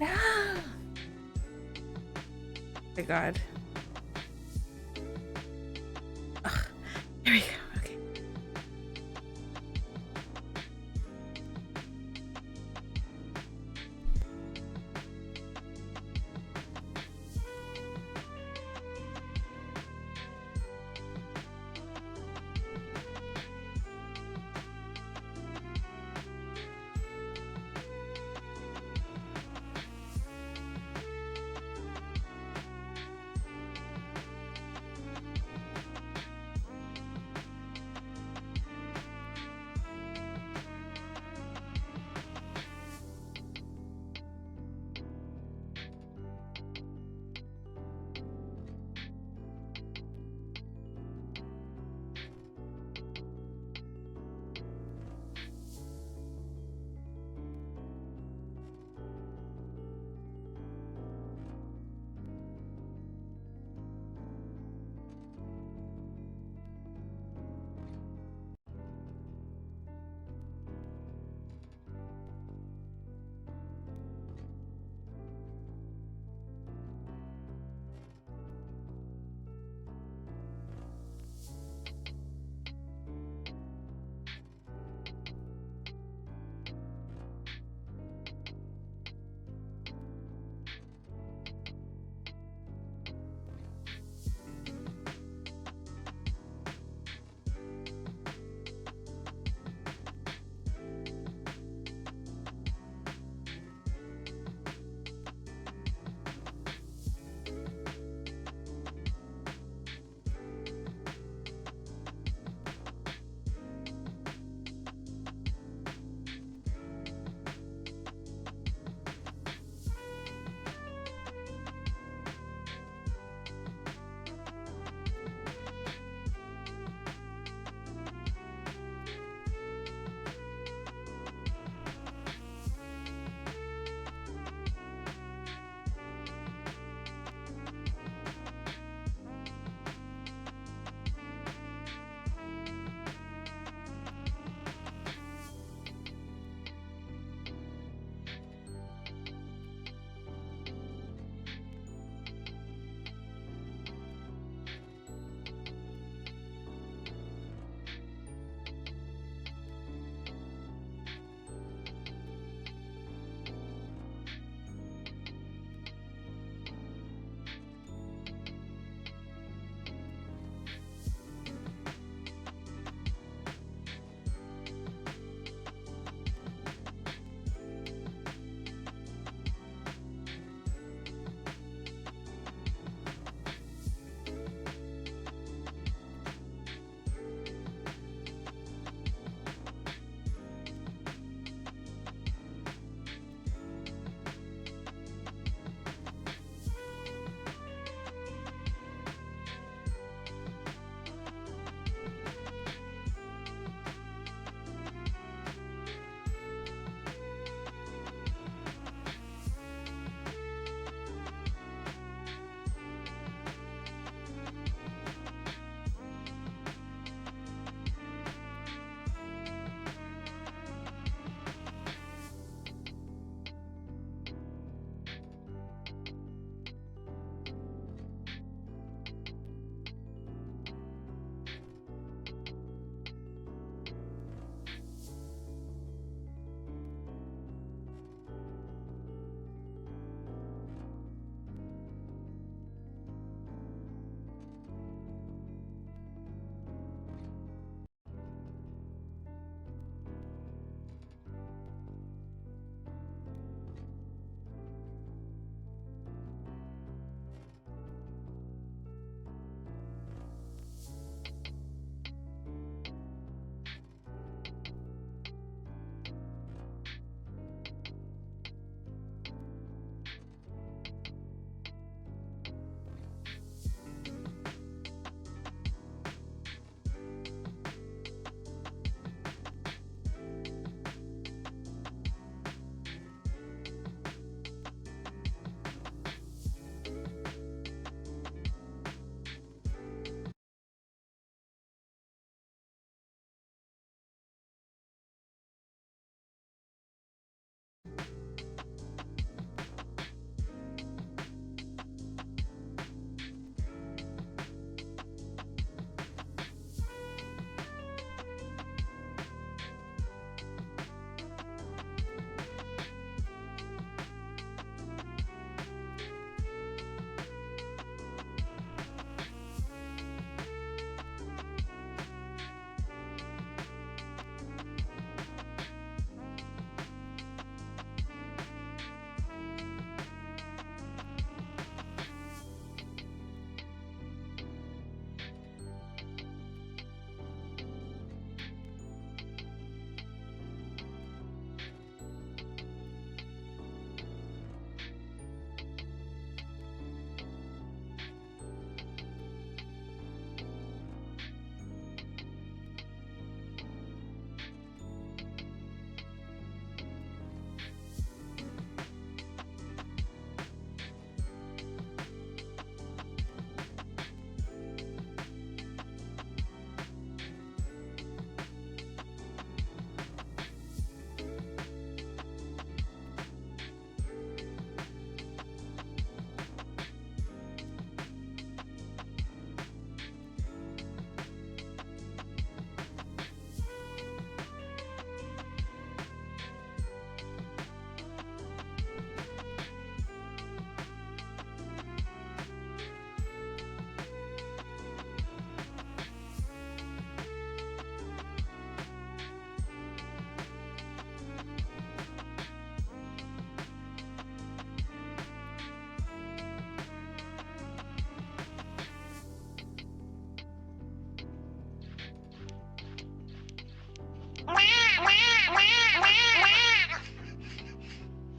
Ah! My God. Ugh. Here we go. Okay.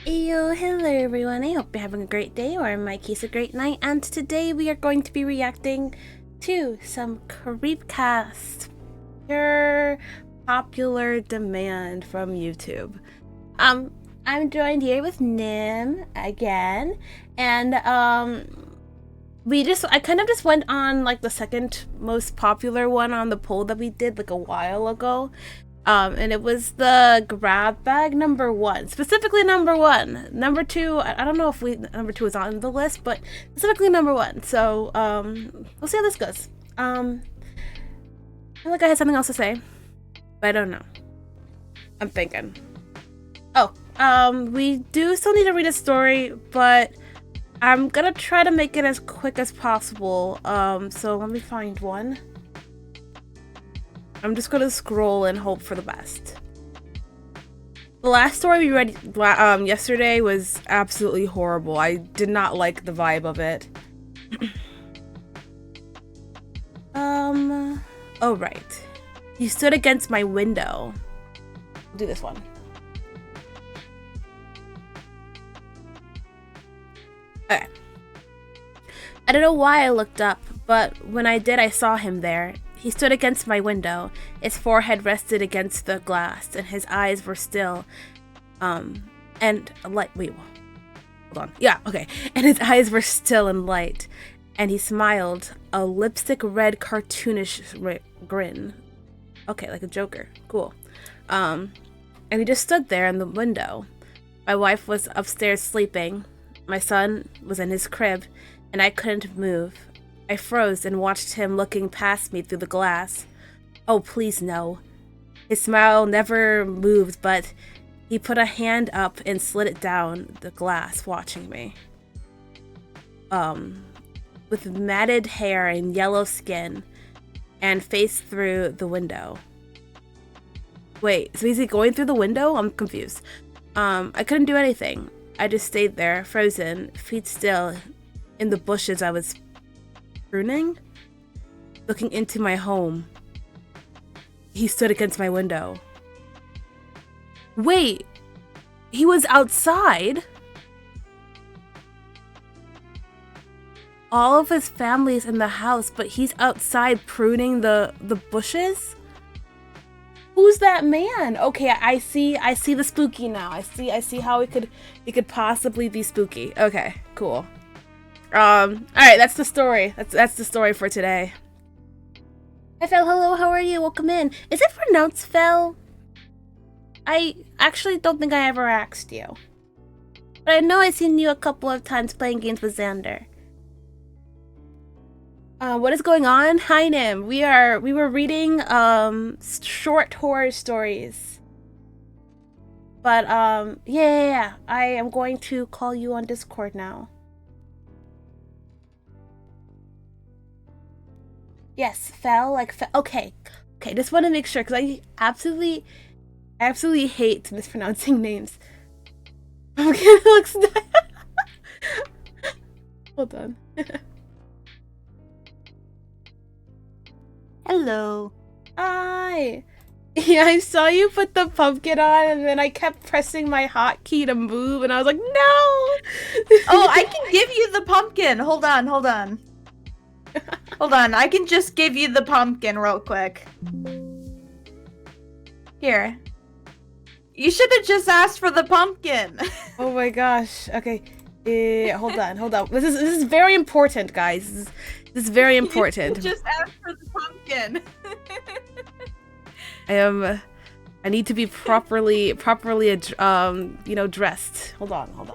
Yo, hello everyone. I hope you're having a great day, or in my case, a great night. And today we are going to be reacting to some CreepCast, pure popular demand from YouTube. I'm joined here with Nim again, and I kind of just went on like the second most popular one on the poll that we did like a while ago. And it was the grab bag number 1, specifically number 1. Number 2, I don't know if number 2 is on the list, but specifically number 1. So, we'll see how this goes. I feel like I had something else to say, but I don't know. I'm thinking. Oh, we do still need to read a story, but I'm gonna try to make it as quick as possible. So let me find one. I'm just gonna scroll and hope for the best. The last story we read yesterday was absolutely horrible. I did not like the vibe of it. Oh right. You stood against my window. I'll do this one. Okay. I don't know why I looked up, but when I did, I saw him there. He stood against my window. His forehead rested against the glass, and his eyes were still, and light. Wait, hold on. Yeah, okay. And his eyes were still and light, and he smiled, a lipstick red cartoonish grin. Okay, like a Joker. Cool. And he just stood there in the window. My wife was upstairs sleeping. My son was in his crib, and I couldn't move. I froze and watched him looking past me through the glass. Oh, please no. His smile never moved, but he put a hand up and slid it down the glass, watching me. With matted hair and yellow skin, and faced through the window. Wait, so is he going through the window? I'm confused. I couldn't do anything. I just stayed there, frozen, feet still, in the bushes I was pruning, looking into my home. He stood against my window. Wait, he was outside? All of his family's in the house, but he's outside pruning the bushes? Who's that man? Okay, I see the spooky now. I see how it could possibly be spooky. Okay, cool. Alright, that's the story. That's the story for today. Hi Fel, hello, how are you? Welcome in. Is it pronounced Fel? I actually don't think I ever asked you. But I know I've seen you a couple of times playing games with Xander. What is going on? Hi Nim. We were reading short horror stories. But yeah. I am going to call you on Discord now. Yes, Fel, like Fel. Okay, just want to make sure, because I absolutely hate mispronouncing names. Okay, it looks hold on. Hello. Hi. Yeah, I saw you put the pumpkin on, and then I kept pressing my hotkey to move, and I was like, no! Oh, I can give you the pumpkin. Hold on. Hold on, I can just give you the pumpkin real quick. Here. You should have just asked for the pumpkin. Oh my gosh. Okay. Hold on. This is very important, guys. This is very important. You just asked for the pumpkin. I need to be properly dressed. Hold on.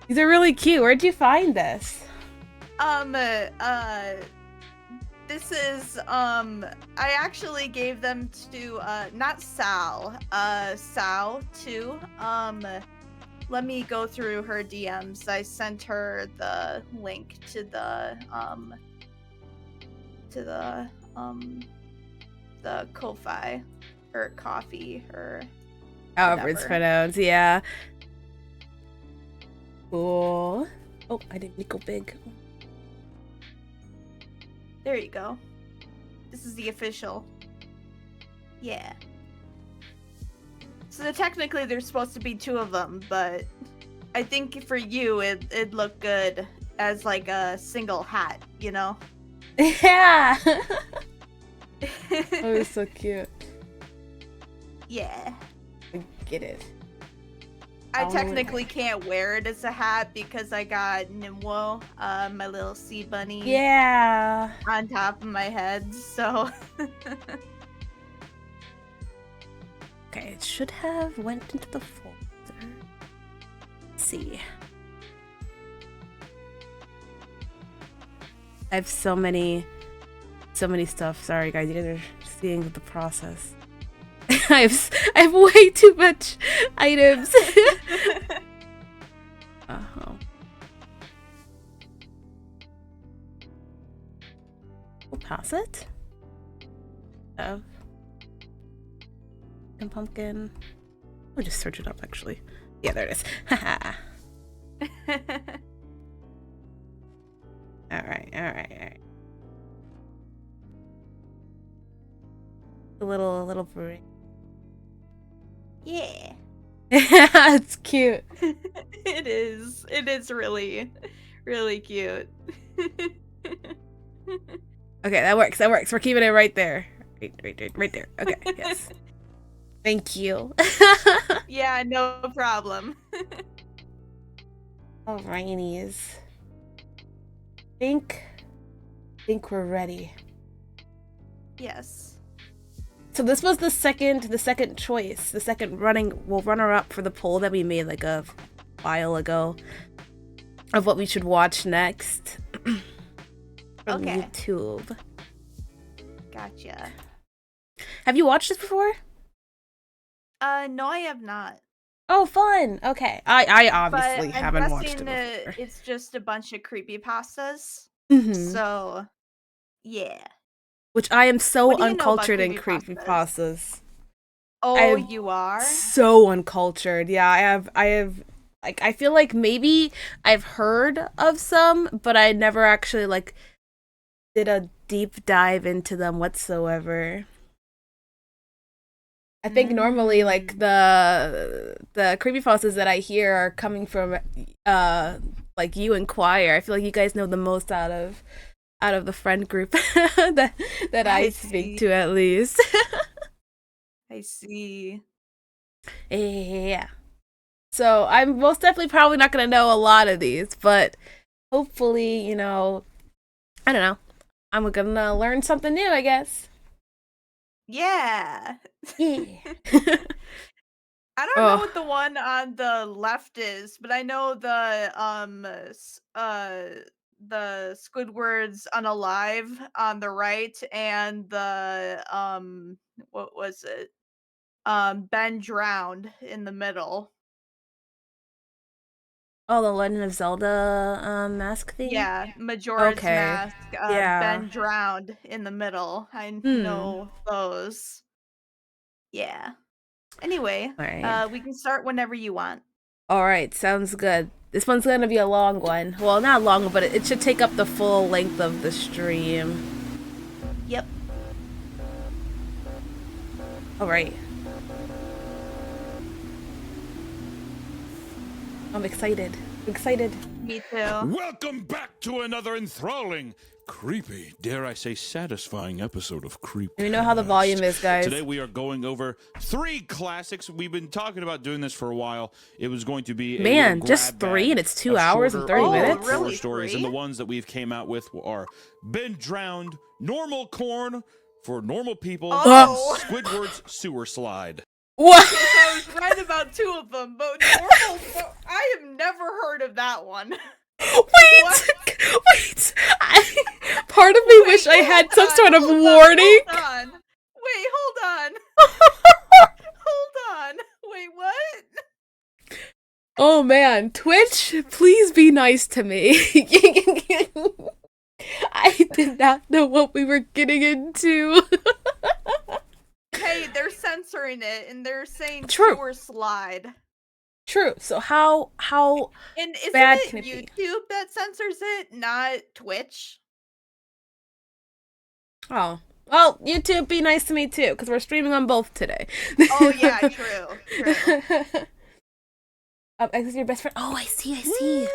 These are really cute. Where'd you find this? This is, I actually gave them to, not Sal, Sal, too. Let me go through her DMs. I sent her the link to the Ko-Fi, or coffee, or however it's pronounced, yeah. Cool. Oh, I didn't go big. There you go. This is the official. Yeah. So technically there's supposed to be 2 of them, but I think for you it'd look good as like a single hat, you know? Yeah. Oh, it's so cute. Yeah. I get it. I technically can't wear it as a hat because I got Nimwo, my little sea bunny, Yeah. on top of my head, so Okay, it should have went into the folder. Let's see. I have so many stuff. Sorry guys, you guys are seeing the process. I have way too much items. We'll pass it. And pumpkin. I'll just search it up actually. Yeah, there it is. Haha. Alright. A little break. yeah. It's cute. It is. It is really, really cute. Okay, that works. We're keeping it right there. Right there. Okay, yes. Thank you. Yeah, no problem. Alrighties. Think we're ready. Yes. So this was the second choice, the second runner up for the poll that we made like a while ago of what we should watch next from YouTube. Gotcha. Have you watched this before? No, I have not. Oh, fun. Okay. I obviously But haven't I'm watched it guessing before. it's just a bunch of creepypastas. Mm-hmm. So, yeah. Which I am so What do you know about uncultured in creepypastas? creepypastas. Oh, you are? So uncultured. Yeah, I have like I feel like maybe I've heard of some, but I never actually like did a deep dive into them whatsoever. I think normally like the creepypastas that I hear are coming from like you and Choir. I feel like you guys know the most out of the friend group that I speak to at least. I see. Yeah. So I'm most definitely probably not gonna know a lot of these, but hopefully, you know, I don't know. I'm gonna learn something new, I guess. Yeah. Yeah. I don't know what the one on the left is, but I know the Squidward's Unalive on the right and the what was it? Ben Drowned in the middle. Oh, the Legend of Zelda mask thing? Yeah, Majora's Okay. Mask, Yeah. Ben Drowned in the middle. I know those. Yeah. Anyway, All right. we can start whenever you want. All right, sounds good. This one's gonna be a long one. Well, not long, but it should take up the full length of the stream. Yep. All right. I'm excited. Me too. Welcome back to another enthralling, creepy, dare I say satisfying episode of CreepCast. We know how the volume is, guys. Today we are going over 3 classics. We've been talking about doing this for a while. It was going to be a just 3 and it's 2 hours and 30 minutes? Really? Stories, and the ones that we've came out with are Ben Drowned, Normal Corn for normal people, and Squidward's Sewer Slide. What? I was right about 2 of them, but I have never heard of that one. Wait! Part of me wish I had some sort of warning. Hold on. Wait, hold on. Hold on. Wait, what? Oh man, Twitch, please be nice to me. I did not know what we were getting into. Hey, they're censoring it and they're saying True. Sewer Slide. True. So how and isn't bad it can it YouTube be? that censors it, not Twitch? Oh, Well, YouTube, be nice to me too, because we're streaming on both today. Oh yeah, true. Exit your best friend. Oh, I see. Woo!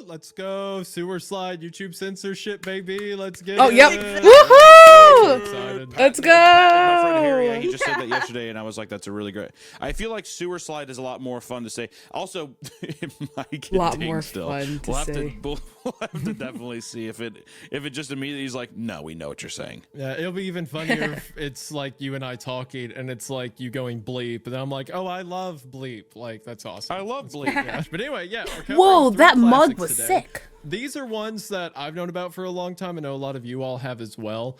Let's go. Sewer slide, YouTube censorship, baby. Let's get Oh, it. yep. So excited. Let's go. My friend Harry, he just said that yesterday, and I was like, "That's a really great." I feel like sewer slide is a lot more fun to say. Also, it might get Lot dinged more still. fun to we'll have say. to we'll have to definitely see if it just immediately is like, "No, we know what you're saying." Yeah, it'll be even funnier if it's like you and I talking, and it's like you going bleep, and I'm like, oh, I love bleep. Like, that's awesome. I love That's bleep. cool, yeah. But anyway, yeah. we're covering Whoa, 3 that mug classics was today. sick. These are ones that I've known about for a long time. I know a lot of you all have as well.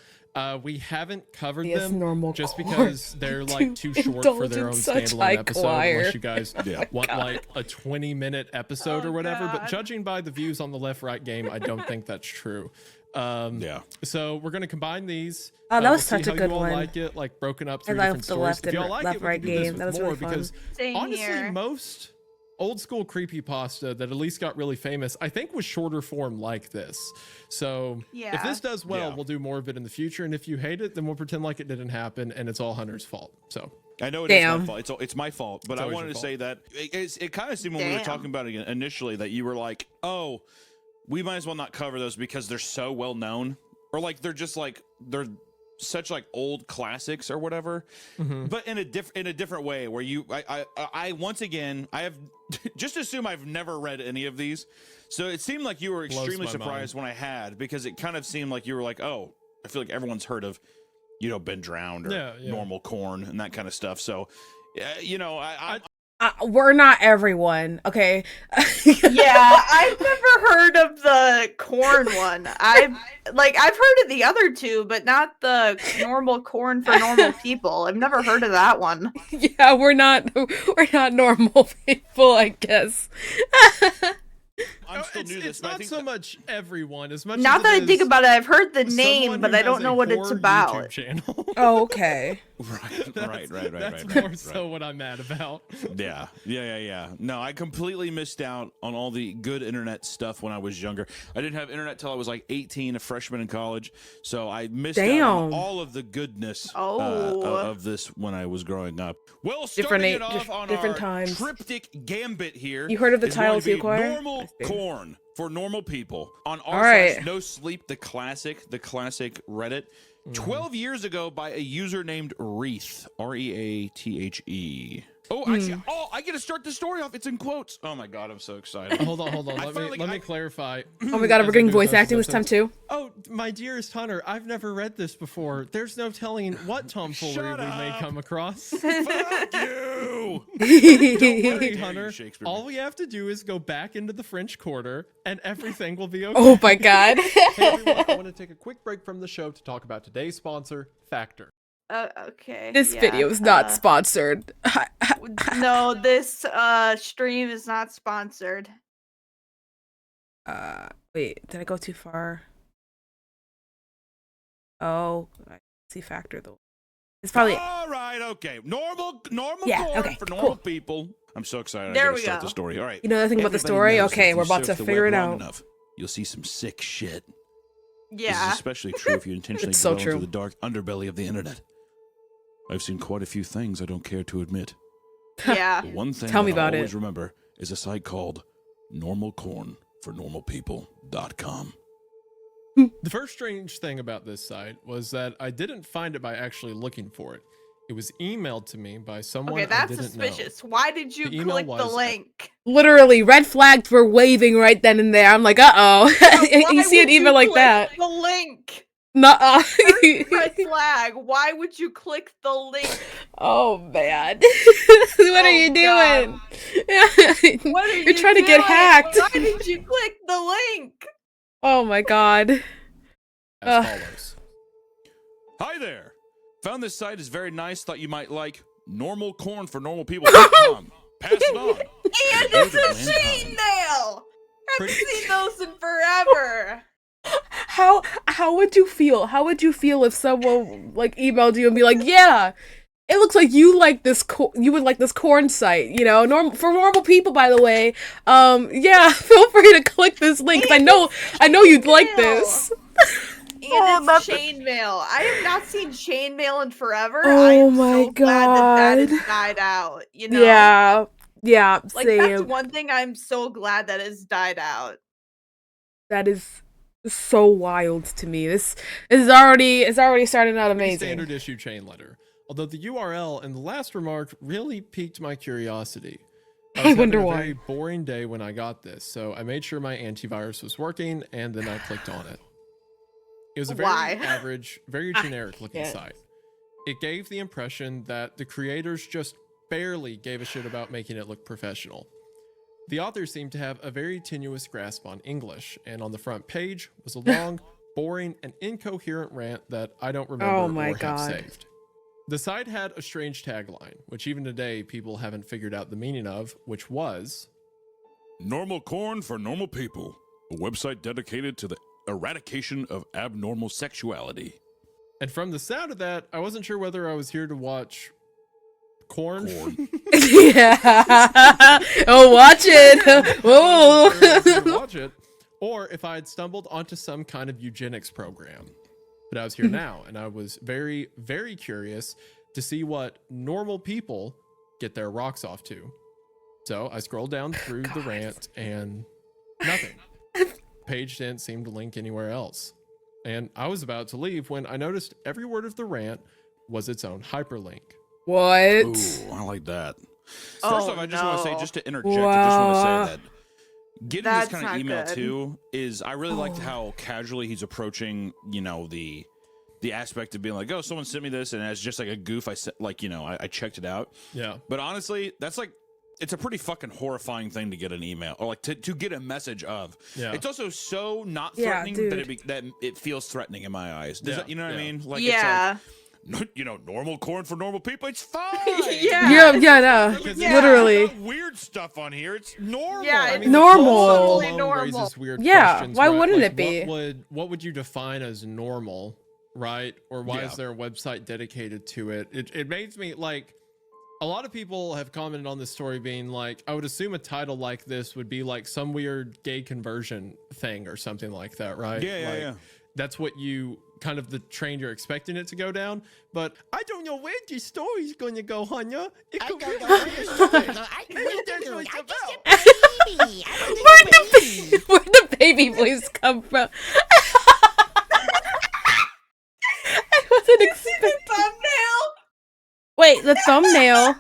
We haven't covered Yes, them normal just corn. because they're like too short for their own Indulge in such standalone high episode. choir. Unless you guys want God. like a 20-minute episode Oh, or whatever. But God. judging by the views on the left-right game, I don't think that's true. Yeah. So we're gonna combine these. Oh, that We'll was see such a how good you all one. like it, like broken up I 3 loved different the stories. left If y'all and like it, we left-right can do this game. with That was more really fun. because Same honestly, here. most old school creepypasta that at least got really famous, I think, was shorter form like this. So if Yeah. this does well, Yeah. we'll do more of it in the future. And if you hate it, then we'll pretend like it didn't happen and it's all Hunter's fault. So I know it is Damn. my fault. It's my fault, but It's I always wanted your to fault. say that it kind of seemed when we were Damn. talking about it initially that you were like, "Oh, we might as well not cover those because they're so well known, or like they're just like they're such like old classics or whatever." But in a different way, where I once again I have just assume I've never read any of these, so it seemed like you were Blows extremely my surprised when I had, because it kind of seemed like you were like, "Oh, I feel like everyone's heard of." Been drowned or Yeah. normal corn and that kind of stuff. So, I We're not everyone, okay? Yeah, I've never heard of the corn one. I've heard of the other two, but not the normal corn for normal people. I've never heard of that one. Yeah, we're not normal people, I guess. I'm still new to this, It's but I not think so much everyone as much Now as that I it think is about it, I've heard the name, someone but who I don't has know a what it's horror about. YouTube channel. Oh, okay. That's more so what I'm mad about. Yeah. No, I completely missed out on all the good internet stuff when I was younger. I didn't have internet till I was like 18, a freshman in college. So I missed out on Damn. all of the goodness Oh. of this when I was growing up. Well, Different starting age- it off on different our times. triptych gambit here. You heard of the is going title to be too, Choir? Normal Nice, baby. corn for normal people. On our All right. slash No Sleep, the classic Reddit. 12 years ago by a user named Reathe, Reathe. Oh, actually, I get to start the story off. It's in quotes. Oh my god, I'm so excited. Hold on. I Let me clarify. Oh my god, we're getting voice acting this time too. Oh, my dearest Hunter, I've never read this before. There's no telling what tomfoolery Shut we may up. come across. Fuck you! Don't worry, Hunter. Shakespeare. All we have to do is go back into the French Quarter, and everything will be okay. Oh my god. Hey everyone, I want to take a quick break from the show to talk about today's sponsor, Factor. Okay. This yeah, video is not sponsored. No, this stream is not sponsored. Wait, did I go too far? Oh, I see Factor though. It's probably All right, okay. Normal Yeah, corn okay, for normal cool. people. I'm so excited. There I gotta we start go. the story. All right. you know nothing about the Everybody story. knows Okay, if we're you about to surf the figure web it long out. enough, you'll see some sick shit. This is Yeah. especially true if you intentionally It's so go into true. the dark underbelly of the internet. I've seen quite a few things I don't care to admit. Yeah. But one thing Tell me that about I it. always remember is a site called normalcornfornormalpeople.com. The first strange thing about this site was that I didn't find it by actually looking for it. It was emailed to me by someone Okay, I that's didn't suspicious. Why did you The email click the was- link? Literally, red flags were waving right then and there. I'm like, uh-oh. Why You see an would you email like click that. The link. Nuh-uh. Red flag. Why would you click the link? Oh, man. What are you God. doing? What are You're trying to get doing? hacked. Why did you click the link? Oh, my God. know. As follows. Hi there. Found this site is very nice. Thought you might like normalcornfornormalpeople.com. Pass it on. And it's a chain mail. I haven't seen those in forever. How would you feel? How would you feel if someone like emailed you and be like, "Yeah, it looks like you like this. You would like this corn site. You know, for normal people, by the way. Yeah, feel free to click this link. 'Cause I know you'd like this." Oh, it's that- chainmail. I have not seen chainmail in forever. I Oh am my so glad that has God. died out. You know, Yeah, like that's same. one thing I'm so glad that has died out. That is so wild to me. This is already it's already starting out Pretty amazing. standard issue chain letter. Although the URL and the last remark really piqued my curiosity. I was wonder having a why. very boring day when I got this, so I made sure my antivirus was working, and then I clicked on it. It was a very Why? average, very generic looking can't. site. It gave the impression that the creators just barely gave a shit about making it look professional. The authors seemed to have a very tenuous grasp on English, and on the front page was a long, boring, and incoherent rant that I don't remember Oh my or have God. saved. The site had a strange tagline, which even today people haven't figured out the meaning of, which was, Normal corn for normal people, a website dedicated to the eradication of abnormal sexuality. and from the sound of that, I wasn't sure whether I was here to watch corn. Yeah. Oh, watch it. Oh. Watch it, or if I had stumbled onto some kind of eugenics program. But I was here now, and I was very, very curious to see what normal people get their rocks off to. So I scrolled down through the rant, and nothing. Page didn't seem to link anywhere else. And I was about to leave when I noticed every word of the rant was its own hyperlink. What? Ooh, I like that. First Oh, off, I just want to say, no. just to interject, I just want to Wow. say that getting That's this kind of not email good. too is I really liked how casually he's approaching, you know, the aspect of being like, oh, someone sent me this, and as just like a goof, I said, like, you know, I checked it out. Yeah. But honestly, that's like, it's a pretty fucking horrifying thing to get an email or like to get a message of. Yeah. It's also so not Yeah, threatening that dude. that it feels threatening in my eyes. Does Yeah, that, you know what I yeah. mean? Like, Yeah. it's like, you know, normal corn for normal people. It's fine. Yeah. Yeah, no. Because Yeah. Literally. It's not weird stuff on here. It's normal. Yeah, I it's mean, Normal. Totally Totally normal. raises weird Yeah, questions, why right? wouldn't Like, it be? What would you define as normal, right? Or why Yeah. is there a website dedicated to it? It makes me like, a lot of people have commented on this story being like, I would assume a title like this would be like some weird gay conversion thing or something like that, right? Yeah, like, yeah. That's what you kind of the train you're expecting it to go down. But I don't know where this story's going to go, Hanya. It could really Where'd the baby voice come from? I wasn't expecting. The thumbnail. Wait, the thumbnail.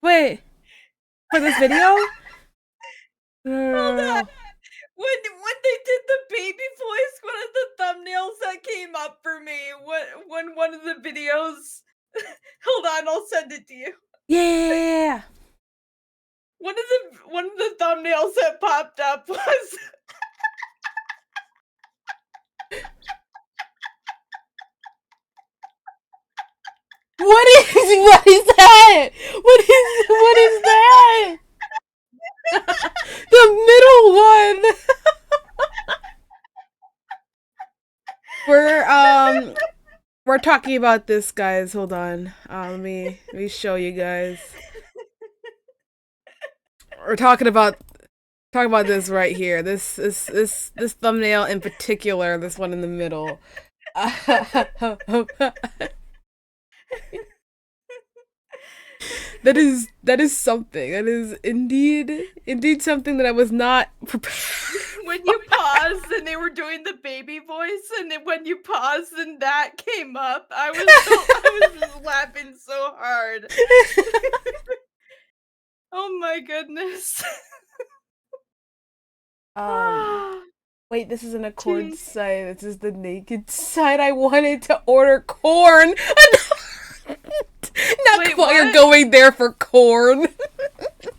Wait, for this video? No. When they did the baby voice, one of the thumbnails that came up for me when one of the videos. Hold on, I'll send it to you. Yeah. One of the thumbnails that popped up was What is that? What is that? The middle one. We're talking about this, guys. Hold on. Let me show you guys. We're talking about this right here. This thumbnail in particular. This one in the middle. That is something. That is indeed something that I was not prepared. when you paused and they were doing the baby voice, and then when you paused and that came up, I was just laughing so hard. Oh my goodness. Wait, this is an Accord Jeez. site. This is the naked site. I wanted to order corn. Not Wait, while you're what? going there for corn.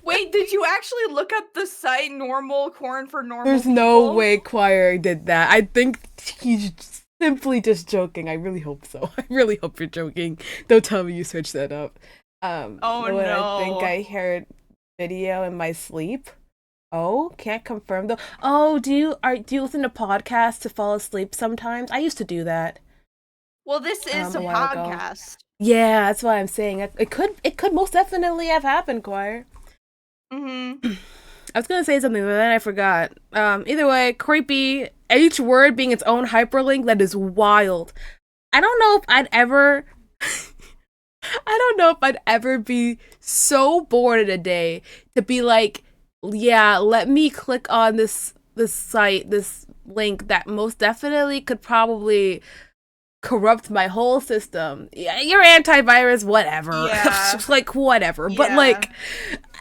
Wait, did you actually look up the site normal corn for normal There's no people? way Choir did that. I think he's simply just joking. I really hope so. I really hope you're joking. Don't tell me you switched that up. Oh, you know what? I think no. I heard video in my sleep. Oh, can't confirm though. Oh, do you listen to podcasts to fall asleep sometimes? I used to do that. Well, this is a a while ago. podcast. Yeah, that's why I'm saying it could most definitely have happened, Choir. Mm-hmm. I was gonna say something, but then I forgot. Either way, creepy. Each word being its own hyperlink. That is wild. I don't know if I'd ever. I don't know if I'd ever be so bored in a day to be like, yeah, let me click on this site, this link that most definitely could probably corrupt my whole system. Yeah, your antivirus, whatever. Yeah. Like whatever. But Yeah. like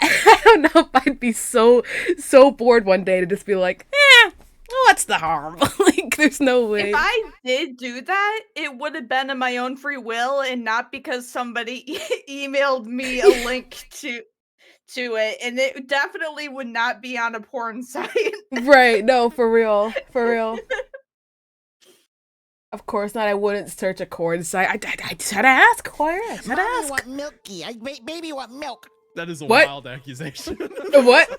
I don't know if I'd be so bored one day to just be like, what's the harm? Like there's no way. If I did do that, it would have been of my own free will and not because somebody emailed me a link to it, and it definitely would not be on a porn site. Right, no, for real. For real. Of course not. I wouldn't search a corn site. I just had to ask, Claire. I just had to Mommy ask. want milky. Baby want milk. That is a What? wild accusation. What?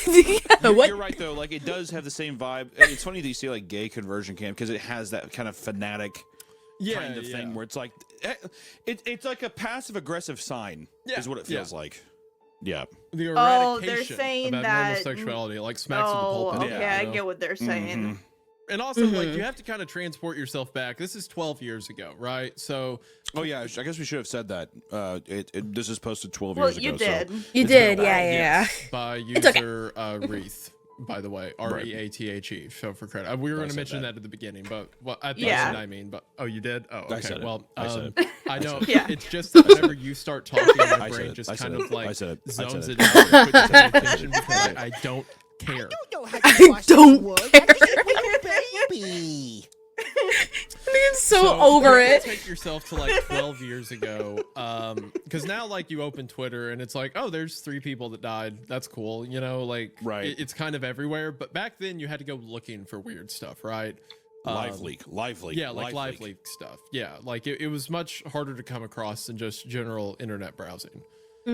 Yeah, what? You're right though. Like it does have the same vibe. It's funny that you see like gay conversion camp because it has that kind of fanatic kind of thing where it's like it's like a passive aggressive sign is what it feels like. Yeah. The Oh, they're eradication saying of that- abnormal sexuality, like smacks to the pulpit. okay, Yeah, I you know? get what they're saying. Mhm. And also, like, you have to kind of transport yourself back. This is 12 years ago, right? So, Oh yeah, I guess we should have said that. This is posted 12 Well, years ago. you did. You it's did, been a yeah, while. yeah. Yes, by It's okay. user Wreath, by the way, REATHE. So for credit, we were going to said mention that. that at the beginning, but at the Yeah. end, I mean, but you did. Oh, okay. said it. Well, I said it. I know. Yeah. It's just that whenever you start talking, my I said brain it. just I said kind it. of like I said it. I said zones it. it out and quits paying attention because I don't care. I don't know how I to wash don't this wood. I'm just a baby. I'm so over you have it. to Take yourself to like 12 years ago, because now like you open Twitter and it's like, oh, there's 3 people that died. That's cool, you know, like Right. it's kind of everywhere. But back then you had to go looking for weird stuff, right? Live leak. Yeah, like live leak stuff. Yeah, like it was much harder to come across than just general internet browsing.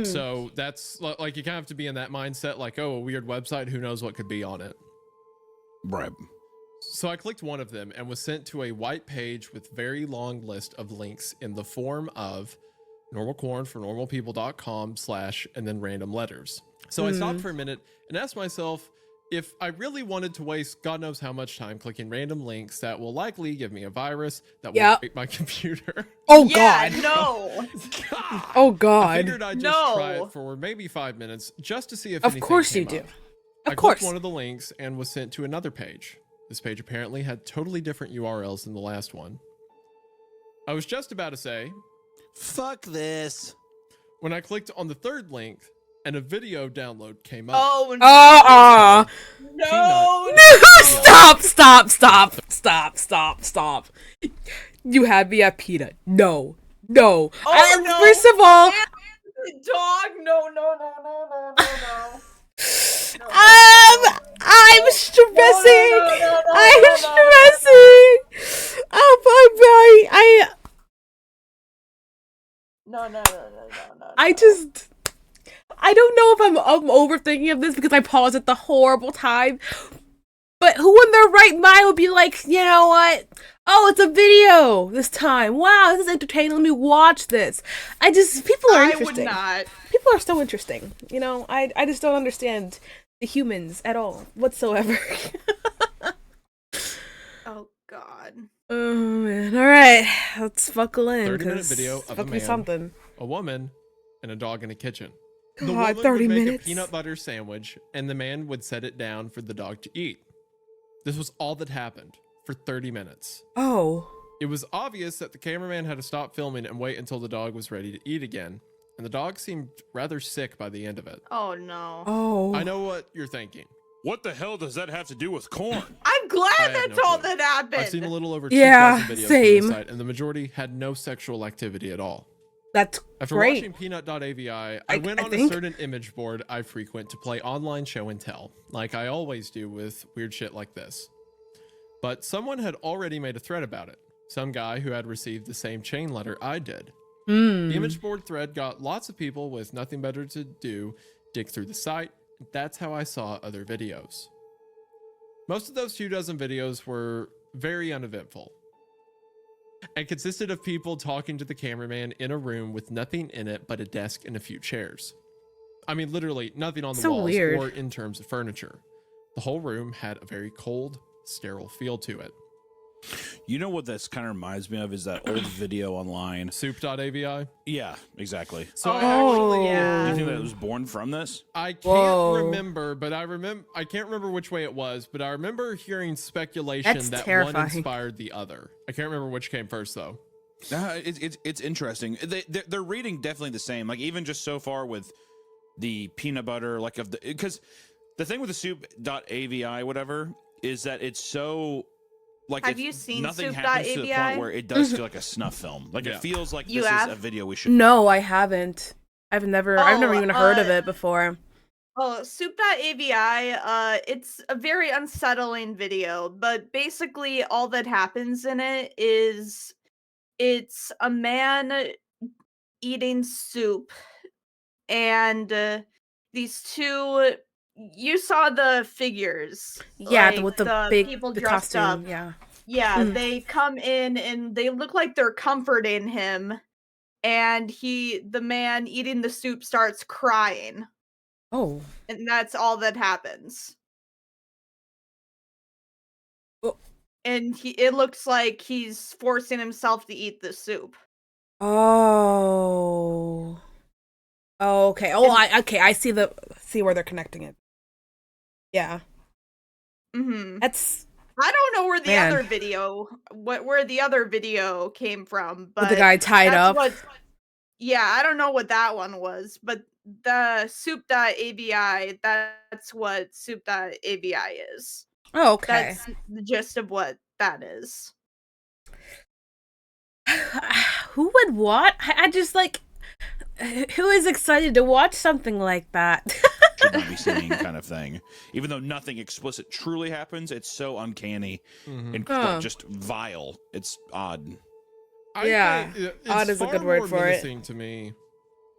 So that's like you kind of have to be in that mindset, like, oh, a weird website, who knows what could be on it. Right. So I clicked one of them and was sent to a white page with very long list of links in the form of normalcornfornormalpeople.com / and then random letters. So I stopped for a minute and asked myself if I really wanted to waste God knows how much time clicking random links that will likely give me a virus that will Yep. break my computer. Oh Yeah, god. no. Oh I god. figured I'd just try No. it for maybe 5 minutes just to see if Of anything course you came do. up. Of I course. clicked one of the links and was sent to another page. This page apparently had totally different URLs than the last one. I was just about to say, Fuck this. when I clicked on the third link and a video download came up. Oh No. no. Stop. You had me at PETA. No. No. Oh, no. First of all, Dog, no. I'm stressing. No. I'm stressing. I don't know if I'm overthinking of this because I paused at the horrible time. But who in their right mind would be like, you know what? Oh, it's a video this time. Wow, this is entertaining. Let me watch this. People are I would interesting. not. People are so interesting. You know, I just don't understand the humans at all whatsoever. Oh god. Oh man. All right, let's buckle in. 30-minute 'cause video it's of about a to be man. something. A woman and a dog in a kitchen. The God, woman 30 would make minutes. a peanut butter sandwich and the man would set it down for the dog to eat. This was all that happened for 30 minutes. Oh. It was obvious that the cameraman had to stop filming and wait until the dog was ready to eat again, and the dog seemed rather sick by the end of it. Oh no. Oh. I know what you're thinking. What the hell does that have to do with corn? I'm glad I have that's no all clue. that happened. I've seen a little over Yeah, 2,000 videos same. from this site, and the majority had no sexual activity at all. That's After great. watching Peanut.avi, I I went on a think- certain image board I frequent to play online show and tell, like I always do with weird shit like this. But someone had already made a thread about it. Some guy who had received the same chain letter I did. The image board thread got lots of people with nothing better to do dig through the site. That's how I saw other videos. Most of those 24 videos were very uneventful and consisted of people talking to the cameraman in a room with nothing in it but a desk and a few chairs. I mean, literally nothing on the So walls weird. or in terms of furniture. The whole room had a very cold, sterile feel to it. You know what this kind of reminds me of is that old video online. Soup.avi. Yeah, exactly. So Oh, Oh. Do yeah. you think that it was born from this? I can't Whoa. remember, but I can't remember which way it was, but I remember hearing speculation That's that terrifying. one inspired the other. I can't remember which came first though. It's interesting. They're reading definitely the same. Like even just so far with the peanut butter, like of the because the thing with the soup.avi whatever is that it's so like Have it's, you seen nothing happens to the point soup.avi? where it does feel like a snuff film. Like Yeah. it feels like You this have? is a video we should. No, I haven't. I've never Oh, even heard of it before. Oh, soup.avi, it's a very unsettling video, but basically all that happens in it is it's a man eating soup and these two you saw the figures. Yeah, like, with the big people the dressed costume. up. Yeah. Yeah, Mm. they come in and they look like they're comforting him, and the man eating the soup starts crying. Oh. And that's all that happens. Oh. And it looks like he's forcing himself to eat the soup. Oh. Oh, okay. Oh, I see where they're connecting it. Yeah. Hmm. That's I don't know where the Man. other video where the other video came from, but with the guy tied that's up. yeah, I don't know what that one was, but the soup.avi, that's what soup.avi is. Oh, okay. That's the gist of what that is. Who would watch? I just like. Who is excited to watch something like that? Should not be seeing kind of thing. Even though nothing explicit truly happens, it's so uncanny and Huh. just vile. It's odd. Yeah, it's odd is a far good word more for it. menacing to me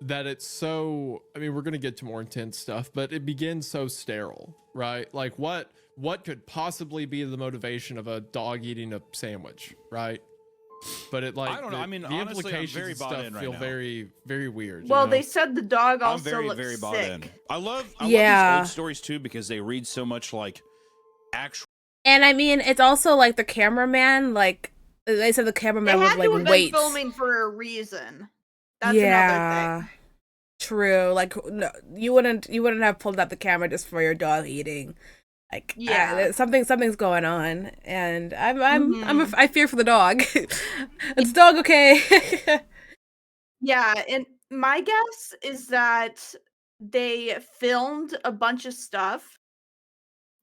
that it's so. I mean, we're gonna get to more intense stuff, but it begins so sterile, right? Like what could possibly be the motivation of a dog eating a sandwich, right? But it like I don't know. I mean, the honestly, I'm implications very and bought stuff in right feel now. very very weird. Well, you know? they said the dog I'm also very, looks very bought sick. in. I love Yeah. these old stories too because they read so much like actual. And I mean, it's also like the cameraman. Like they said, the They cameraman had would to like have been wait. filming for a reason. That's another Yeah. thing. True. Like no, you wouldn't have pulled out the camera just for your dog eating. Like Yeah. something's going on, and Mhm. I fear for the dog. Is the dog okay? Yeah, and my guess is that they filmed a bunch of stuff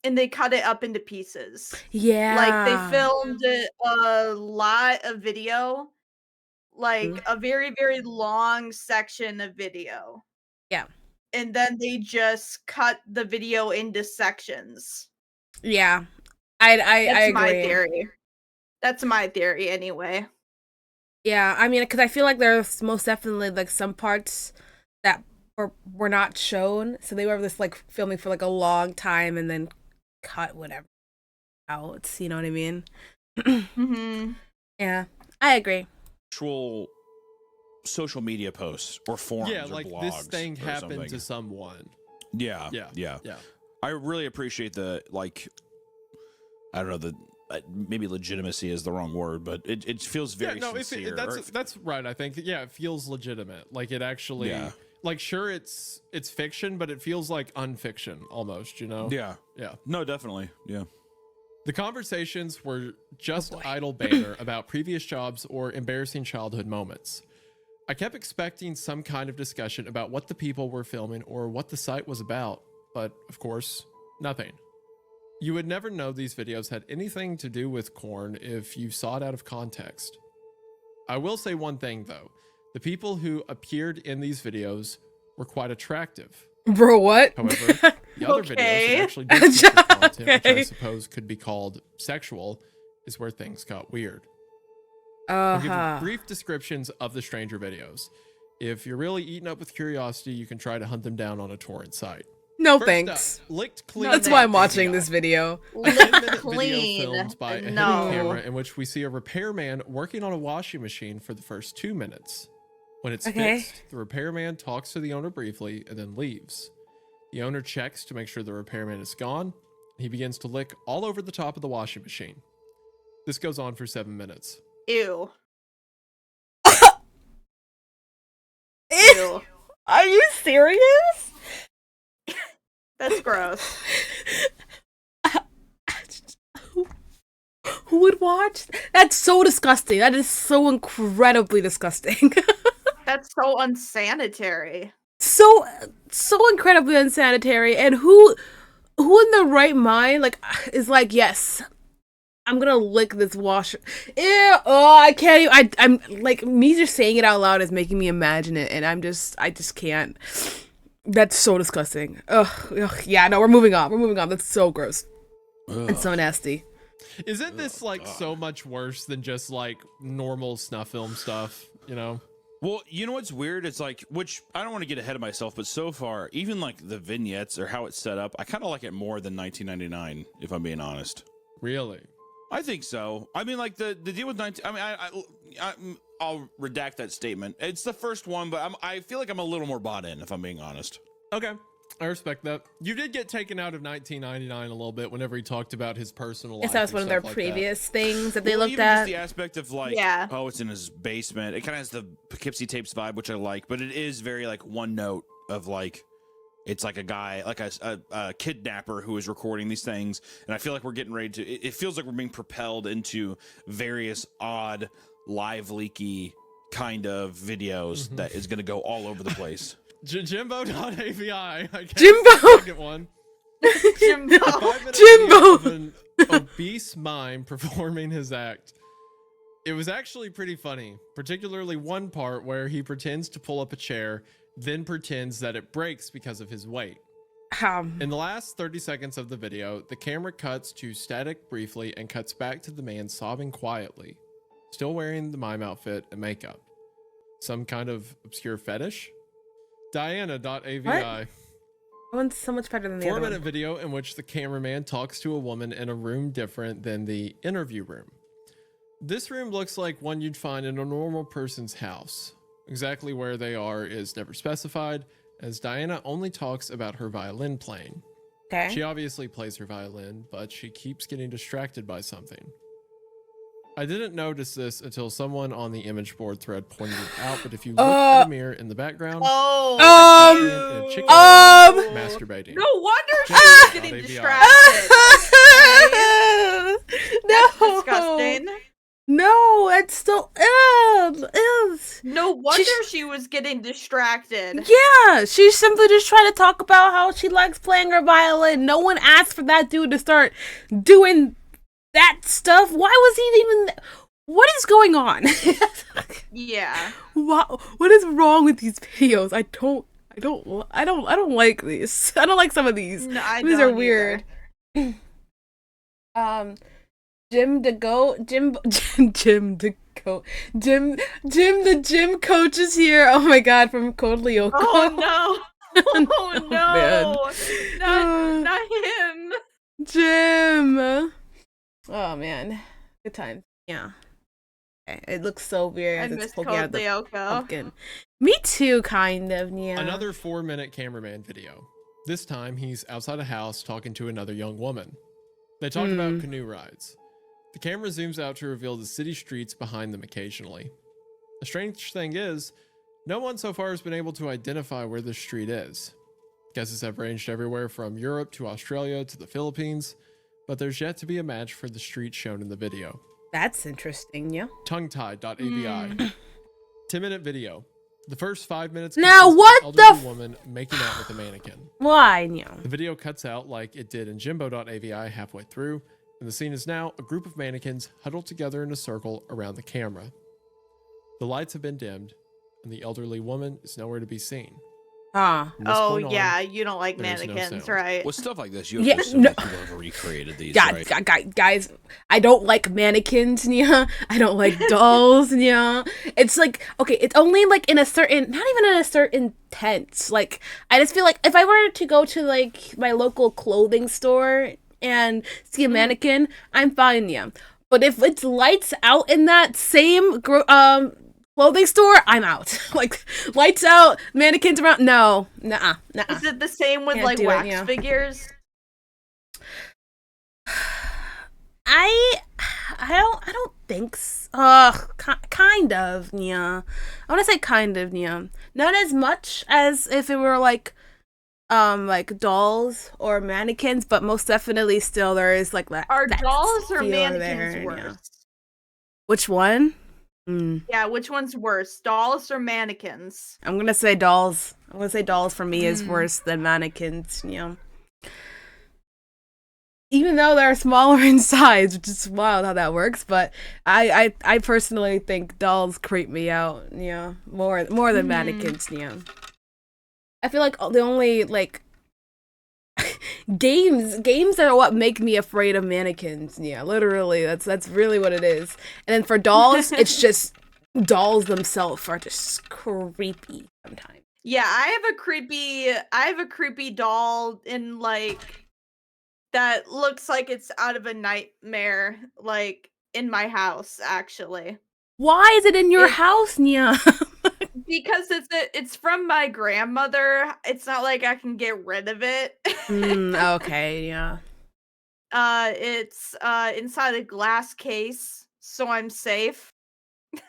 and they cut it up into pieces. Yeah. Like they filmed a lot of video, like Mm. a very, very long section of video. Yeah. And then they just cut the video into sections. Yeah. I That's my agree. theory. That's my theory anyway. Yeah, I mean, because I feel like there's most definitely like some parts that were not shown, so they were just like filming for like a long time and then cut whatever out. You know what I mean? Mm-hmm. Yeah, I agree. Social media posts or forums yeah, or like blogs this thing or happened something. to someone. Yeah. Yeah. I really appreciate the like. I don't know the maybe legitimacy is the wrong word, but it feels very sincere. That's right. I think it feels legitimate. Like it actually. Yeah. Like sure, it's fiction, but it feels like unfiction almost. You know. Yeah. Yeah. No, definitely. Yeah. The conversations were just boy. idle banter about previous jobs or embarrassing childhood moments. I kept expecting some kind of discussion about what the people were filming or what the site was about, but of course, nothing. You would never know these videos had anything to do with corn if you saw it out of context. I will say one thing though. The people who appeared in these videos were quite attractive. Bro, what? However, the other videos Okay. that actually did feature content, which I Okay. suppose could be called sexual, is where things got weird. I'll give you Uh-huh. brief descriptions of the stranger videos. If you're really eaten up with curiosity, you can try to hunt them down on a torrent site. No First thanks. up, Licked Clean. That's why I'm watching this video. Lick 10-minute clean. video filmed by a hidden No. camera in which we see a repairman working on a washing machine for the first 2 minutes. When it's Okay. fixed, the repairman talks to the owner briefly and then leaves. The owner checks to make sure the repairman is gone. He begins to lick all over the top of the washing machine. This goes on for 7 minutes. Ew. Ew. Ew. Are you serious? That's gross. Who would watch? That's so disgusting. That is so incredibly disgusting. That's so unsanitary. so incredibly unsanitary. And who in their right mind is like, yes, I'm gonna lick this washer. Ew, oh, I can't even, I'm like, me just saying it out loud is making me imagine it, and I just can't. That's so disgusting. Ugh, yeah, no, we're moving on. That's so gross. And so nasty. Isn't this like so much worse than just like normal snuff film stuff, you know? Well, you know what's weird? It's like, which I don't want to get ahead of myself, but so far, even like the vignettes or how it's set up, I kind of like it more than 1999, if I'm being honest. Really? I think so. I mean, like the deal with 19. I mean, I'll redact that statement. It's the first one, but I feel like I'm a little more bought in, if I'm being honest. Okay. I respect that. You did get taken out of 1999 a little bit whenever he talked about his personal life. Yes, that was and one of their stuff like previous things that they looked even at. just the aspect of like, Yeah. oh, it's in his basement. It kind of has the Poughkeepsie Tapes vibe, which I like, but it is very like one note of like, it's like a guy, like a kidnapper who is recording these things. And I feel like we're getting ready to, it feels like we're being propelled into various odd, live leaky kind of videos that is going to go all over the place. Jimbo.avi. I guess. Jimbo! Second one. Jimbo. 5-minute Jimbo! video of an obese mime performing his act. It was actually pretty funny, particularly one part where he pretends to pull up a chair, then pretends that it breaks because of his weight. In the last 30 seconds of the video, the camera cuts to static briefly and cuts back to the man sobbing quietly, still wearing the mime outfit and makeup. Some kind of obscure fetish? Diana.avi. That one's so much better than the other 4-minute one. video in which the cameraman talks to a woman in a room different than the interview room. This room looks like one you'd find in a normal person's house. Exactly where they are is never specified, as Diana only talks about her violin playing. Okay. She obviously plays her violin, but she keeps getting distracted by something. I didn't notice this until someone on the image board thread pointed it out, but if you look at the mirror in the background, Oh. and a chicken masturbating. No wonder she was getting AVI. distracted. That's No. disgusting. No, it's still ew. No wonder she was getting distracted. Yeah, she's simply just trying to talk about how she likes playing her violin. No one asked for that dude to start doing that stuff. Why was he even? What is going on? Yeah. What is wrong with these videos? I don't like these. I don't like some of these. No, I These don't are weird. Jim the gym coach is here. Oh my god, from Code Lyoko. Oh no. Oh man. no. Not him. Jim. Oh man. Good times. Yeah. Okay. It looks so weird I as it's miss poking out Code the Lyoko. pumpkin. Me too, kind of, yeah. Another 4-minute cameraman video. This time he's outside a house talking to another young woman. They talk about canoe rides. The camera zooms out to reveal the city streets behind them occasionally. The strange thing is, no one so far has been able to identify where this street is. Guesses have ranged everywhere from Europe to Australia to the Philippines, but there's yet to be a match for the street shown in the video. That's interesting, yeah. Tonguetied.avi. 10-minute video. The first 5 minutes Now, consists of what an the elderly woman making out with a mannequin. Why, yeah. The video cuts out like it did in Jimbo.avi halfway through, and the scene is now a group of mannequins huddled together in a circle around the camera. The lights have been dimmed, and the elderly woman is nowhere to be seen. Ah. From this Oh point on, yeah, you don't like there is no mannequins, sound. right? With stuff like this, you Yeah, have to assume no. that people have recreated these, God, right? guys, I don't like mannequins, yeah. I don't like dolls, yeah. It's like, okay, it's only like in a certain, not even in a certain tense. Like, I just feel like if I were to go to like my local clothing store and see a mannequin, I'm fine, yeah. But if it's lights out in that same clothing clothing store, I'm out. Like, lights out, mannequins around. No, nuh-uh. Is it the same with Can't like do it, wax yeah. figures? I don't think so. Kind of, yeah. I want to say kind of, yeah. Not as much as if it were like dolls or mannequins, but most definitely still there is like that. Are that dolls or feel mannequins there, worse? yeah. Which one? Yeah, which one's worse, dolls or mannequins? I'm gonna say dolls. I'm gonna say dolls for me is worse than mannequins, yeah. Even though they're smaller in size, which is wild how that works, but I personally think dolls creep me out, yeah, more than mannequins, yeah. I feel like the only like games are what make me afraid of mannequins, yeah. Literally, that's really what it is. And then for dolls, it's just dolls themselves are just creepy sometimes. Yeah, I have a creepy doll in like that looks like it's out of a nightmare, like in my house, actually. Why is it in your It- house, Nia? Because it's from my grandmother. It's not like I can get rid of it. Okay, yeah. It's inside a glass case, so I'm safe.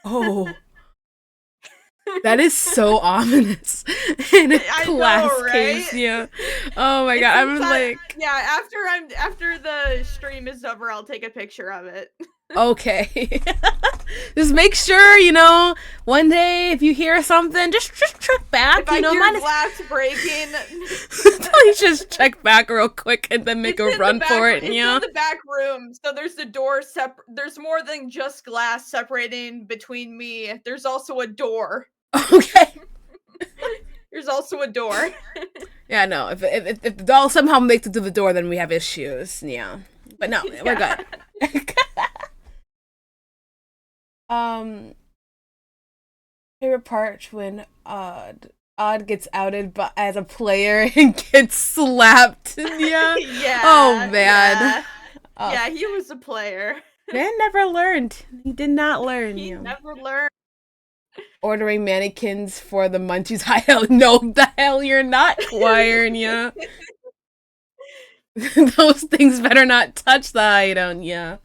Oh. That is so ominous. In a I know, glass right? case, yeah. Oh my It's god, I'm inside- like, yeah. After the stream is over, I'll take a picture of it. okay. Just make sure, one day if you hear something, just check back. If I hear glass breaking, Please just check back real quick and then make it's a in run the for it. back, It's Yeah. in the back room, so there's the door There's more than just glass separating between me. There's also a door. Okay. There's also a door. Yeah, no. If the doll somehow makes it to the door, then we have issues. Yeah. But no, we're good. Favorite part when Odd gets outed as a player and gets slapped. Yeah. Yeah. Oh man. Yeah. Oh. Yeah, he was a player. Man never learned. He did not learn. He Yeah. never learned. Ordering mannequins for the Munchies hideout. No, the hell you're not, Choir, yeah. Those things better not touch the hideout, yeah.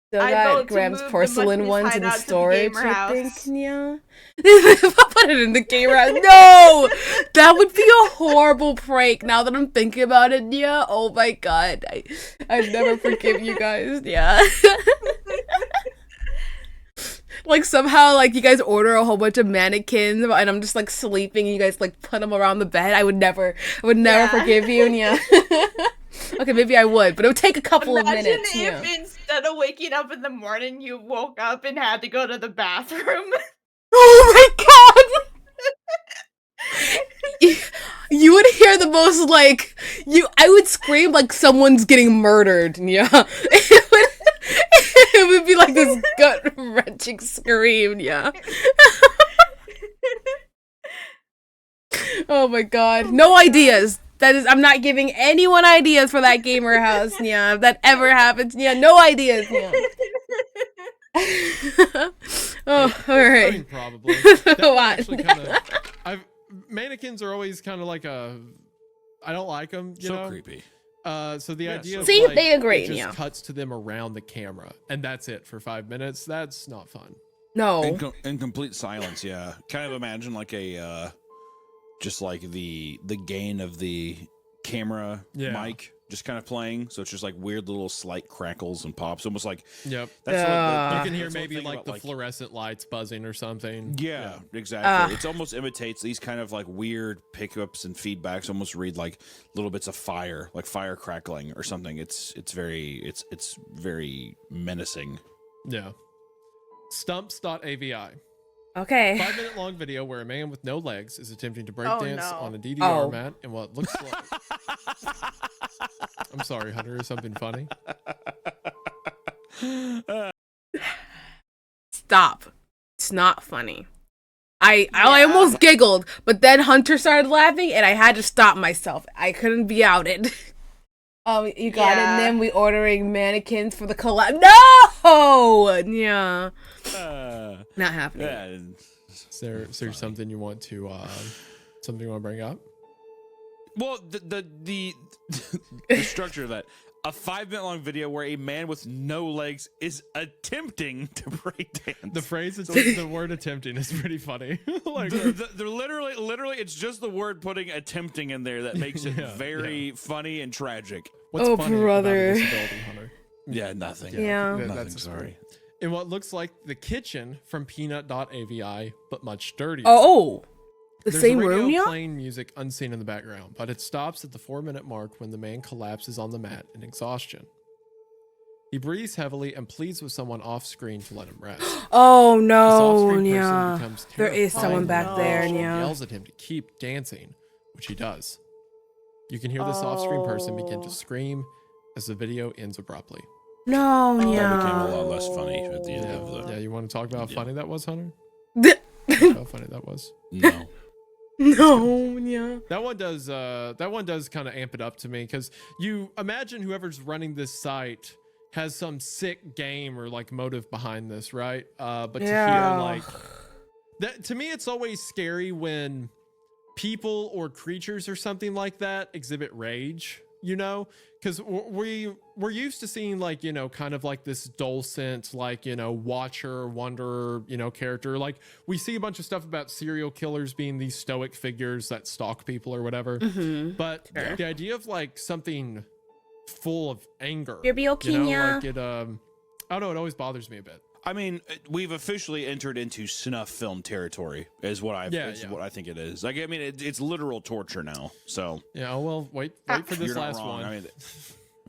Still I got vote to Graham's move the porcelain Munchies ones in the hideout to the storage, gamer I think, house. yeah. Put it in the gamer house. No! That would be a horrible prank now that I'm thinking about it, yeah. Oh my god. I'd never forgive you guys, yeah. Like somehow, like you guys order a whole bunch of mannequins, and I'm just like sleeping, and you guys like put them around the bed. I would never forgive you, and yeah. Okay, maybe I would, but it would take a couple of minutes. Imagine if Yeah. instead of waking up in the morning, you woke up and had to go to the bathroom. Oh my god! You would hear the most like I would scream like someone's getting murdered. Yeah. It would be like this gut-wrenching scream, yeah. Oh my god. No ideas. I'm not giving anyone ideas for that gamer house, yeah. If that ever happens, yeah, no ideas, yeah. Oh, alright. I mean, probably. That was What? actually mannequins are always kind of like I don't like them, you know? creepy. So the idea of, See, like, they agree, it just yeah. cuts to them around the camera, and that's it for 5 minutes. That's not fun. No. In complete silence, yeah. Kind of imagine like a just like the gain of the camera mic just kind of playing, so it's just like weird little slight crackles and pops, almost like Yep. that's Uh, You can hear that's the maybe thing like about, the fluorescent lights buzzing or something. Yeah, exactly. It almost imitates these kind of like weird pickups and feedbacks. Almost read like little bits of fire, like fire crackling or something. It's very menacing. Yeah. Stumps.avi. Okay. 5-minute long video where a man with no legs is attempting to break Oh, dance no. on a DDR Oh. mat in what looks like. I'm sorry, Hunter. Is something funny? Stop. It's not funny. I almost giggled, but then Hunter started laughing and I had to stop myself. I couldn't be outed. Oh, you got it. And Yeah. then we ordering mannequins for the collab. No! Yeah. Not happening. Yeah. Is there something you want to bring up? Well, the the structure of that. A 5-minute long video where a man with no legs is attempting to break dance. The phrase, the word attempting is pretty funny. Like, They're literally, it's just the word putting attempting in there that makes it very funny and tragic. what's Oh, funny brother. about a disability, Hunter? Yeah, nothing. Yeah. Nothing, That's sorry. In what looks like the kitchen from Peanut.avi, but much dirtier. Oh, the There's same a radio room, yeah? playing music unseen in the background, but it stops at the 4-minute mark when the man collapses on the mat in exhaustion. He breathes heavily and pleads with someone off screen to let him rest. Oh, This no, off-screen person yeah. becomes There is terrified someone and back there, enraged and yeah. yells at him to keep dancing, which he does. You can hear this off-screen person begin to scream as the video ends abruptly. No, That yeah. became a lot less funny at the end of the. Yeah, you want to talk about how funny that was, Hunter? Yeah. How funny that was? No. No, yeah. That one does kind of amp it up to me, because you imagine whoever's running this site has some sick game or like motive behind this, right? But to Yeah. hear like that, to me, it's always scary when people or creatures or something like that exhibit rage, you know, because we're used to seeing, like, you know, kind of like this dulcet, like, you know, watcher, wanderer, you know, character. Like, we see a bunch of stuff about serial killers being these stoic figures that stalk people or whatever. But the idea of like something full of anger, You're be okay, you know, yeah. like it I don't know, it always bothers me a bit. I mean, we've officially entered into snuff film territory, is what what I think it is. Like, I mean, it's literal torture now. So Yeah, well, wait for this you're not last wrong. one. I mean,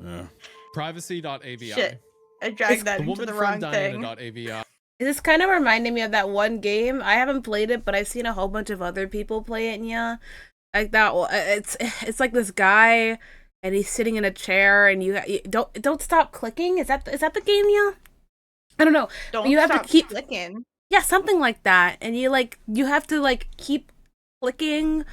yeah. Privacy.avi. Shit. I dragged that The into woman the from wrong thing. Diana.avi. This kind of reminded me of that one game. I haven't played it, but I've seen a whole bunch of other people play it. And yeah, like that. It's like this guy, and he's sitting in a chair, and you don't stop clicking. Is that the game? Yeah, I don't know. Don't You have to stop keep- clicking. Yeah, something like that. And you have to like keep clicking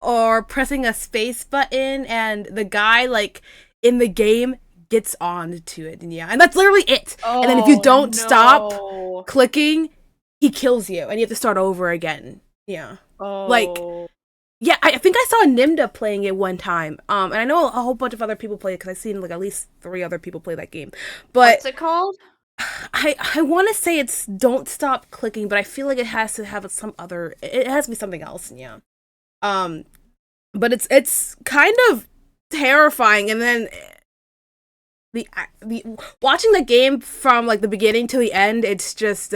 or pressing a space button, and the guy like in the game gets on to it. And yeah, and that's literally it. And then if you don't stop clicking, he kills you, and you have to start over again. Yeah. like, Yeah, I think I saw Nimda playing it one time. And I know a whole bunch of other people play it because I've seen like at least 3 other people play that game. But what's it called? I want to say it's Don't Stop Clicking, but I feel like it has to have some other. It has to be something else. Yeah. But it's kind of terrifying, and then the watching the game from like the beginning to the end, it's just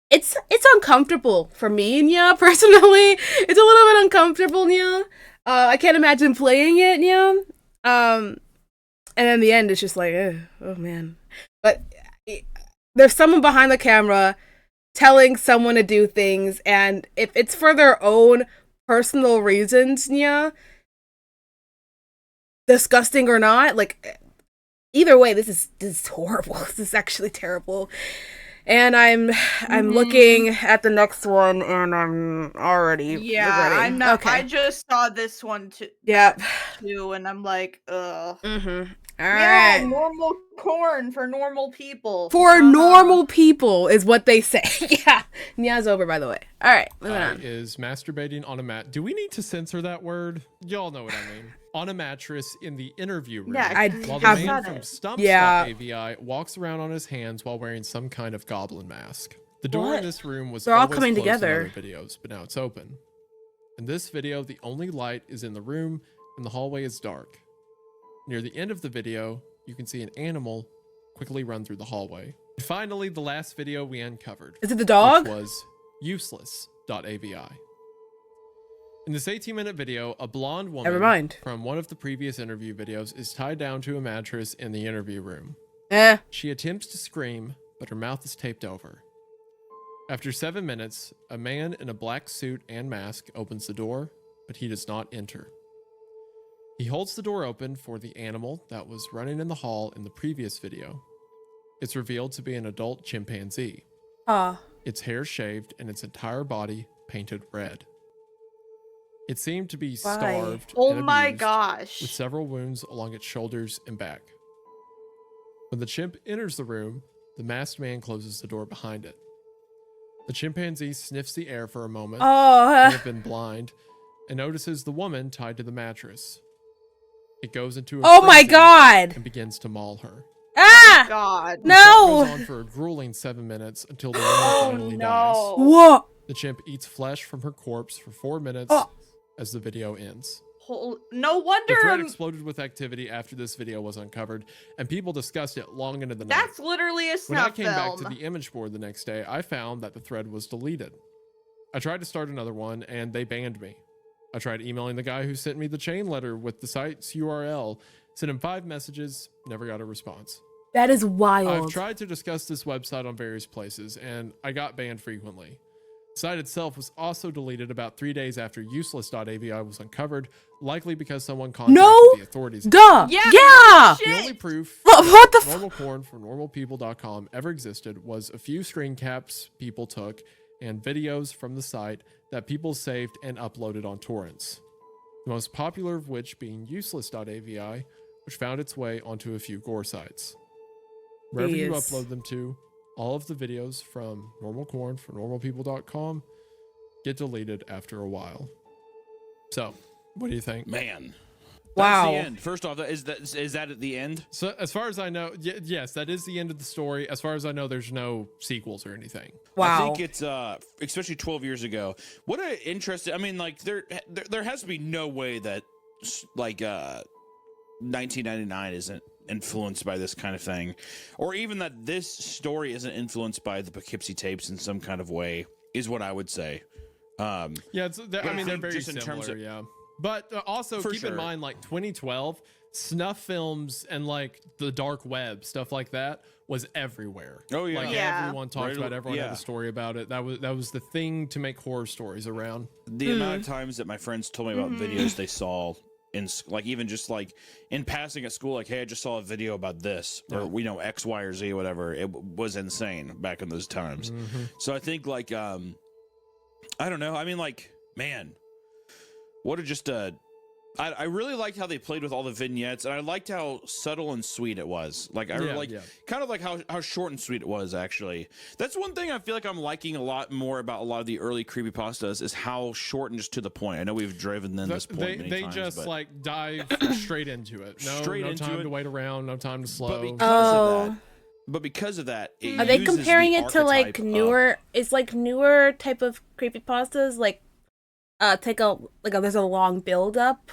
it's uncomfortable for me. Yeah, personally, it's a little bit uncomfortable. Yeah. I can't imagine playing it. Yeah. And in the end, it's just like, oh man. But there's someone behind the camera telling someone to do things, and if it's for their own personal reasons, yeah, disgusting or not, like either way, this is horrible. This is actually terrible. And I'm looking at the next one, and I'm already regretting. I'm not. Okay. I just saw this one too. Yeah. Too, and I'm like, ugh. All Yeah, right. normal corn for normal people. For normal people is what they say. Yeah. Nya's over, by the way. All right, moving on. Is masturbating on a mat. Do we need to censor that word? Y'all know what I mean. On a mattress in the interview room. Yeah, I While the have- man from Stumps.avi Yeah. walks around on his hands while wearing some kind of goblin mask. The door What? in this room was They're all always coming closed in together. other videos, but now it's open. In this video, the only light is in the room, and the hallway is dark. Near the end of the video, you can see an animal quickly run through the hallway. And finally, the last video we uncovered. Is it the dog? Which was useless.avi. In this 18-minute video, a blonde woman Never mind. from one of the previous interview videos is tied down to a mattress in the interview room. She attempts to scream, but her mouth is taped over. After 7 minutes, a man in a black suit and mask opens the door, but he does not enter. He holds the door open for the animal that was running in the hall in the previous video. It's revealed to be an adult chimpanzee. Its hair shaved and its entire body painted red. It seemed to be Why? starved Oh and my abused, gosh. with several wounds along its shoulders and back. When the chimp enters the room, the masked man closes the door behind it. The chimpanzee sniffs the air for a moment, may have been blind, and notices the woman tied to the mattress. It goes into a Oh my frenzy god! and begins to maul her. Ah! God. The assault goes No! on for a grueling 7 minutes until the woman Oh finally dies. no. What? The chimp eats flesh from her corpse for 4 minutes Oh. as the video ends. No wonder The thread exploded with activity after this video was uncovered, and people discussed it long into the night. that's literally a When I snuff came film. back to the image board the next day, I found that the thread was deleted. I tried to start another one, and they banned me. I tried emailing the guy who sent me the chain letter with the site's URL, sent him 5 messages, never got a response. That is I've wild. tried to discuss this website on various places, and I got banned frequently. The site itself was also deleted about 3 days after useless.avi was uncovered, likely because someone contacted No! the authorities. Duh! Yeah! Yeah! Shit. The only proof What the f- normal corn from normalpeople.com ever existed was a few screen caps people took and videos from the site that people saved and uploaded on torrents. The most popular of which being useless.avi, which found its way onto a few gore sites. Wherever you Yes. upload them to, all of the videos from normal corn from normalpeople.com get deleted after a while. So, what do you think? Man. Wow. That's the end. First off, is that at the end? So, as far as I know, yes, that is the end of the story. As far as I know, there's no sequels or anything. Wow. I think it's especially 12 years ago. What an interesting. I mean, like there has to be no way that like 1999 isn't influenced by this kind of thing, or even that this story isn't influenced by the Poughkeepsie tapes in some kind of way, is what I would say. Yeah, I mean, they're very just in similar, terms of- yeah. But also For keep in sure. mind, like 2012, snuff films and like the dark web, stuff like that was everywhere. Oh, yeah. Like Yeah. everyone talked Right, about it, everyone yeah. had a story about it. That was the thing to make horror stories around. The amount of times that my friends told me about videos they saw in like even just like in passing at school, like, hey, I just saw a video about this, or we know X, Y, or Z, whatever. It was insane back in those times. So I think like I don't know. I mean, like, man, what a just I really liked how they played with all the vignettes, and I liked how subtle and sweet it was. Like I really kind of like how short and sweet it was. Actually, that's one thing I feel like I'm liking a lot more about a lot of the early creepypastas is how short and just to the point. I know we've driven in this point many They times, just but, like dive straight into it. No, Straight no into time it. to wait around, no time to slow. but because of that, it Are they uses the comparing it to like archetype of- newer? It's like newer type of creepypastas. Like, there's a long build up,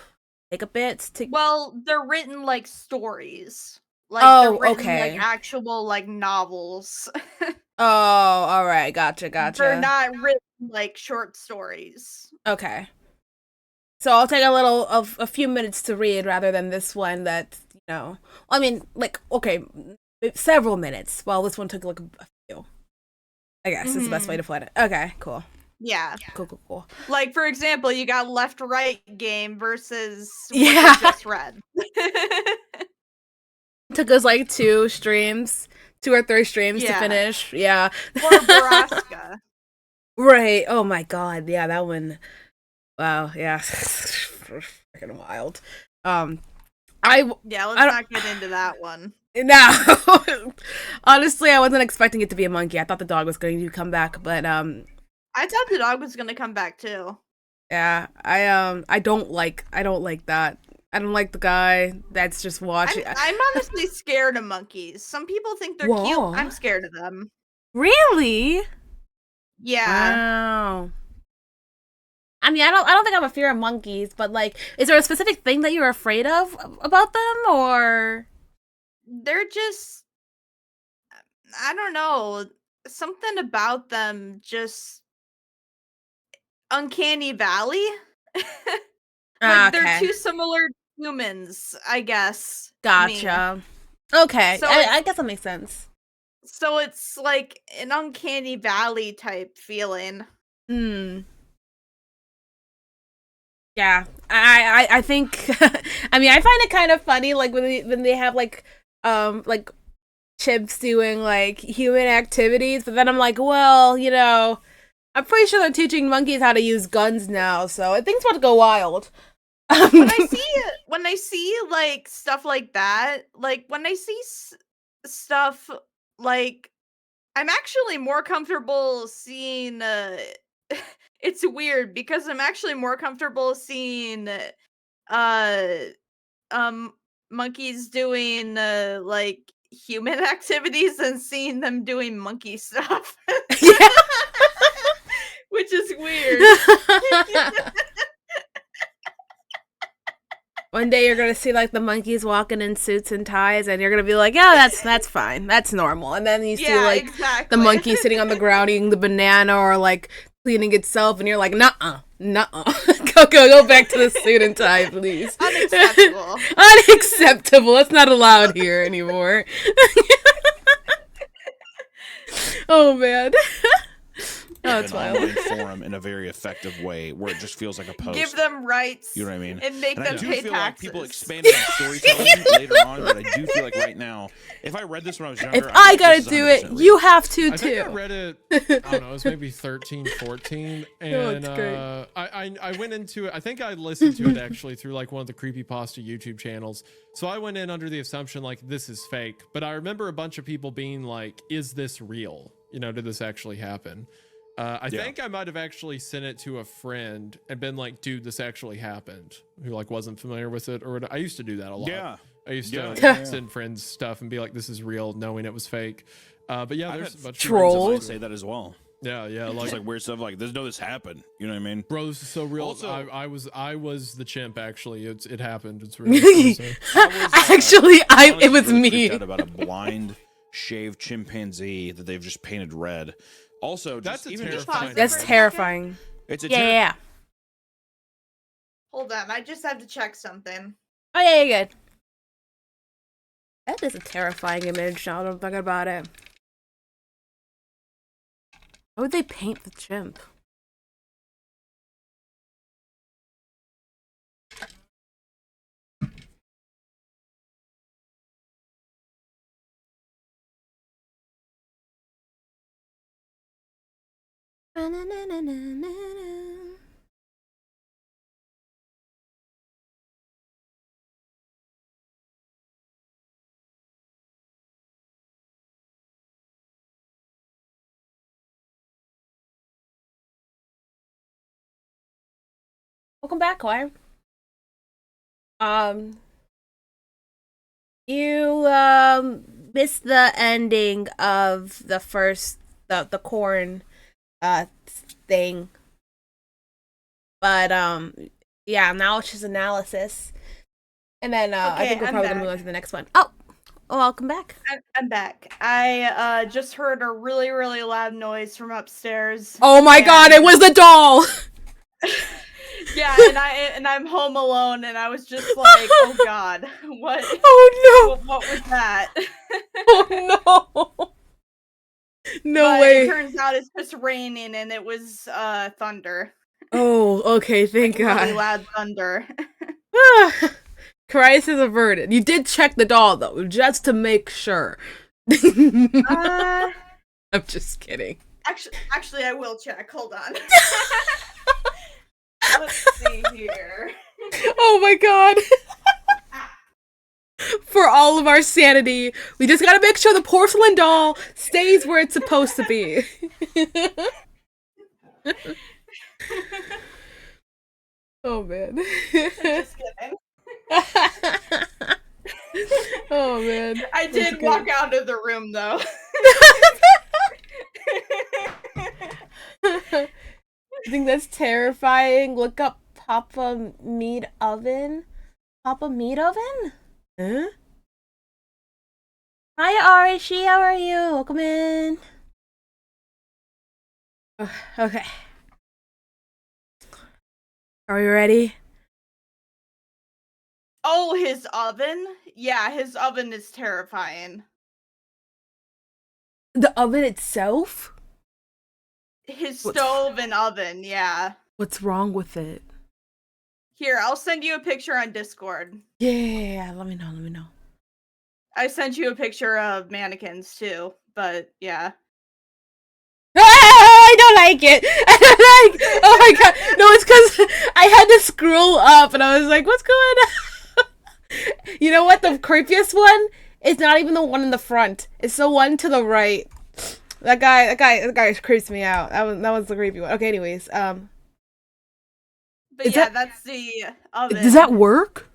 take a bit to. Well, they're written like stories. Like Oh, they're written okay. like actual like novels. Oh, all right, gotcha. They're not written like short stories. Okay. So I'll take a few minutes to read rather than this one that, I mean, like, okay, several minutes, while this one took like a few. I guess is the best way to put it. Okay, cool. Yeah. Cool. Like for example, you got left right game versus what Yeah. you just read. Took us like 2 or 3 streams to Yeah. finish. Yeah. Or Nebraska. Right. Oh my god. Yeah, that one. Wow. Yeah. Freaking wild. Yeah, I let's don't- not get into that one. no. Honestly, I wasn't expecting it to be a monkey. I thought the dog was going to come back, but I thought the dog was gonna come back too. yeah, I don't like that. I don't like the guy that's just watching. I'm honestly scared of monkeys. Some people think they're Whoa. cute. I'm scared of them. Really? Yeah. Wow. I mean, I don't think I have a fear of monkeys, but like, is there a specific thing that you're afraid of about them, or? They're just, I don't know, something about them just uncanny valley. Like they're too similar to humans, I guess. to me. Gotcha. Okay, So I guess that makes sense. So it's like an uncanny valley type feeling. Hmm. Yeah, I think. I mean, I find it kind of funny, like when they have like chimps doing like human activities, but then I'm like, well, I'm pretty sure they're teaching monkeys how to use guns now, so I think it's about to go wild. When I see like stuff like that, like when I see stuff like I'm actually more comfortable seeing it's weird because I'm actually more comfortable seeing uh um monkeys doing like human activities than seeing them doing monkey stuff. Yeah. Which is weird. One day you're gonna see like the monkeys walking in suits and ties, and you're gonna be like, "Yeah, that's fine, that's normal." And then you see like exactly. the monkey sitting on the ground eating the banana or like cleaning itself, and you're like, "Nuh-uh, nuh-uh, go back to the suit and tie, please." Unacceptable. Unacceptable. That's not allowed here anymore. Oh man. Oh, it's an wild. online forum in a very effective way where it just feels like a post. Give them rights. You know what I mean? And make And them I do pay feel taxes. like people expanded on storytelling later on, but I do feel like right now, if I read this when I was younger, If I I'd be like, gotta this is do 100% it, real. you have to I think I too. read it, I don't know, it was maybe 13, 14. And it's great. I went into it, I think I listened to it actually through like one of the Creepypasta YouTube channels. So I went in under the assumption like this is fake. But I remember a bunch of people being like, is this real? You know, did this actually happen? I think I might have actually sent it to a friend and been like, dude, this actually happened, who like wasn't familiar with it. Or I used to do that a lot. Yeah. I used to Yeah. send friends stuff and be like, this is real, knowing it was fake. But yeah, I've there's had a bunch of trolls. I'd say that as well. Yeah, Just like weird stuff like this happened. You know what I mean? bro, this is so real. Also- I was the chimp. Actually, it happened. It's real. So- Actually, it Honestly, was really me. freaked out about a blind shaved chimpanzee that they've just painted red. Also, That's just a even just terrifying. That's For a terrifying. it's a Yeah. Hold on, I just have to check something. Oh yeah, you're good. That is a terrifying image. Now that I'm thinking about it. Why would they paint the chimp? Welcome back, Choir. You missed the ending of the first the corn thing. But yeah, now it's just analysis. And then I Okay, think we're I'm probably gonna back. move on to the next one. Oh, welcome back. I'm back. I just heard a really, really loud noise from upstairs. Oh my god, it was the doll! Yeah, and I'm home alone, and I was just like, oh god, what? Oh What was that? no! Oh no! No But way. it turns out it's just raining, and it was thunder. Oh, okay, thank Really god. loud thunder. Crisis averted. You did check the doll though, just to make sure. Uh, I'm just kidding. actually, I will check. Hold on. Let's see here. Oh my god. For all of our sanity, we just gotta make sure the porcelain doll stays where it's supposed to be. Oh man. Just kidding. Oh man. I did That's walk good. out of the room though. I think that's terrifying. Look up Papa Meat Oven. Papa Meat Oven? Huh? Hi Arishi, how are you? Welcome in. Okay. Are we ready? Oh, his oven? Yeah, his oven is terrifying. The oven itself? His What's- stove and oven, yeah. What's wrong with it? Here, I'll send you a picture on Discord. Yeah, let me know. I sent you a picture of mannequins too, but yeah. Ah! I don't like it. I don't like. Oh my god. No, it's because I had to scroll up, and I was like, "What's going on?" You know what? The creepiest one is not even the one in the front. It's the one to the right. That guy creeps me out. That was the creepy one. Okay, anyways, But Is yeah, that- that's the oven. does that work?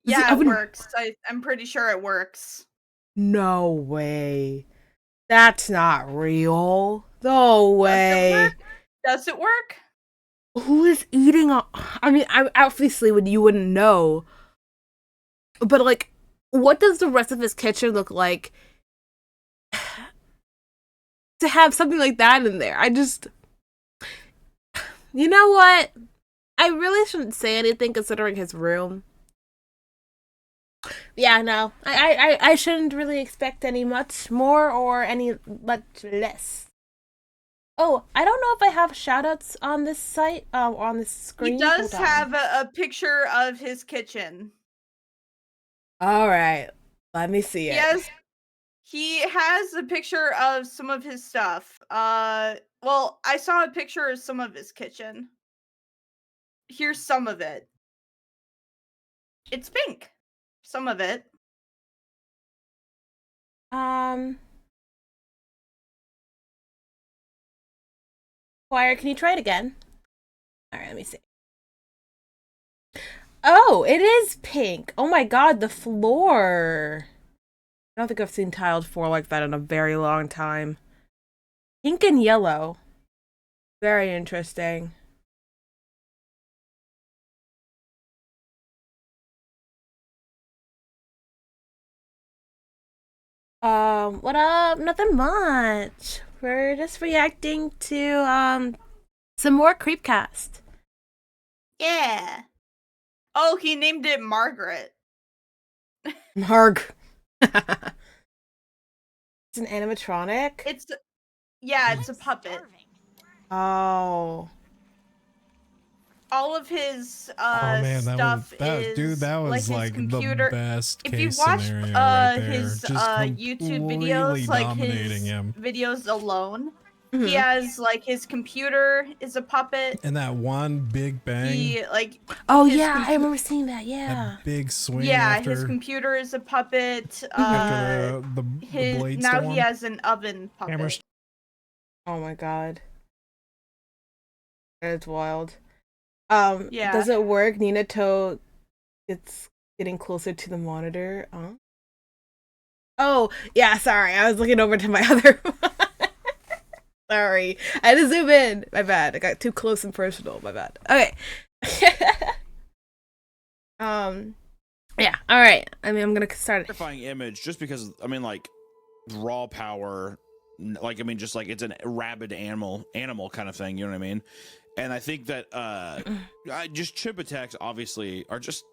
Does the Yeah, it oven- works. I'm pretty sure it works. No way. That's not real. No way. Does it work? Who is eating I mean, I obviously you wouldn't know. But like, what does the rest of his kitchen look like to have something like that in there? You know what? I really shouldn't say anything considering his room. Yeah, no. I shouldn't really expect any much more or any much less. Oh, I don't know if I have shoutouts on this site, on this screen. He does Hold on. have a picture of his kitchen. All right, let me see it. He has a picture of some of his stuff. Well, I saw a picture of some of his kitchen. Here's some of it. It's pink. Some of it. Choir, can you try it again? All right, let me see. Oh, it is pink. Oh my god, the floor. I don't think I've seen tiled floor like that in a very long time. Pink and yellow. Very interesting. What up? Nothing much. We're just reacting to, some more CreepCast. Yeah. Oh, he named it Margaret. Marg. It's an animatronic? It's a puppet. Oh. All of his Oh man, stuff that is was his like computer. the best If you case watch scenario right there. his Just YouTube videos, completely like dominating his him. videos alone, Mhm. he has like his computer is a puppet. And that one big bang, He like Oh his yeah, I remember seeing that. Yeah. that big swing yeah, after, his computer is a puppet. after the His blade now storm. he has an oven puppet. Hammer Oh my god. It's wild. Yeah. Does it work? Nina Toe it's getting closer to the monitor. Oh, yeah, sorry. I was looking over to my other Sorry. I had to zoom in. My bad. I got too close and personal. My bad. Okay. Yeah, alright. I mean, I'm gonna start it. Terrifying image, just because I mean, like raw power, like I mean, just like it's a rabid animal kind of thing. You know what I mean? And I think that just chimp attacks obviously are just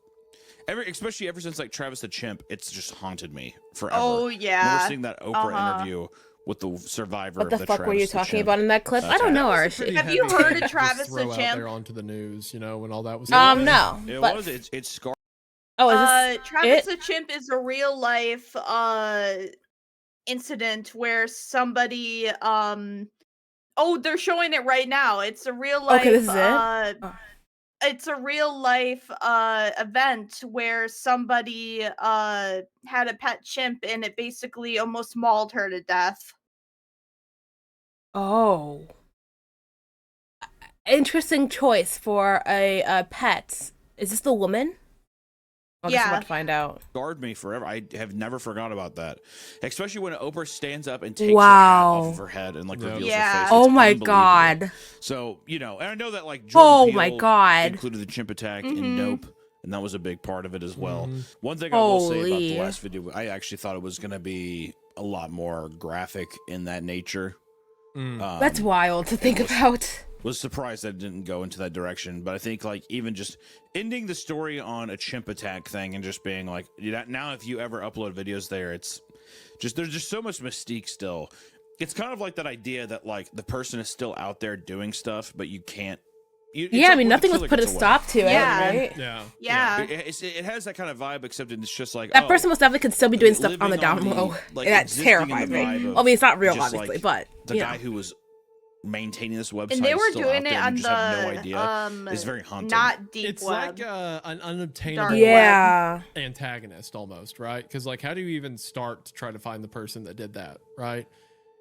especially ever since like Travis the Chimp, it's just haunted me forever. Oh I yeah. remember seeing that Oprah interview with the survivor. What the of the fuck were Travis you the talking Chimp. about in that clip? I don't know, Archie. Have you heard of Travis the Out Chimp? there onto the news, you know, when all that was No. It but- was. It's scar. Oh, is this Travis it? the Chimp is a real life incident where somebody oh, they're showing it right now. It's a real life Okay, this is it? Oh. It's a real life event where somebody had a pet chimp and it basically almost mauled her to death. Oh. Interesting choice for a pet. Is this the woman? I guess I'm Yeah. about to find out. Scarred me forever. I have never forgot about that. Especially when Oprah stands up and takes her hat Wow. off of her head and like Yeah. reveals Yeah. her face. Oh It's my unbelievable. god. So, you know, and I know that like Oh Jordan my Peele god. included the chimp attack Mhm. in Nope, and that was a big part of it as well. Mhm. One thing I will say about Holy. the last video, I actually thought it was going to be a lot more graphic in that nature. That's wild to think about. Was surprised that it didn't go into that direction, but I think like even just ending the story on a chimp attack thing and just being like, now if you ever upload videos there, it's just there's just so much mystique still. It's kind of like that idea that like the person is still out there doing stuff, but you can't. It's Yeah, I like mean, when the nothing was killer put a gets away. stop to Yeah. it, right? Yeah. Yeah. It has that kind of vibe, except it's just like That oh, person most definitely could still be doing stuff on the living down on the, low. like, That existing in terrifies the me. vibe of I mean, it's not real, just, obviously, like, but the you guy know. who was maintaining this website. And they is were still doing out it there and on you just have no idea. the It's very haunting. not deep It's web. like an unobtainable Dark Yeah. antagonist almost, right? Because like, how do you even start to try to find the person that did that, right?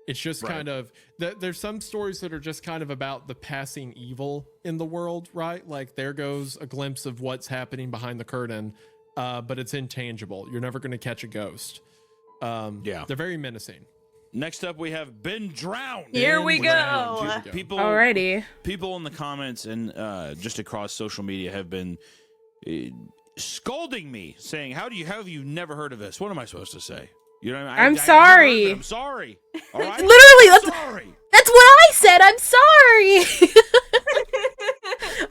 It's just Right. kind of there's some stories that are just kind of about the passing evil in the world, right? Like there goes a glimpse of what's happening behind the curtain, but it's intangible. You're never going to catch a ghost. Yeah. They're very menacing. Next up, we have been drowned. Here we Been go. drowned. People, Alrighty. people in the comments and just across social media have been scolding me, saying, "How have you never heard of this? What am I supposed to say?" You know, what I mean? I'm I've never heard of sorry. it. I'm sorry. All right. Literally, I'm sorry. That's what I said. I'm sorry.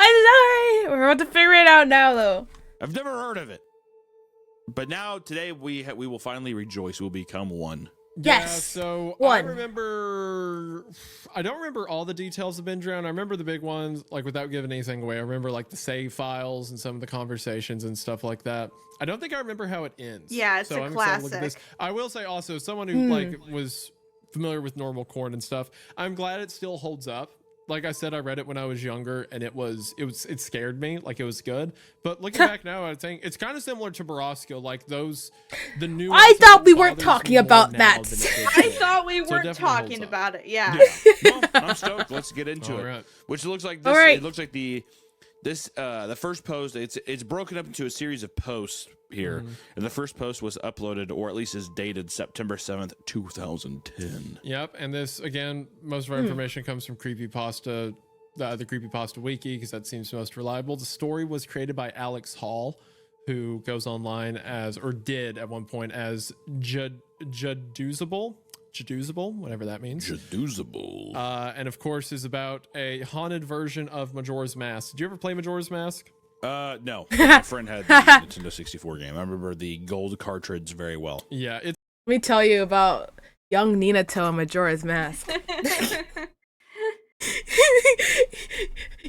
I'm sorry. We're about to figure it out now, though. I've never heard of it. But now today we will finally rejoice. We'll become one. Yeah, Yes. so One. I don't remember all the details of Ben Drown. I remember the big ones, like without giving anything away. I remember like the save files and some of the conversations and stuff like that. I don't think I remember how it ends. Yeah, it's a I'm excited to look at classic. this. I will say also, someone who like was familiar with normal corn and stuff, I'm glad it still holds up. Like I said, I read it when I was younger, and it scared me. Like it was good, but looking back now, I think it's kind of similar to Borosco. Like the new. I thought we weren't talking about that. I thought we So it weren't definitely talking holds up. about it. Yeah. Well, I'm stoked. Let's get into All it. right. Which looks like this. All right. It looks like the first post. It's broken up into a series of posts here, and the first post was uploaded, or at least is dated September 7th, 2010. Yep, and this again, most of our information comes from CreepyPasta, the CreepyPasta wiki, because that seems most reliable. The story was created by Alex Hall, who goes online as, or did at one point as Jaduzable, whatever that means. Jaduzable. And of course is about a haunted version of Majora's Mask. Did you ever play Majora's Mask? No. My friend had the Nintendo 64 game. I remember the gold cartridge very well. Yeah, it's Let me tell you about young Minato and Majora's Mask.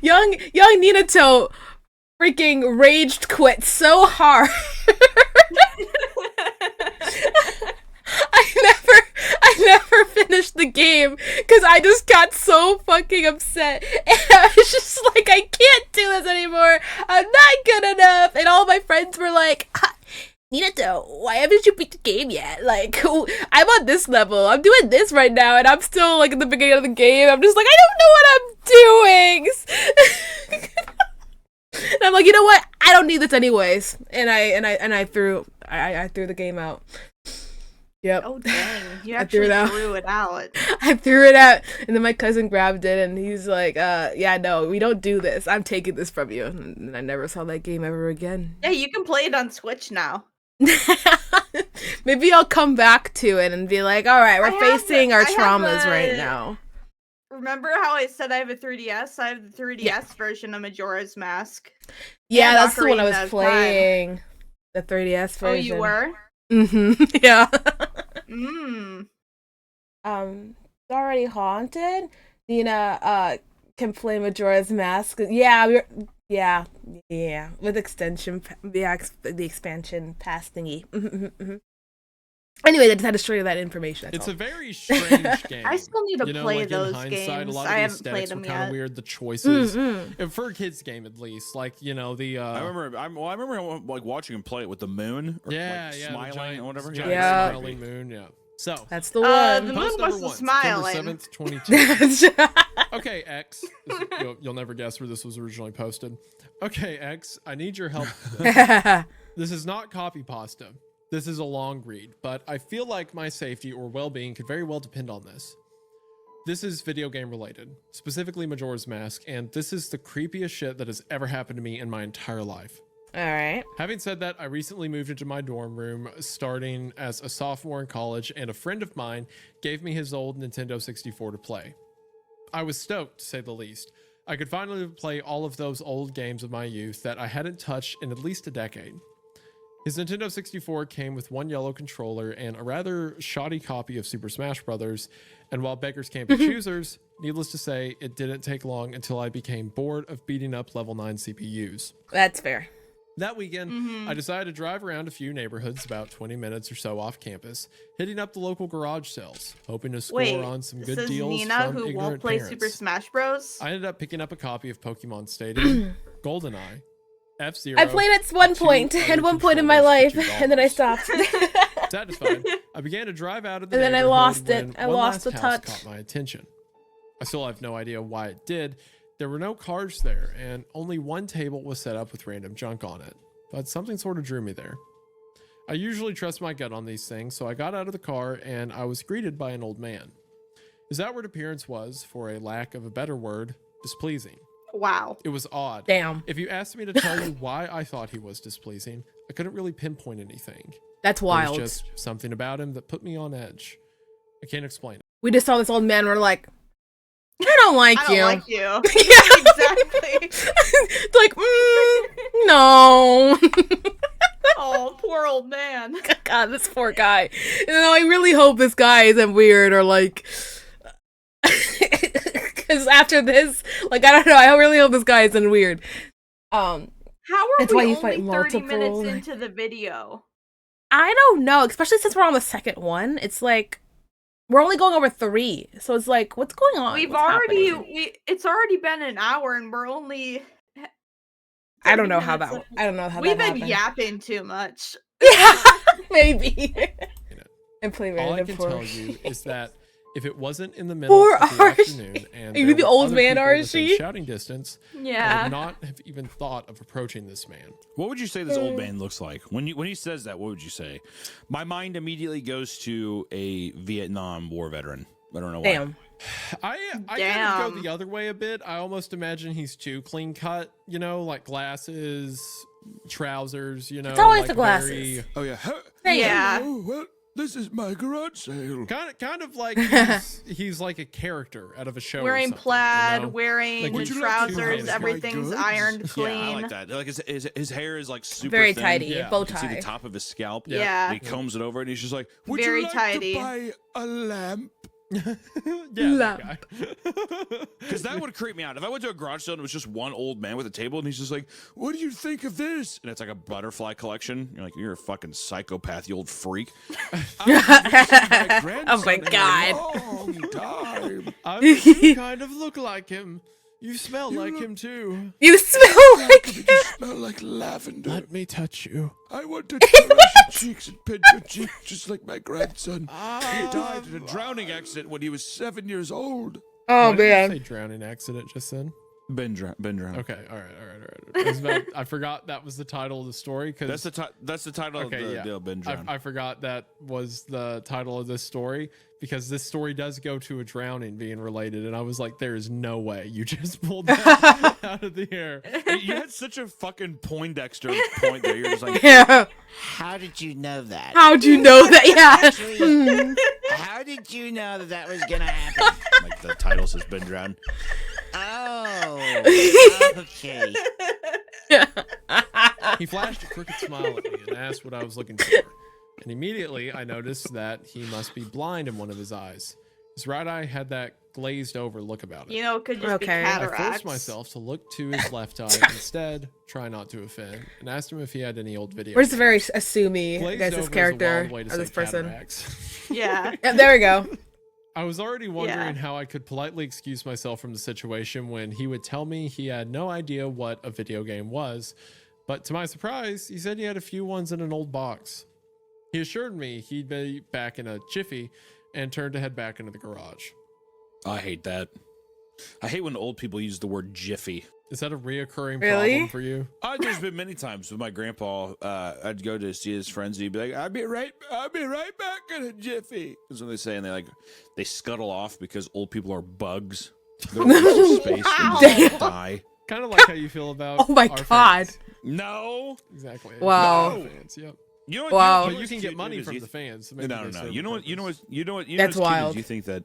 young Minato freaking raged quit so hard. I never finished the game because I just got so fucking upset, and I was just like, I can't do this anymore. I'm not good enough. And all my friends were like, Minato, why haven't you beat the game yet? Like, I'm on this level. I'm doing this right now, and I'm still like at the beginning of the game. I'm just like, I don't know what I'm doing. And I'm like, you know what? I don't need this anyways. And I threw the game out. Yep. Oh dang! You I threw actually it out. threw it out. I threw it out, and then my cousin grabbed it, and he's like, yeah, no, we don't do this. I'm taking this from you. And I never saw that game ever again. Yeah, you can play it on Switch now. Maybe I'll come back to it and be like, all right, we're facing our I have traumas a- right now. Remember how I said I have a 3DS? I have the 3DS Yeah. version of Majora's Mask. Yeah, and that's the one I Ocarina was of Time. playing. The 3DS version. Oh, you were? Mm-hmm. Yeah. Mmm. It's already haunted. Nina can play Majora's Mask. Yeah, with extension, the expansion pass thingy. Anyway, I just had to show you that information. That's It's all. a very strange game. I still need to You know, play like those in hindsight, games. a lot I of the haven't played aesthetics them were kind of yet. weird. The choices, Mm-mm. and for a kid's game at least, like you know the. I remember like watching him play it with the moon. Or, Yeah, like, yeah, the smiling giant, or whatever. giant Yeah. smiling moon. Yeah. So That's the The one. moon post number wasn't one, smiling. September 7th, 2022. Okay, X. You'll never guess where this was originally posted. Okay, X. I need your help. This is not copy pasta. This is a long read, but I feel like my safety or well-being could very well depend on this. This is video game related, specifically Majora's Mask, and this is the creepiest shit that has ever happened to me in my entire life. All right. Having said that, I recently moved into my dorm room starting as a sophomore in college, and a friend of mine gave me his old Nintendo 64 to play. I was stoked, to say the least. I could finally play all of those old games of my youth that I hadn't touched in at least a decade. His Nintendo 64 came with one yellow controller and a rather shoddy copy of Super Smash Bros. And while beggars can't be choosers, needless to say, it didn't take long until I became bored of beating up level 9 CPUs. That's fair. That weekend, I decided to drive around a few neighborhoods about 20 minutes or so off campus, hitting up the local garage sales, hoping to score Wait, on some this good is deals Nina from who ignorant won't play parents. Super Smash Bros. I ended up picking up a copy of Pokemon Stadium, GoldenEye, F-Zero. I played at one point, and at one point in my life, $2 and then I stopped. Satisfied, I began to drive out of the And then I neighborhood lost it. when I one lost last the house touch. caught my attention. I still have no idea why it did. There were no cars there, and only one table was set up with random junk on it. But something sort of drew me there. I usually trust my gut on these things, so I got out of the car and I was greeted by an old man. His outward appearance was, for a lack of a better word, displeasing. Wow. It was odd. Damn. If you asked me to tell you why I thought he was displeasing, I couldn't really pinpoint anything. That's There wild. was just something about him that put me on edge. I can't explain it. We just saw this old man. We're like, I don't like I don't you. like you. Yeah. Exactly. It's like, no. Oh, poor old man. God, this poor guy. You know, I really hope this guy isn't weird or like. Because after this, like, I don't know. I really hope this guy isn't weird. How are That's we why you only fight 30 minutes multiple, like- into the video? I don't know, especially since we're on the second one. It's like we're only going over 3, so it's like, what's going on? We've What's already happening? it's already been an hour and we're only I don't 30 know how minutes that. I don't know how We've that been happened. yapping too much. Yeah, maybe. And play All I random can for. tell you is that if it wasn't in the middle 4 of the hours. afternoon and Are you there the were old other man, people within Archie? shouting distance, I Yeah. would not have even thought of approaching this man. What would you say this old man looks like? When he says that, what would you say? My mind immediately goes to a Vietnam War veteran. I don't know why. Damn. I kind of Damn. go the other way a bit. I almost imagine he's too clean cut, you know, like glasses, trousers, you know. It's always like the glasses. very- Oh yeah. Yeah. Oh, well, this is my garage sale. Kind of like he's like a character out of a show. or Wearing something, plaid, you know? wearing Like, would you like to trousers, try my everything's goods? ironed Yeah, clean. I like that. Like his hair is like super Very thin. tidy. Yeah. Bow You can see tie. the top of his scalp. Yeah. And he combs it over, and he's just like, "Would Very you like tidy. to buy a lamp?" Yeah, that guy. Because that would creep me out. If I went to a garage sale and it was just one old man with a table, and he's just like, "What do you think of this?" And it's like a butterfly collection. You're like, "You're a fucking psychopath, you old freak." Oh my God. Long time. You kind of look like him. You smell like him too. You smell like You him. smell like lavender. Let me touch you. I want to caress your cheeks and pinch your cheek just like my grandson. He died in a drowning accident when he was 7 years old. Oh Why did you man. say drowning accident just then? Ben drowned. Okay, all right. I forgot that was the title of the story because That's the title okay, of the yeah. deal. Ben drowned. I forgot that was the title of this story because this story does go to a drowning being related, and I was like, there is no way you just pulled that out of the air. You had such a fucking Poindexter point there. You're just like, Yeah. How did you know that? How'd you know that? Yeah. Actually, how did you know that that was gonna happen? like the title says Ben drowned. Oh, okay. He flashed a crooked smile at me and asked what I was looking for. And immediately I noticed that he must be blind in one of his eyes. His right eye had that glazed over look about it. You know, it could just Okay. be I I cataracts. forced myself to look to his left eye instead, try not to offend, and asked him if he had any old videos. We're just very assumey Glazed as over this is a character wild way to or this say person. cataracts. Yeah. Yep, there we go. I was already wondering Yeah. how I could politely excuse myself from the situation when he would tell me he had no idea what a video game was, but to my surprise, he said he had a few ones in an old box. He assured me he'd be back in a jiffy and turned to head back into the garage. I hate that. I hate when old people use the word jiffy. Is that a reoccurring Really? problem for you? There's been many times with my grandpa. I'd go to see his friends, and he'd be like, "I'll be right back in a jiffy." That's what they say, and they scuttle off because old people are bugs. They're a waste of space and Wow. just die. Kind of like how you feel about Oh my our God. fans. No, Exactly. Wow. Our fans, yep. you know what? Wow. But you can get money from the fans. So maybe No. they serve You a know what? purpose. You know what? That's wild. You think that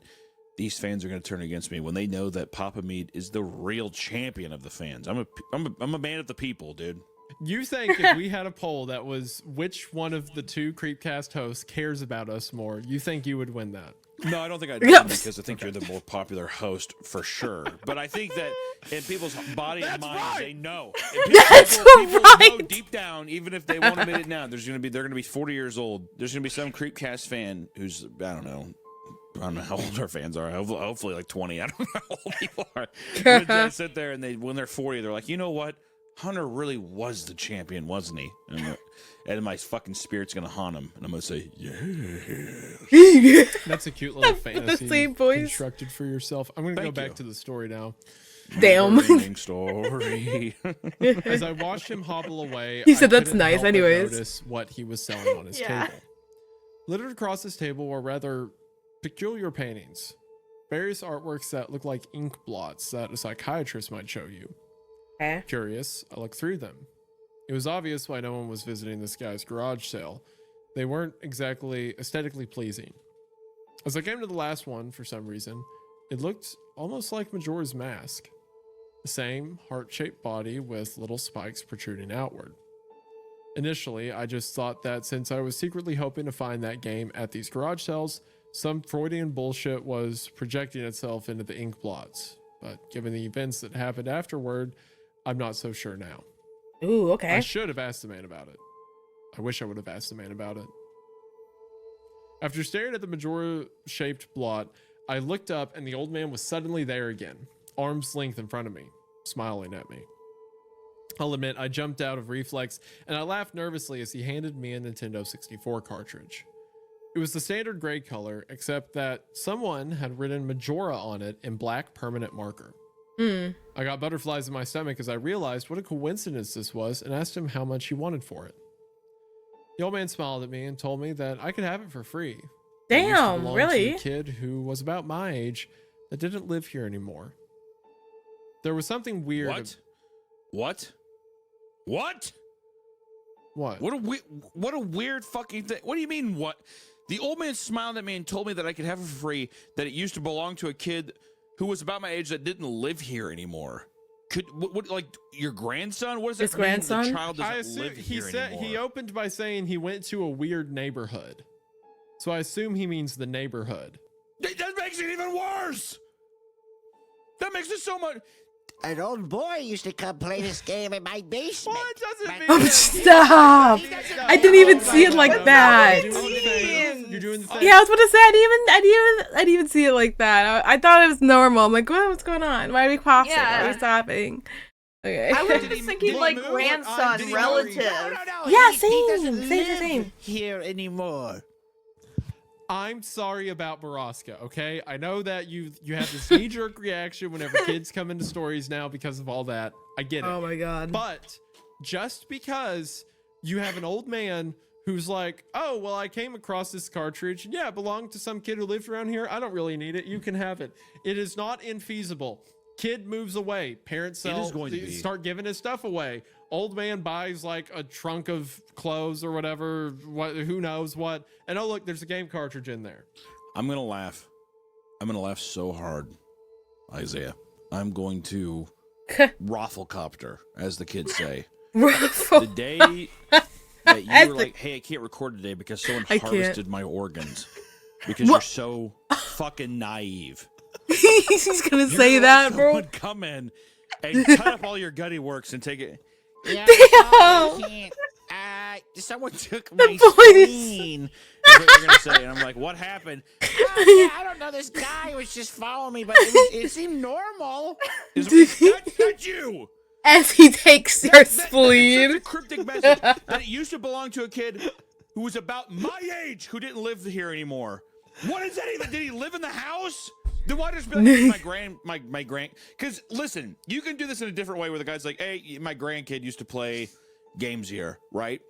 these fans are going to turn against me when they know that Papa Meat is the real champion of the fans. I'm a man of the people, dude. You think if we had a poll that was which one of the two CreepCast hosts cares about us more, you think you would win that? No, I don't think I do Yep. because I think you're the more popular host for sure. But I think that in people's body and mind, they know. That's People know right. deep down, even if they won't admit it now, they're gonna be 40 years old. There's gonna be some CreepCast fan who's I don't know how old our fans are. Hopefully like 20. I don't know how old people are. But they sit there and when they're 40, they're like, you know what? Hunter really was the champion, wasn't he? And my fucking spirit's gonna haunt him, and I'm gonna say, yeah. That's a cute little The fantasy same voice. constructed for yourself. I'm gonna go Thank back you. to the story now. Damn. Never-ending story. As I watched him hobble away, He said I that's couldn't nice help but anyways. notice what he was selling on his Yeah. table. Littered across his table were rather peculiar paintings, various artworks that look like ink blots that a psychiatrist might show you. Okay. Curious, I looked through them. It was obvious why no one was visiting this guy's garage sale. They weren't exactly aesthetically pleasing. As I came to the last one, for some reason, it looked almost like Majora's Mask. The same heart-shaped body with little spikes protruding outward. Initially, I just thought that since I was secretly hoping to find that game at these garage sales, some Freudian bullshit was projecting itself into the ink blots. But given the events that happened afterward, I'm not so sure now. Ooh, I okay. should have asked the man about it. I wish I would have asked the man about it. After staring at the Majora-shaped blot, I looked up and the old man was suddenly there again, arm's length in front of me, smiling at me. I'll admit, I jumped out of reflex and I laughed nervously as he handed me a Nintendo 64 cartridge. It was the standard gray color, except that someone had written Majora on it in black permanent marker. I got butterflies in my stomach as I realized what a coincidence this was and asked him how much he wanted for it. The old man smiled at me and told me that I could have it for free. It used to Damn, belong really? to a kid who was about my age that didn't live here anymore. There was something weird. What? What? What? What a weird fucking thing. What do you mean, what? The old man smiled at me and told me that I could have it for free, that it used to belong to a kid who was about my age that didn't live here anymore. What like your grandson? What does His that mean? grandson? The child I doesn't assume live he here said anymore. he opened by saying he went to a weird neighborhood. So I assume he means the neighborhood. That makes it even worse. That makes it so much. An old boy used to come play this game in my basement. What does it But- mean? Oh, stop! I didn't even see it like that. You're doing the thing. You're doing the thing. Yeah, I was about to say I didn't even see it like that. I thought it was normal. I'm like, what's going on? Why are we coughing? Why are Yeah. we stopping? Okay. I was Did just he thinking move like or- grandson, did he relative. No, Yeah, he same, doesn't same. live here anymore. I'm sorry about Baraska, okay? I know that you have this knee-jerk reaction whenever kids come into stories now because of all that. I get it. Oh my god. But just because you have an old man who's like, oh, well, I came across this cartridge. And yeah, it belonged to some kid who lived around here. I don't really need it. You can have it. It is not infeasible. Kid moves away. Parents It sell, is going to be. start giving his stuff away. Old man buys like a trunk of clothes or whatever, who knows what. And oh, look, there's a game cartridge in there. I'm gonna laugh. I'm gonna laugh so hard, Isaiah. I'm going to rafflecopter, as the kids say. The day that you As were the- like, "Hey, I can't record today because someone I can't. harvested my organs," because you're so fucking naive. He's gonna You're say gonna that, let bro. someone come in and cut up all your gutty works and take it. Yeah, Damn. I can't. Someone took my voice. screen. That's what you're gonna say, and I'm like, "What happened?" Yeah, I don't know. This guy was just following me, but it seemed normal. It's not you. As he takes your That's spleen. such a cryptic message that it used to belong to a kid who was about my age who didn't live here anymore. What is that even? Did he live in the house? Then why just be like my grand? Because listen, you can do this in a different way where the guy's like, "Hey, my grandkid used to play games here, right?"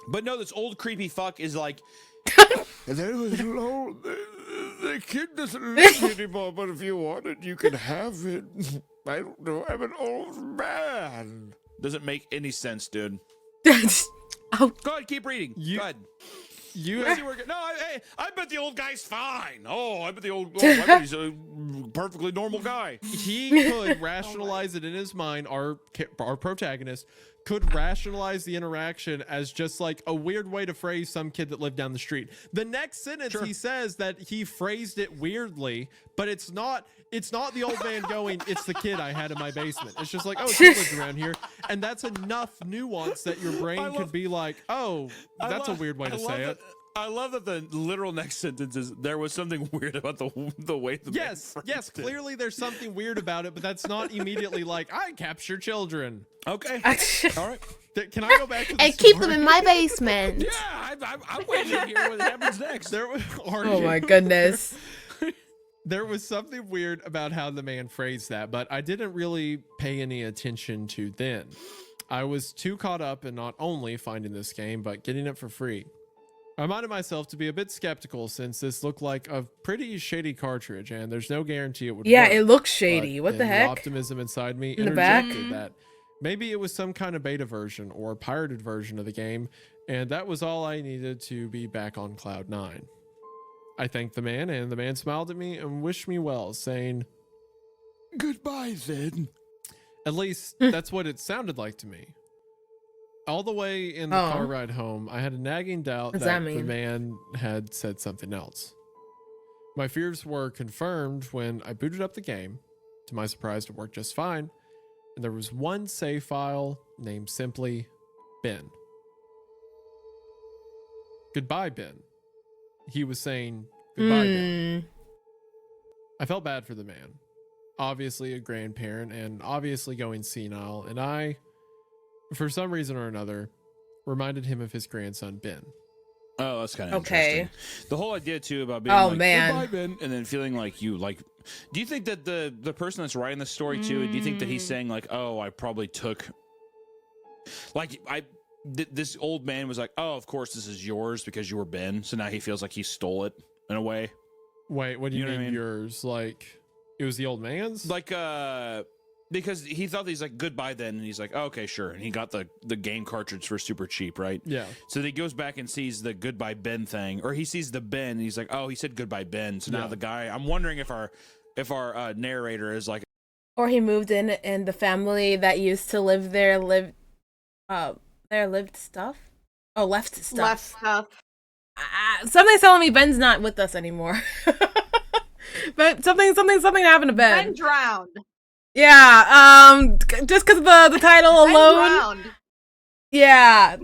But no, this old creepy fuck is like, "There was no, the kid doesn't live anymore. But if you want it, you can have it." I don't know. I'm an old man. Doesn't make any sense, dude. Oh, Go ahead, keep reading. You- Go ahead. You I see where no, I bet the old guy's fine. Oh, I bet I bet he's a perfectly normal guy. he could rationalize it in his mind, our protagonist could rationalize the interaction as just like a weird way to phrase some kid that lived down the street. The next sentence he says that he phrased it weirdly, but it's not the old man going, it's the kid I had in my basement. It's just like, oh, he lives around here. And that's enough nuance that your brain could be like, oh, that's a weird way to say it. I love that the literal next sentence is there was something weird about the way the man Yes, phrased it. clearly there's something weird about it, but that's not immediately like, I capture children. Okay. All right. Can I go back to the And keep story? them in my basement. Yeah, I'm waiting to hear what happens next. There was, Oh my goodness. There was something weird about how the man phrased that, but I didn't really pay any attention to then. I was too caught up in not only finding this game, but getting it for free. I reminded myself to be a bit skeptical since this looked like a pretty shady cartridge and there's no guarantee it would Yeah, work. it looks shady. But What the then heck? optimism inside me In the back? interjected that maybe it was some kind of beta version or pirated version of the game, and that was all I needed to be back on Cloud 9. I thanked the man, and the man smiled at me and wished me well, saying, Goodbye, then. at least that's what it sounded like to me. All the way in the car Oh. ride home, I had a nagging doubt What does that that the mean? man had said something else. My fears were confirmed when I booted up the game. To my surprise, it worked just fine. And there was one save file named simply Ben. Goodbye, Ben. He was saying goodbye, Ben. I felt bad for the man. Obviously a grandparent and obviously going senile, and I, for some reason or another, reminded him of his grandson, Ben. Oh, that's kind of Okay. interesting. The whole idea too about being Oh, like, man. goodbye, Ben, and then feeling like you like. Do you think that the person that's writing the story too? Do you think that he's saying like, oh, I probably took, like this old man was like, oh, of course this is yours because you were Ben, so now he feels like he stole it in a way. Wait, what do you You know mean what I mean? yours? Like, it was the old man's? Like because he thought he's like goodbye then, and he's like, oh, okay, sure, and he got the game cartridge for super cheap, right? Yeah. So then he goes back and sees the goodbye Ben thing, or he sees the Ben, and he's like, oh, he said goodbye Ben. So now Yeah. the guy, I'm wondering if our narrator is like, Or he moved in and the family that used to live there lived stuff? Oh, left stuff. Left stuff. Something's telling me Ben's not with us anymore. But something happened to Ben. Ben drowned. Yeah, just because of the title Ben alone. drowned. Yeah.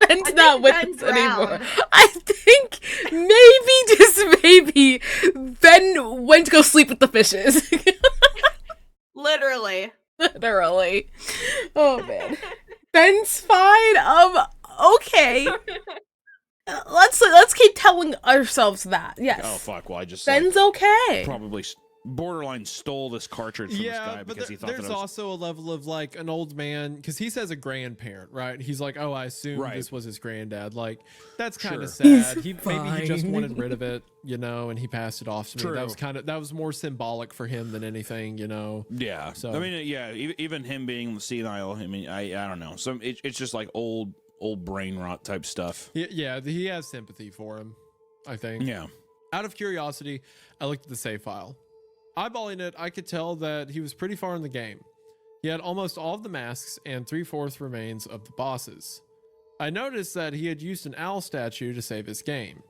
Ben's not with Ben us anymore. drowned. I think maybe, just maybe, Ben went to go sleep with the fishes. Literally. Literally. Oh man. Ben's fine. Okay. Let's keep telling ourselves that. Yes. oh fuck, well I just Ben's like, okay. probably borderline stole this cartridge from this guy Yeah, but because he thought there's that it was, also a level of like an old man, because he says a grandparent, right? He's like, oh, I assume Right. this was his granddad. Like, that's kind Sure. of sad. Maybe he just fine. wanted rid of it, and he passed it off to me. True. That was more symbolic for him than anything, yeah. So- I mean, yeah, even him being senile. I mean, I don't know. It's just like old brain rot type stuff. Yeah, he has sympathy for him, I think. Yeah. Out of curiosity, I looked at the save file. Eyeballing it, I could tell that he was pretty far in the game. He had almost all of the masks and 3/4 remains of the bosses. I noticed that he had used an owl statue to save his game.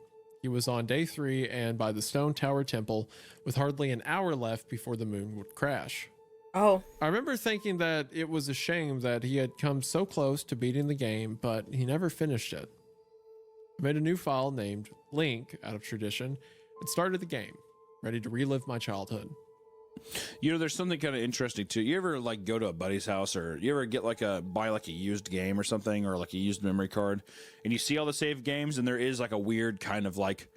He was on day 3 and by the Stone Tower Temple with hardly an hour left before the moon would crash. Oh. I remember thinking that it was a shame that he had come so close to beating the game, but he never finished it. I made a new file named Link out of tradition and started the game, ready to relive my childhood. You know, there's something kind of interesting too. You ever like go to a buddy's house, or you ever get buy a used game or something, or like a used memory card, and you see all the saved games, and there is like a weird kind of like,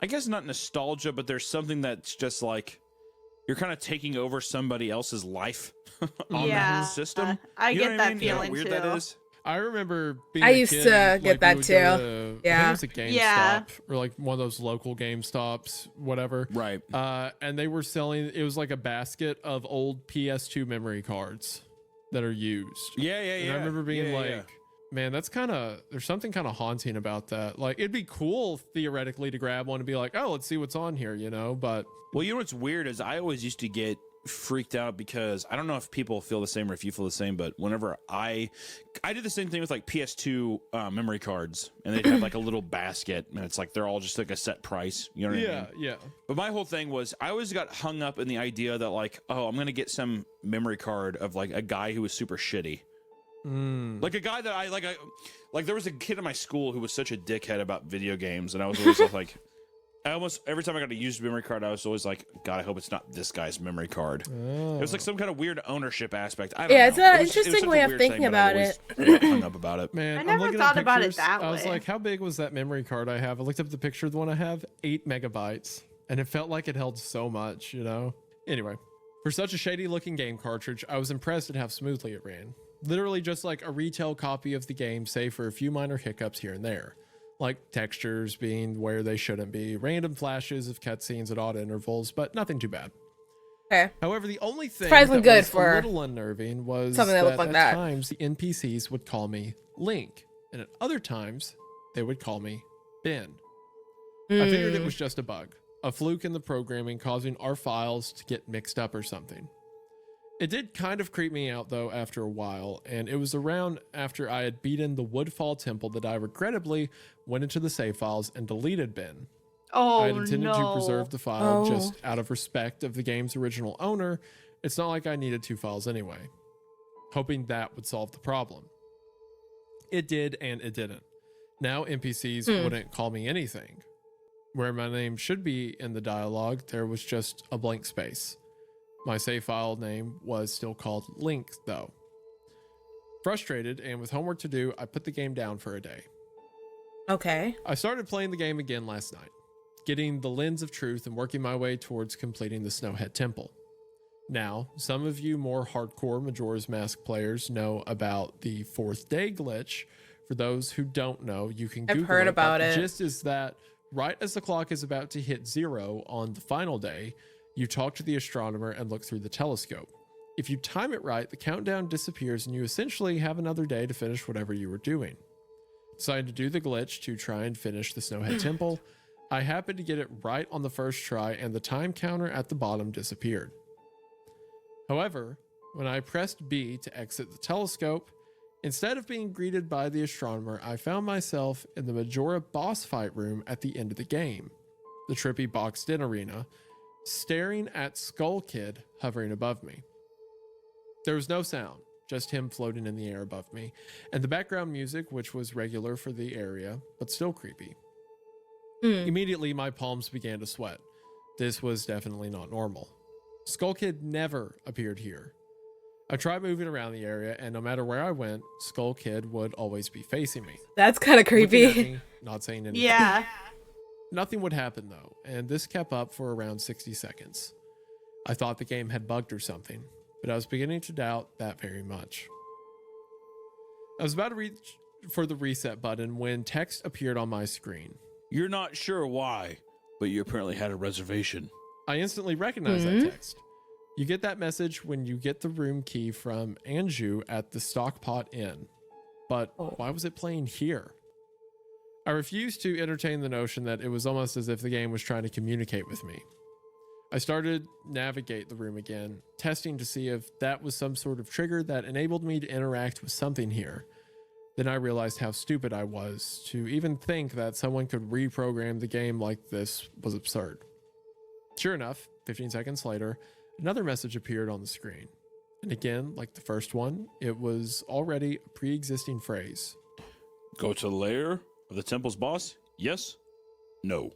I guess not nostalgia, but there's something that's just like you're kind of taking over somebody else's life on Yeah. that system. I You know get what that I mean? You know how feeling weird too. that is. I remember being I a used kid, to like, get we that would go too. to- I think Yeah. it was a GameStop Yeah. or like one of those local GameStops, whatever. Right. And they were selling, it was like a basket of old PS2 memory cards that are used. Yeah, yeah, And yeah. I remember being Yeah, like, yeah. man, that's there's something kind of haunting about that. Like, it'd be cool theoretically to grab one and be like, oh, let's see what's on here, but Well, you know what's weird is I always used to get freaked out because I don't know if people feel the same or if you feel the same, but whenever I did the same thing with like PS2 memory cards, and they'd have like a little basket, and it's like they're all just like a set price. You know what I mean? Yeah. But my whole thing was I always got hung up in the idea that like, oh, I'm gonna get some memory card of like a guy who was super shitty. Like a guy that I like there was a kid in my school who was such a dickhead about video games, and I was always like, I almost every time I got a used memory card, I was always like, God, I hope it's not this guy's memory card. It was like some kind of weird ownership aspect. I don't know. It's an It was interesting such a way of weird thinking thing, but I about always it. got hung up about it. Man, I I'm never looking thought at about it pictures. that I was way. like, how big was that memory card I have? I looked up the picture of the one I have, 8 megabytes, and it felt like it held so much, you know? Anyway, for such a shady looking game cartridge, I was impressed at how smoothly it ran. Literally just like a retail copy of the game, save for a few minor hiccups here and there, like textures being where they shouldn't be, random flashes of cutscenes at odd intervals, but nothing too bad. Okay. However, the only thing Surprisingly that good was for a little unnerving was something that looked like at that. times the NPCs would call me Link, and at other times they would call me Ben. I figured it was just a bug, a fluke in the programming causing our files to get mixed up or something. It did kind of creep me out though after a while, and it was around after I had beaten the Woodfall Temple that I regrettably went into the save files and deleted Ben. Oh I had intended to preserve the file Oh. just out of respect of the game's original owner. It's not like I needed 2 files anyway, hoping that would solve the problem. It did, and it didn't. Now NPCs wouldn't call me anything. Where my name should be in the dialogue, there was just a blank space. My save file name was still called Link, though. Frustrated and with homework to do, I put the game down for a day. Okay. I started playing the game again last night, getting the lens of truth and working my way towards completing the Snowhead Temple. Now, some of you more hardcore Majora's Mask players know about the 4th day glitch. For those who don't know, you can Google heard it, but about the it. gist is that right as the clock is about to hit 0 on the final day, you talk to the astronomer and look through the telescope. If you time it right, the countdown disappears and you essentially have another day to finish whatever you were doing. Decided to do the glitch to try and finish the Snowhead Temple. I happened to get it right on the first try and the time counter at the bottom disappeared. However, when I pressed B to exit the telescope, instead of being greeted by the astronomer, I found myself in the Majora boss fight room at the end of the game, the trippy boxed-in arena, staring at Skull Kid hovering above me. There was no sound, just him floating in the air above me, and the background music, which was regular for the area, but still creepy. Immediately, my palms began to sweat. This was definitely not normal. Skull Kid never appeared here. I tried moving around the area, and no matter where I went, Skull Kid would always be facing me. That's kind of looking at creepy. me, not saying anything. Yeah. Nothing would happen though, and this kept up for around 60 seconds. I thought the game had bugged or something, but I was beginning to doubt that very much. I was about to reach for the reset button when text appeared on my screen. You're not sure why, but you apparently had a reservation. I instantly recognized that text. You get that message when you get the room key from Anju at the Stockpot Inn. But why was it playing here? I refused to entertain the notion that it was almost as if the game was trying to communicate with me. I started navigate the room again, testing to see if that was some sort of trigger that enabled me to interact with something here. Then I realized how stupid I was to even think that someone could reprogram the game like this was absurd. Sure enough, 15 seconds later, another message appeared on the screen. And again, like the first one, it was already a pre-existing phrase. Go to the lair of the temple's boss? Yes? No.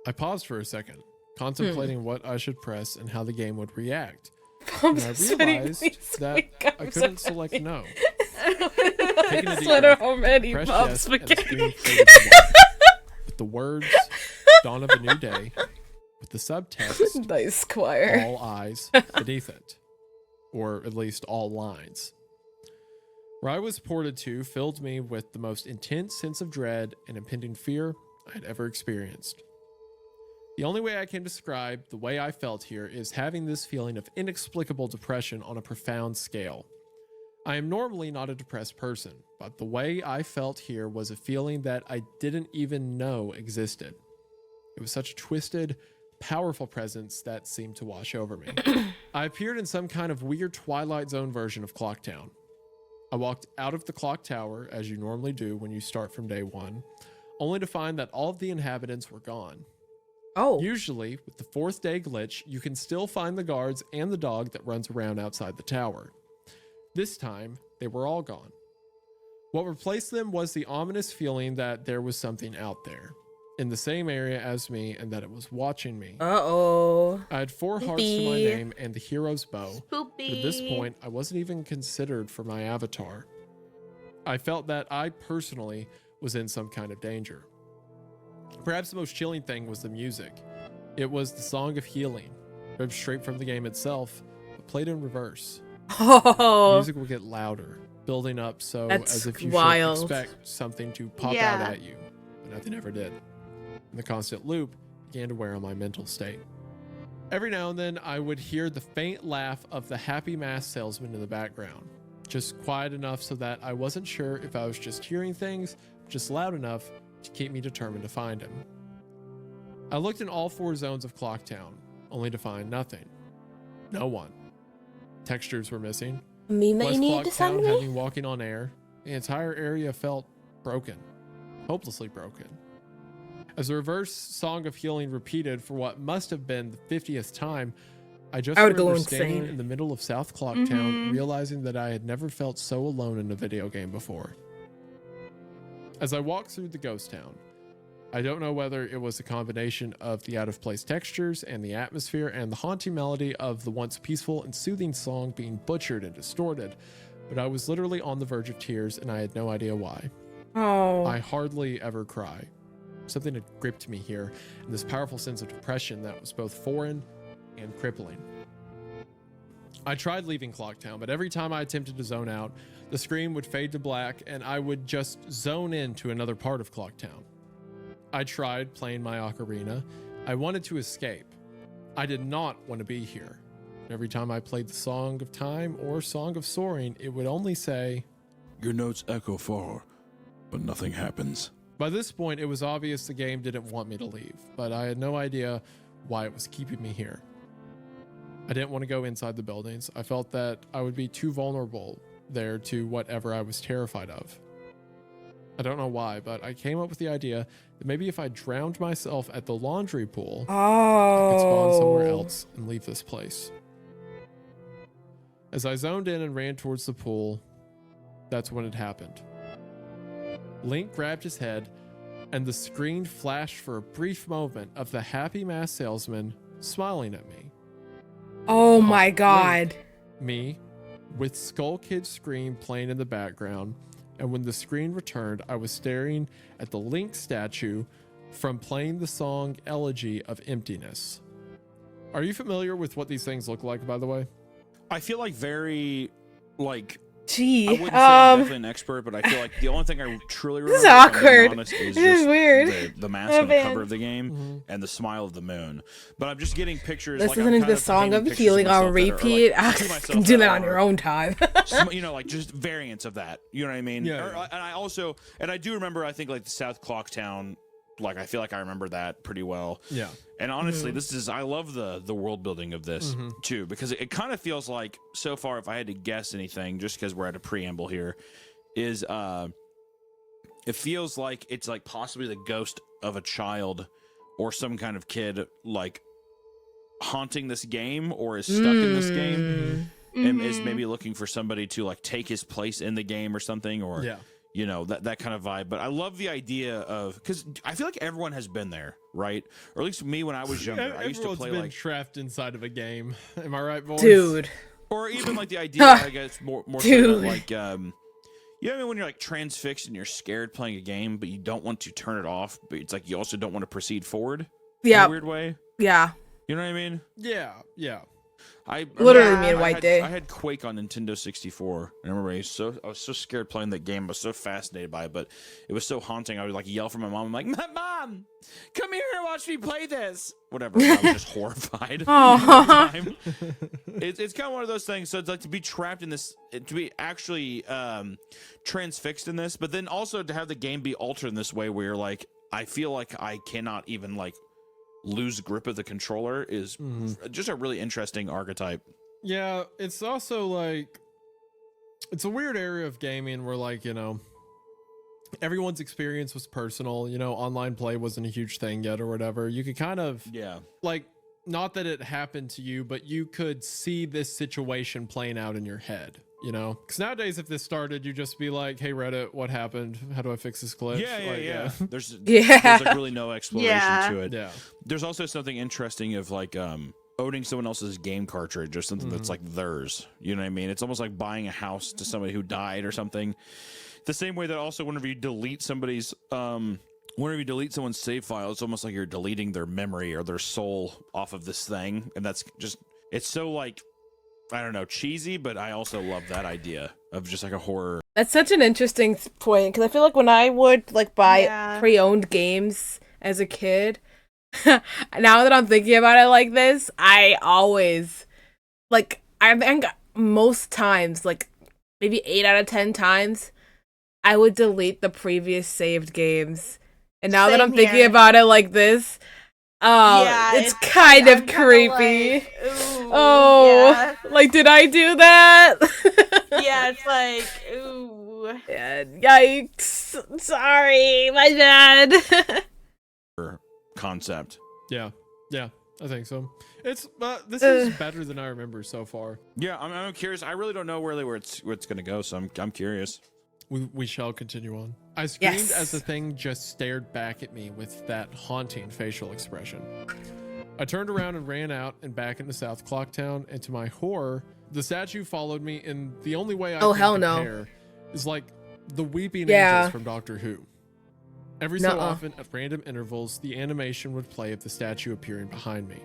I paused for a second, contemplating what I should press and how the game would react. I'm And I sweating. realized Please that wake up. I couldn't select no. Taking a deep Sweater breath, already, pressed Bob yes, and the Spaghetti. screen faded to white. With the words, dawn of a new day, with the subtext, Nice squire. all eyes beneath it. Or at least all lines. Where I was ported to filled me with the most intense sense of dread and impending fear I had ever experienced. The only way I can describe the way I felt here is having this feeling of inexplicable depression on a profound scale. I am normally not a depressed person, but the way I felt here was a feeling that I didn't even know existed. It was such a twisted, powerful presence that seemed to wash over me. I appeared in some kind of weird Twilight Zone version of Clocktown. I walked out of the clock tower, as you normally do when you start from day one, only to find that all of the inhabitants were gone. Oh. Usually, with the 4th day glitch, you can still find the guards and the dog that runs around outside the tower. This time, they were all gone. What replaced them was the ominous feeling that there was something out there, in the same area as me, and that it was watching me. Uh-oh. I had 4 hearts to my Spoopy. name and the hero's bow. But at this point, I wasn't even considered for my avatar. I felt that I personally was in some kind of danger. Perhaps the most chilling thing was the music. It was the Song of Healing, ripped straight from the game itself, but played in reverse. Oh. Music would get louder, building up That's as if you wild. should expect something to pop Yeah. out at you, but nothing ever did. And the constant loop began to wear on my mental state. Every now and then, I would hear the faint laugh of the happy mask salesman in the background, just quiet enough so that I wasn't sure if I was just hearing things, just loud enough to keep me determined to find him. I looked in all 4 zones of Clocktown, only to find nothing. No one. Textures were missing. A meme that West you needed to send Clocktown me? had me walking on air. The entire area felt broken. Hopelessly broken. As the reverse Song of Healing repeated for what must have been the 50th time, I just I would go remember standing insane. in the middle of South Clocktown, realizing that I had never felt so alone in a video game before. As I walked through the ghost town, I don't know whether it was a combination of the out-of-place textures and the atmosphere and the haunting melody of the once peaceful and soothing song being butchered and distorted, but I was literally on the verge of tears and I had no idea why. Oh. I hardly ever cry. Something had gripped me here, and this powerful sense of depression that was both foreign and crippling. I tried leaving Clocktown, but every time I attempted to zone out, the screen would fade to black and I would just zone into another part of Clocktown. I tried playing my ocarina. I wanted to escape. I did not want to be here. Every time I played the Song of Time or Song of Soaring, it would only say, Your notes echo far, but nothing happens. By this point, it was obvious the game didn't want me to leave, but I had no idea why it was keeping me here. I didn't want to go inside the buildings. I felt that I would be too vulnerable there to whatever I was terrified of. I don't know why, but I came up with the idea that maybe if I drowned myself at the laundry pool, I could spawn somewhere else and leave this place. As I zoned in and ran towards the pool, that's when it happened. Link grabbed his head, and the screen flashed for a brief moment of the happy mask salesman smiling at me. Oh my god. Me, with Skull Kid's scream playing in the background, and when the screen returned, I was staring at the Link statue from playing the song Elegy of Emptiness. Are you familiar with what these things look like, by the way? I feel like very, like, Gee. I wouldn't say I'm definitely an expert, but I feel like the only thing I truly remember This is if I'm being awkward. honest, is This is just weird. the mask Oh, on the man. cover of the game and the smile of the moon. But I'm just getting pictures. Listening I'm to kind the of Song painting of pictures Healing on myself that are, repeat. like, to You myself can do that on are- your own time. you know, like just variants of that. You know what I mean? Yeah, Or- yeah. And I also, and I do remember, I think like the South Clocktown, like I feel like I remember that pretty well. Yeah. And honestly, this is, I love the world building of this too, because it kind of feels like so far, if I had to guess anything, just because we're at a preamble here, is it feels like it's like possibly the ghost of a child or some kind of kid like haunting this game or is stuck in this game and is maybe looking for somebody to like take his place in the game or something, or Yeah. you know, that kind of vibe. But I love the idea of, because I feel like everyone has been there, right? Or at least me when I was younger. I used to Everyone's play been like, trapped inside of a game. Am I right, boys? Dude. or even like the idea, I guess, more so Dude. that, like, you know what I mean, when you're like transfixed and you're scared playing a game, but you don't want to turn it off, but it's like you also don't want to proceed forward in Yeah. a weird way. Yeah. You know what I mean? Yeah. Yeah. Literally Yeah. me and White had, Day. I had Quake on Nintendo 64. I remember I was so scared playing that game. I was so fascinated by it, but it was so haunting. I would like yell for my mom. I'm like, Mom, come here and watch me play this. Whatever. I was just horrified. Aw. Time. It's kind of one of those things. So it's like to be trapped in this, to be actually transfixed in this, but then also to have the game be altered in this way where you're like, I feel like I cannot even like lose grip of the controller is just a really interesting archetype. Yeah, it's also like it's a weird area of gaming where like, you know, everyone's experience was personal, you know, online play wasn't a huge thing yet or whatever. You could kind of like, not that it happened to you, but you could see this situation playing out in your head, you know? Because nowadays, if this started, you just be like, hey, Reddit, what happened? How do I fix this glitch? Yeah. There's Yeah. like really no exploration Yeah. to it. Yeah. There's also something interesting of like owning someone else's game cartridge or something that's like theirs. You know what I mean? It's almost like buying a house to somebody who died or something. The same way that also whenever you delete somebody's whenever you delete someone's save file, it's almost like you're deleting their memory or their soul off of this thing. And that's just, it's so like, I don't know, cheesy, but I also love that idea of just like a horror. That's such an interesting point, because I feel like when I would like buy Yeah. pre-owned games as a kid, now that I'm thinking about it like this, I always, like, I think most times, like maybe 8 out of 10 times, I would delete the previous saved games. And now that Same I'm thinking here. about it like this, it's kind of I'm kinda creepy. like, ooh, Oh, like, did I do that? yeah, it's like, ooh. Yeah, yikes. Sorry, my bad. Concept. Yeah. I think so. It's this is better than I remember so far. Yeah, I'm curious. I really don't know where it's gonna go, so I'm curious. We shall continue on. I screamed Yes. as the thing just stared back at me with that haunting facial expression. I turned around and ran out and back into South Clocktown, and to my horror, the statue followed me in the only way I Oh, can hell no. compare is like the weeping Yeah. angels from Doctor Who. Every so Nuh-uh. often, at random intervals, the animation would play of the statue appearing behind me.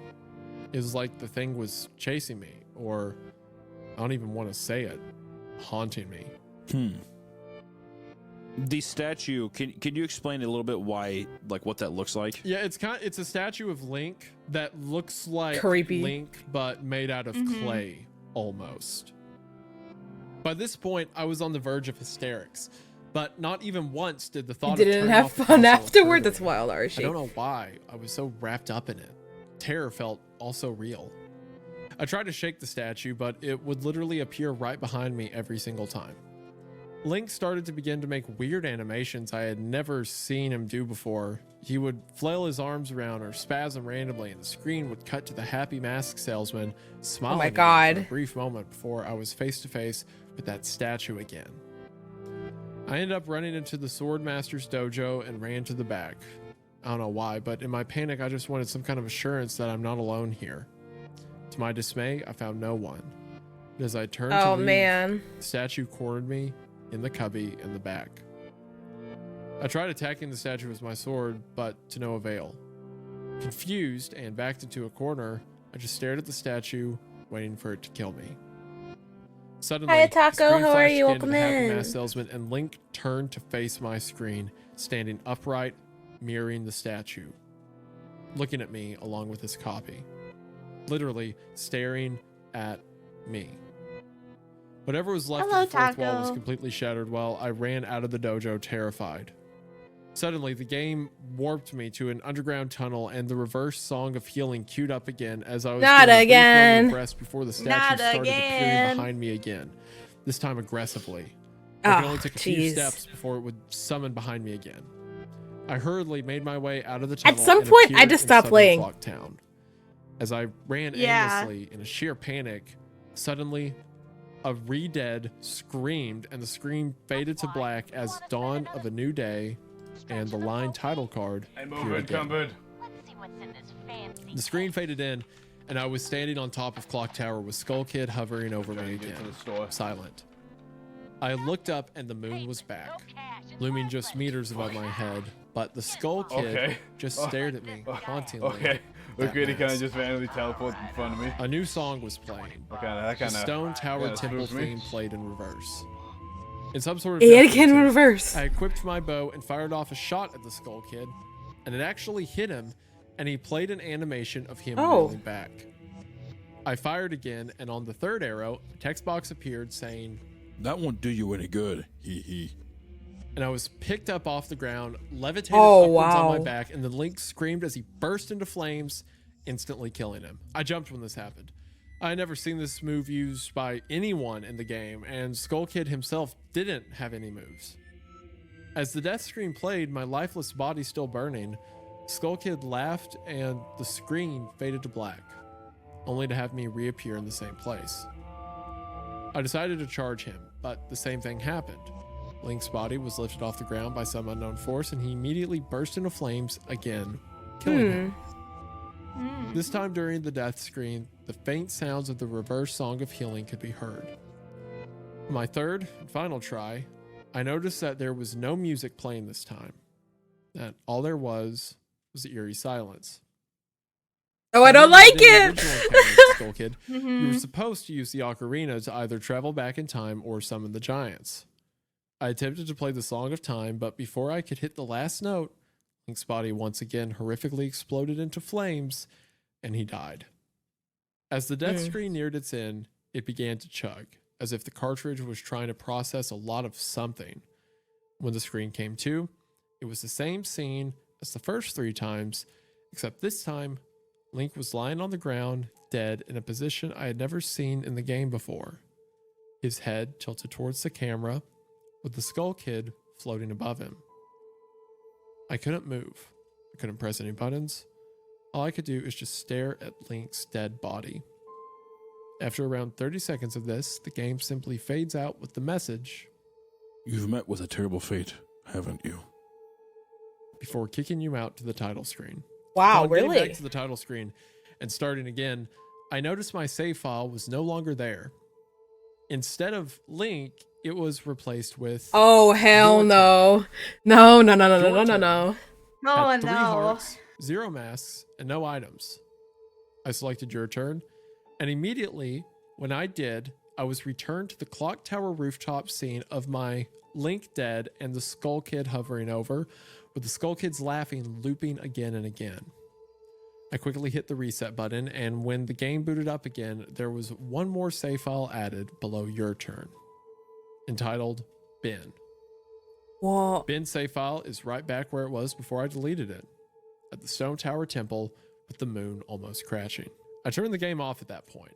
It was like the thing was chasing me, or I don't even want to say it, haunting me. The statue, can you explain a little bit why, like what that looks like? Yeah, it's a statue of Link that looks like Creepy. Link, but made out of clay, almost. By this point, I was on the verge of hysterics, but not even once did the thought You of didn't turning have off the fun console afterward? occur to That's me. wild, I Archie. don't know why. I was so wrapped up in it. Terror felt also real. I tried to shake the statue, but it would literally appear right behind me every single time. Link started to begin to make weird animations I had never seen him do before. He would flail his arms around or spasm randomly, and the screen would cut to the happy mask salesman smiling at me God. for a brief moment before I was face to face with that statue again. I ended up running into the Swordmaster's dojo and ran to the back. I don't know why, but in my panic, I just wanted some kind of assurance that I'm not alone here. To my dismay, I found no one. But as I turned to Oh, leave, man. the statue cornered me in the cubby in the back. I tried attacking the statue with my sword, but to no avail. Confused and backed into a corner, I just stared at the statue, waiting for it to kill me. Suddenly, Hi, the Taco. screen How are flashed you? again to Welcome the happy in. mask salesman, and Link turned to face my screen, standing upright, mirroring the statue, looking at me along with his copy, literally staring at me. Whatever was left Hello, of the fourth wall was Taco. completely shattered while I ran out of the dojo terrified. Suddenly, the game warped me to an underground tunnel, and the reverse song of healing queued up again as I was Not given a brief moment again. of rest before the statue Not started appearing again. behind me again, this time aggressively. I could Oh, only take a few jeez. steps before it would summon behind me again. I hurriedly made my way out of the tunnel. some and point, I appeared just in stopped Southern playing. Clock Town. As I ran Yeah. aimlessly in a sheer panic, suddenly a re-dead screamed, and the screen faded to black as Dawn of a New Day and the line title card appeared again. The screen faded in, and I was standing on top of Clock Tower with Skull Kid hovering over me again, silent. I looked up, and the moon was back, looming just meters above my head, but the Skull Kid just stared at me, hauntingly. Okay. That Look, really kind mask. of just randomly teleport in front of me. A new song was playing. Okay, that The kind of. Stone Tower yeah, Temple spooked me. theme played in reverse. In some sort of And desperate again in attempt, reverse. I equipped my bow and fired off a shot at the Skull Kid, and it actually hit him, and he played an animation of him Oh. rolling back. I fired again, and on the third arrow, a text box appeared saying, That won't do you any good. Hee hee. and I was picked up off the ground, levitated Oh, upwards on my wow. back, and then Link screamed as he burst into flames, instantly killing him. I jumped when this happened. I had never seen this move used by anyone in the game, and Skull Kid himself didn't have any moves. As the death screen played, my lifeless body still burning, Skull Kid laughed and the screen faded to black, only to have me reappear in the same place. I decided to charge him, but the same thing happened. Link's body was lifted off the ground by some unknown force, and he immediately burst into flames again, killing him. This time during the death screen, the faint sounds of the reverse song of healing could be heard. On my third and final try, I noticed that there was no music playing this time. That all there was eerie silence. Oh, I don't like In the it. original encounter with Skull Kid, you Mm-hmm. were supposed to use the ocarina to either travel back in time or summon the giants. I attempted to play the Song of Time, but before I could hit the last note, Link's body once again horrifically exploded into flames, and he died. As the death screen neared its end, it began to chug, as if the cartridge was trying to process a lot of something. When the screen came to, it was the same scene as the first 3 times, except this time, Link was lying on the ground, dead, in a position I had never seen in the game before. His head tilted towards the camera, with the Skull Kid floating above him. I couldn't move. I couldn't press any buttons. All I could do is just stare at Link's dead body. After around 30 seconds of this, the game simply fades out with the message, You've met with a terrible fate, haven't you? before kicking you out to the title screen. Wow, Upon getting really? back to the title screen and starting again, I noticed my save file was no longer there. Instead of Link, it was replaced with Oh, hell Your no. No, no, no, no, no, Your no, no, turn. no. Oh had 3 no. hearts, 0 masks, and no items. I selected your turn, and immediately when I did, I was returned to the clock tower rooftop scene of my Link dead and the Skull Kid hovering over, with the Skull Kids laughing, looping again and again. I quickly hit the reset button, and when the game booted up again, there was one more save file added below your turn, entitled Bin. Whoa. Bin's save file is right back where it was before I deleted it, at the Stone Tower Temple with the moon almost crashing. I turned the game off at that point.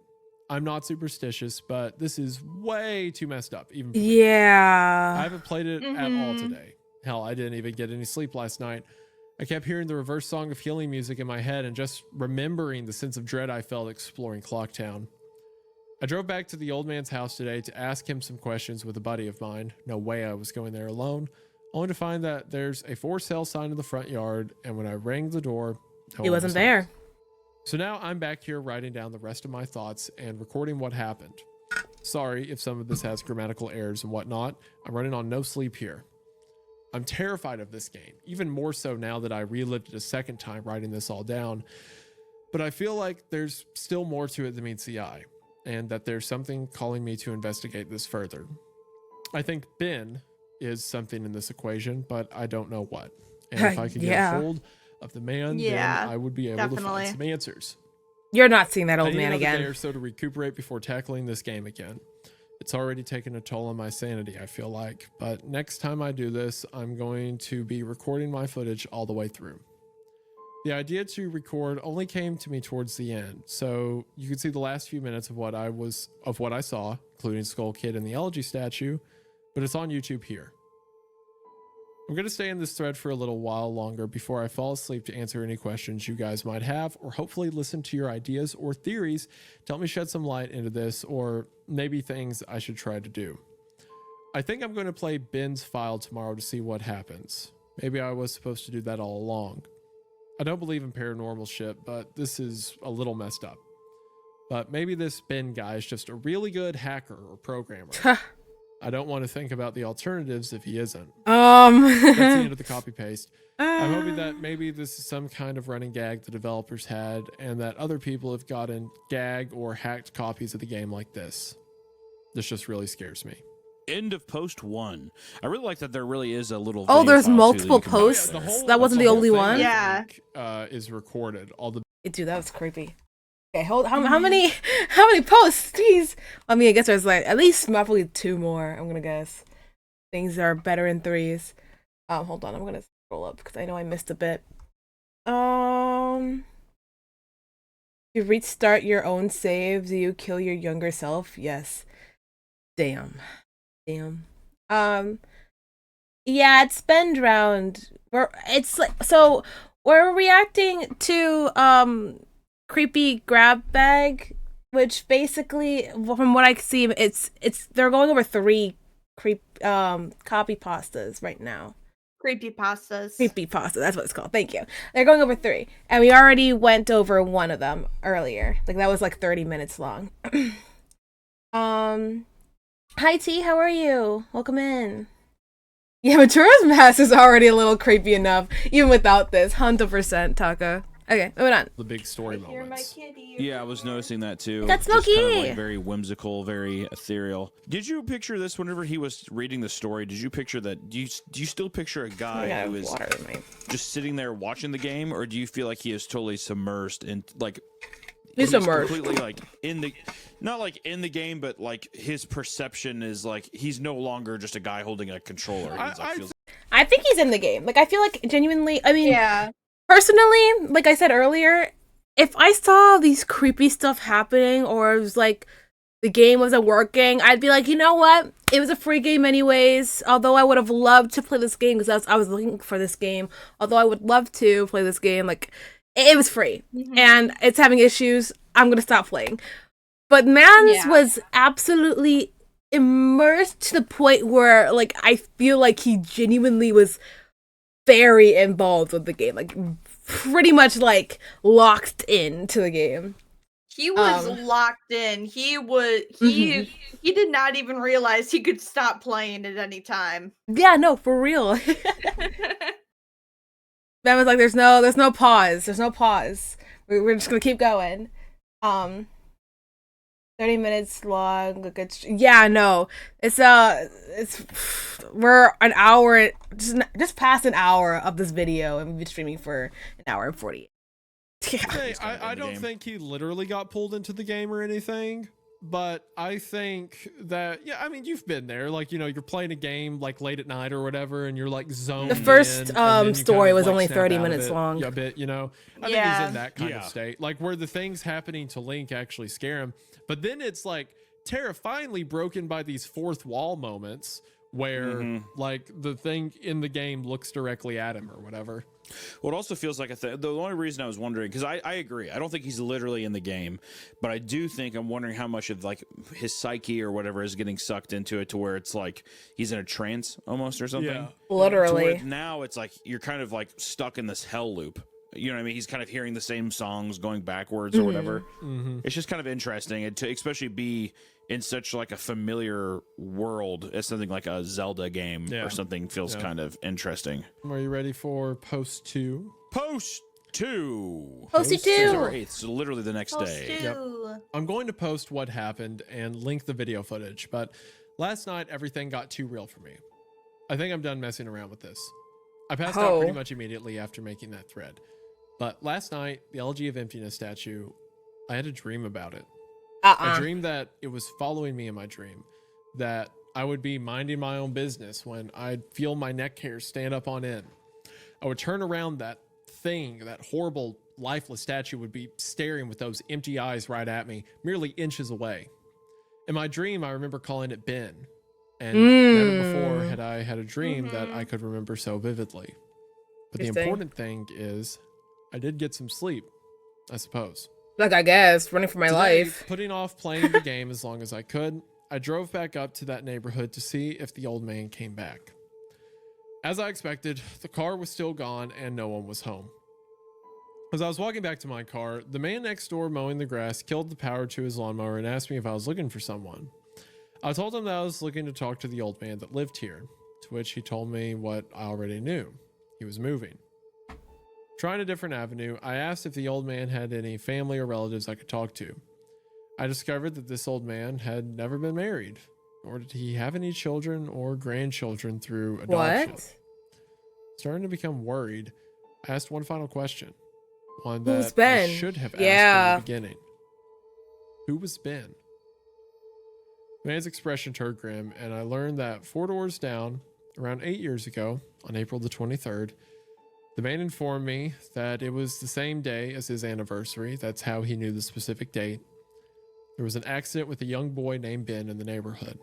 I'm not superstitious, but this is way too messed up, even for me. I Yeah. haven't played it at all today. Hell, I didn't even get any sleep last night. I kept hearing the reverse song of healing music in my head and just remembering the sense of dread I felt exploring Clocktown. I drove back to the old man's house today to ask him some questions with a buddy of mine. No way I was going there alone, only to find that there's a for sale sign in the front yard, and when I rang the door, no He one wasn't was there. So now I'm back here writing down the rest of my thoughts and recording what happened. Sorry if some of this has grammatical errors and whatnot. I'm running on no sleep here. I'm terrified of this game, even more so now that I relived it a second time writing this all down. But I feel like there's still more to it than meets the eye, and that there's something calling me to investigate this further. I think Ben is something in this equation, but I don't know what. And if I could Yeah. get a hold of the man, Yeah, then I would be able to definitely. find some answers. You're not seeing that I old need man another day again. or so to recuperate before tackling this game again. It's already taken a toll on my sanity, I feel like. But next time I do this, I'm going to be recording my footage all the way through. The idea to record only came to me towards the end, so you can see the last few minutes of what I saw, including Skull Kid and the elegy statue, but it's on YouTube here. I'm going to stay in this thread for a little while longer before I fall asleep to answer any questions you guys might have, or hopefully listen to your ideas or theories to help me shed some light into this, or maybe things I should try to do. I think I'm going to play Ben's file tomorrow to see what happens. Maybe I was supposed to do that all along. I don't believe in paranormal shit, but this is a little messed up. But maybe this Ben guy is just a really good hacker or programmer. I don't want to think about the alternatives if he isn't. That's the end of the copy paste. I'm hoping that maybe this is some kind of running gag the developers had, and that other people have gotten gag or hacked copies of the game like this. This just really scares me. End of post 1. I really like that there really is a little. Oh, video there's file, too, that multiple you can posts? watch there. That wasn't the only whole one? thing, I Yeah. think, is recorded. All the Dude, that was creepy. Okay, hold. How many posts? Jeez. I mean, I guess there's like at least probably 2 more. I'm gonna guess. things are better in threes. Hold on, I'm gonna scroll up because I know I missed a bit. You restart your own save. Do you kill your younger self? Yes. Damn. Yeah, it's spend round. It's like so we're reacting to creepy grab bag, which basically from what I see it's they're going over 3 copy pastas right now. Creepy pastas. Creepy pasta, that's what it's called. Thank you. They're going over 3. And we already went over one of them earlier. Like that was like 30 minutes long. Hi T, how are you? Welcome in. Yeah, Matura's mask is already a little creepy enough, even without this. 100% Taka. Okay, moving on. The big story You're my moments. kitty. Yeah, I was noticing that too. That's Just kind of Smokey! like very whimsical, very ethereal. Did you picture this whenever he was reading the story? Did you picture that? Do you still picture a I guy who have is water in my... just sitting there watching the game, or do you feel like he is totally submersed in like He's submerged. completely like in the not like in the game, but like his perception is like he's no longer just a guy holding a controller. I think he's in the game. Like, I feel like genuinely, I mean, Yeah. personally, like I said earlier, if I saw these creepy stuff happening or it was like the game wasn't working, I'd be like, you know what? It was a free game anyways. Although I would have loved to play this game because I was looking for this game. Although I would love to play this game, like it was free and it's having issues. I'm gonna stop playing. But Mans was absolutely immersed to the point where, like, I feel like he genuinely was very involved with the game, like pretty much like locked into the game. He was locked in. He did not even realize he could stop playing at any time. Yeah, no, for real. That was like, there's no pause. There's no pause. We're just gonna keep going. 30 minutes long. Look at no. It's we're an hour, just past an hour of this video, and we've been streaming for an hour and 40. Yeah. Hey, I don't think he literally got pulled into the game or anything, but I think that, yeah, I mean, you've been there, like, you know, you're playing a game like late at night or whatever, and you're like zoned The first in, and then you story kind of, was like, only snap 30 out of minutes it long. a bit, you know. I think he's in that kind of state, like where the things happening to Link actually scare him, but then it's like terrifyingly broken by these fourth wall moments where like the thing in the game looks directly at him or whatever. Well, it also feels like the only reason I was wondering, because I agree, I don't think he's literally in the game, but I do think I'm wondering how much of like his psyche or whatever is getting sucked into it to where it's like he's in a trance almost or something. Yeah. Literally. To where now it's like you're kind of like stuck in this hell loop. You know what I mean? He's kind of hearing the same songs going backwards or whatever. It's just kind of interesting, and to especially be in such like a familiar world as something like a Zelda game or something feels kind of interesting. Are you ready for post 2? Post 2. Posty September 2. 8th, so literally the next day. I'm going to post what happened and link the video footage, but last night everything got too real for me. I think I'm done messing around with this. I passed out pretty much immediately after making that thread. But last night, the Elegy of Emptiness statue, I had a dream about it. A dream that it was following me in my dream, that I would be minding my own business when I'd feel my neck hairs stand up on end. I would turn around, that thing, that horrible, lifeless statue would be staring with those empty eyes right at me, merely inches away. In my dream, I remember calling it Ben, and never before had I had a dream that I could remember so vividly. But the important thing is, I did get some sleep, I suppose. Like, I guess, running for my life. Putting off playing the game as long as I could, I drove back up to that neighborhood to see if the old man came back. As I expected, the car was still gone and no one was home. As I was walking back to my car, the man next door mowing the grass killed the power to his lawnmower and asked me if I was looking for someone. I told him that I was looking to talk to the old man that lived here, to which he told me what I already knew. He was moving. Trying a different avenue, I asked if the old man had any family or relatives I could talk to. I discovered that this old man had never been married, nor did he have any children or grandchildren through adoption. What? Starting to become worried, I asked one final question. One that Who's Ben? I should have asked Yeah. from the beginning. Who was Ben? The man's expression turned grim, and I learned that 4 doors down, around 8 years ago, on April the 23rd, the man informed me that it was the same day as his anniversary. That's how he knew the specific date. There was an accident with a young boy named Ben in the neighborhood.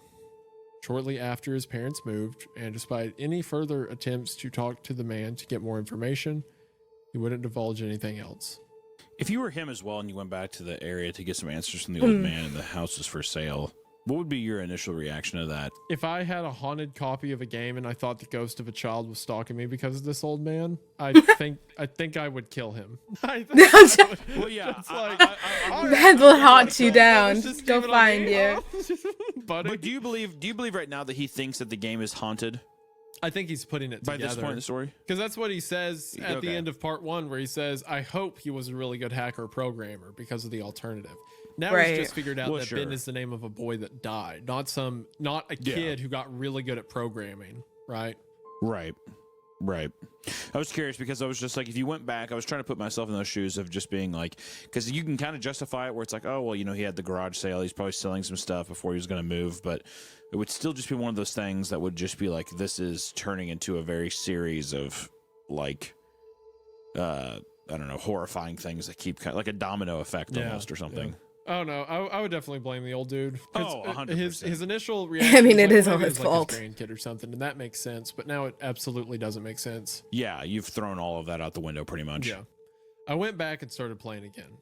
Shortly after his parents moved, and despite any further attempts to talk to the man to get more information, he wouldn't divulge anything else. If you were him as well and you went back to the area to get some answers from the old man and the house is for sale, what would be your initial reaction to that? If I had a haunted copy of a game and I thought the ghost of a child was stalking me because of this old man, I think I would kill him. Well, yeah. That will haunt you down. Go find you. But do you believe right now that he thinks that the game is haunted I think he's putting it by together. this point in the story? Because that's what he says at the Okay. end of part 1, where he says, I hope he was a really good hacker programmer because of the alternative. Now Right. he's just figured out Well, that sure. Ben is the name of a boy that died, not a Yeah. kid who got really good at programming, right? Right. I was curious because I was just like, if you went back, I was trying to put myself in those shoes of just being like, because you can kind of justify it where it's like, oh, well, he had the garage sale. He's probably selling some stuff before he was going to move. But it would still just be one of those things that would just be like, this is turning into a very series of like, I don't know, horrifying things that keep kind of like a domino effect Yeah, almost or something. yeah. Oh no, I would definitely blame the old dude. 'Cause, Oh, 100%. his initial reaction. I mean, was it like, is all maybe his it was fault. Like his grandkid or something, and that makes sense. But now it absolutely doesn't make sense. Yeah, you've thrown all of that out the window pretty much. Yeah. I went back and started playing again.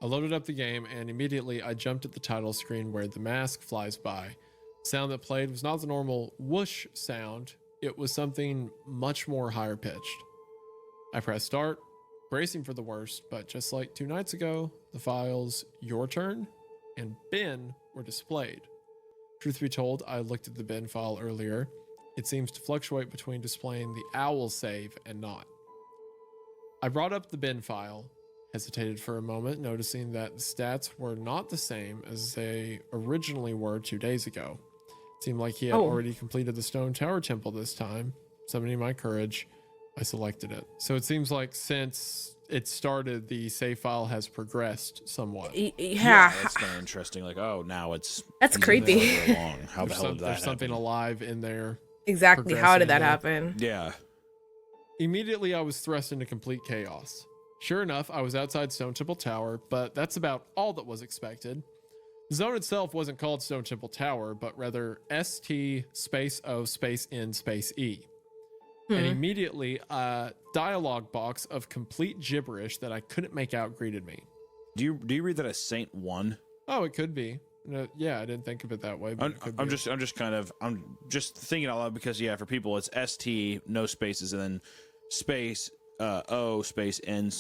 I loaded up the game and immediately I jumped at the title screen where the mask flies by. The sound that played was not the normal whoosh sound, it was something much more higher pitched. I pressed start, bracing for the worst, but just like 2 nights ago, the files Your Turn and Ben were displayed. Truth be told, I looked at the Ben file earlier. It seems to fluctuate between displaying the owl save and not. I brought up the bin file, hesitated for a moment, noticing that the stats were not the same as they originally were 2 days ago. It seemed like he had already completed the Stone Tower Temple this time. Summoning my courage, I selected it. So it seems like since it started, the save file has progressed somewhat. Yeah. That's kind of interesting. Like, oh, now it's That's it's creepy. further along. How the hell did that There's something happen? alive in there. Exactly. How did that progressing, happen? Yeah. Immediately, I was thrust into complete chaos. Sure enough, I was outside Stone Temple Tower, but that's about all that was expected. The zone itself wasn't called Stone Temple Tower, but rather ST space O space N space E. And immediately, a dialogue box of complete gibberish that I couldn't make out greeted me. Do you read that as Saint 1? Oh, it could be. No, yeah, I didn't think of it that way. But I'm just thinking out loud because for people it's ST no spaces and then space O space N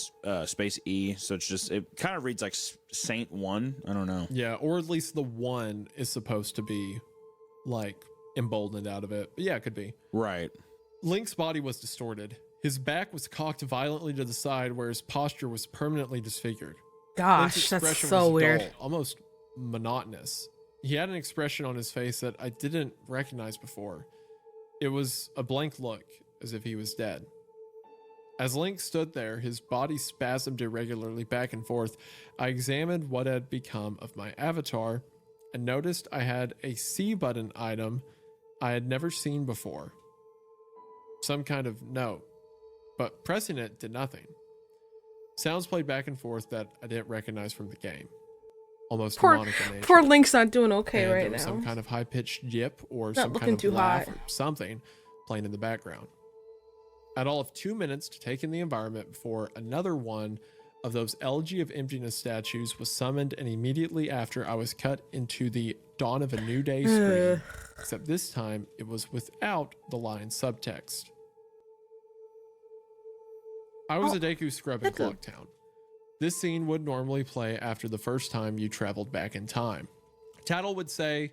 space E, so it kind of reads like Saint 1. I don't know. Yeah, or at least the 1 is supposed to be like emboldened out of it. But yeah, it could be. Right. Link's body was distorted. His back was cocked violently to the side where his posture was permanently disfigured. Link's Gosh, that's expression so was weird. dull, almost monotonous. He had an expression on his face that I didn't recognize before. It was a blank look, as if he was dead. As Link stood there, his body spasmed irregularly back and forth. I examined what had become of my avatar and noticed I had a C button item I had never seen before. Some kind of note, but pressing it did nothing. Sounds played back and forth that I didn't recognize from the game. Almost demonic in nature. Poor Link's not doing okay And right there was some now. kind of high-pitched yip or Not some looking kind of too laugh hot. or something playing in the background. I had all of 2 minutes to take in the environment before another one of those Elegy of Emptiness statues was summoned, and immediately after I was cut into the Dawn of a New Day screen, except this time it was without the line subtext. I was a Deku scrub in Clocktown. This scene would normally play after the first time you traveled back in time. Tattle would say,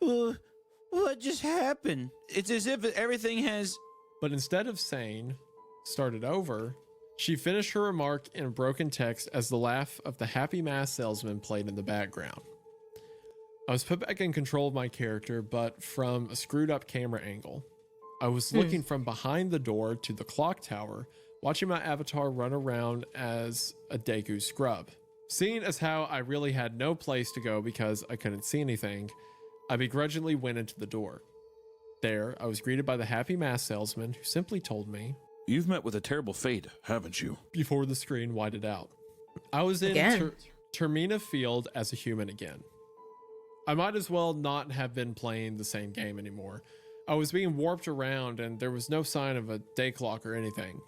What just happened? It's as if everything has. but instead of saying, started over, she finished her remark in broken text as the laugh of the happy mask salesman played in the background. I was put back in control of my character, but from a screwed up camera angle. I was looking from behind the door to the clock tower, watching my avatar run around as a Deku scrub. Seeing as how I really had no place to go because I couldn't see anything, I begrudgingly went into the door. There, I was greeted by the happy mask salesman who simply told me, You've met with a terrible fate, haven't you? before the screen widened out. I was in Again. Termina Field as a human again. I might as well not have been playing the same game anymore. I was being warped around and there was no sign of a day clock or anything.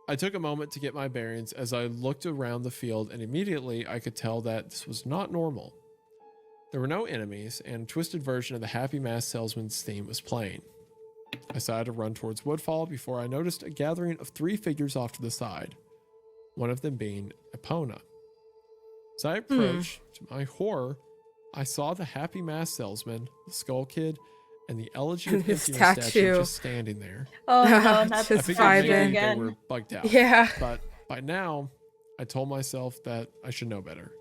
I took a moment to get my bearings as I looked around the field, and immediately I could tell that this was not normal. There were no enemies, and a twisted version of the Happy Mask Salesman's theme was playing. I decided to run towards Woodfall before I noticed a gathering of 3 figures off to the side, one of them being Epona. As I approached, to my horror, I saw the Happy Mask Salesman, the Skull Kid, and the Elegy of His Emptiness statue statue. just standing there. Oh no, Just not I this figured vibing. maybe they again. were bugged out. Yeah. But by now, I told myself that I should know better.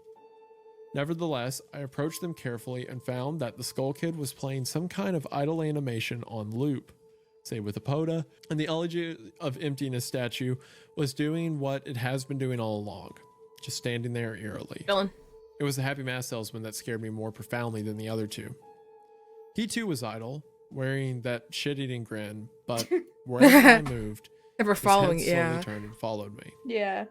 Nevertheless, I approached them carefully and found that the Skull Kid was playing some kind of idle animation on loop, say with a Poda, and the Elegy of Emptiness statue was doing what it has been doing all along, just standing there eerily. Villain. It was the Happy Mask Salesman that scared me more profoundly than the other two. He too was idle, wearing that shit-eating grin, but wherever I moved, Ever his following, head slowly yeah. turned and followed me. Yeah.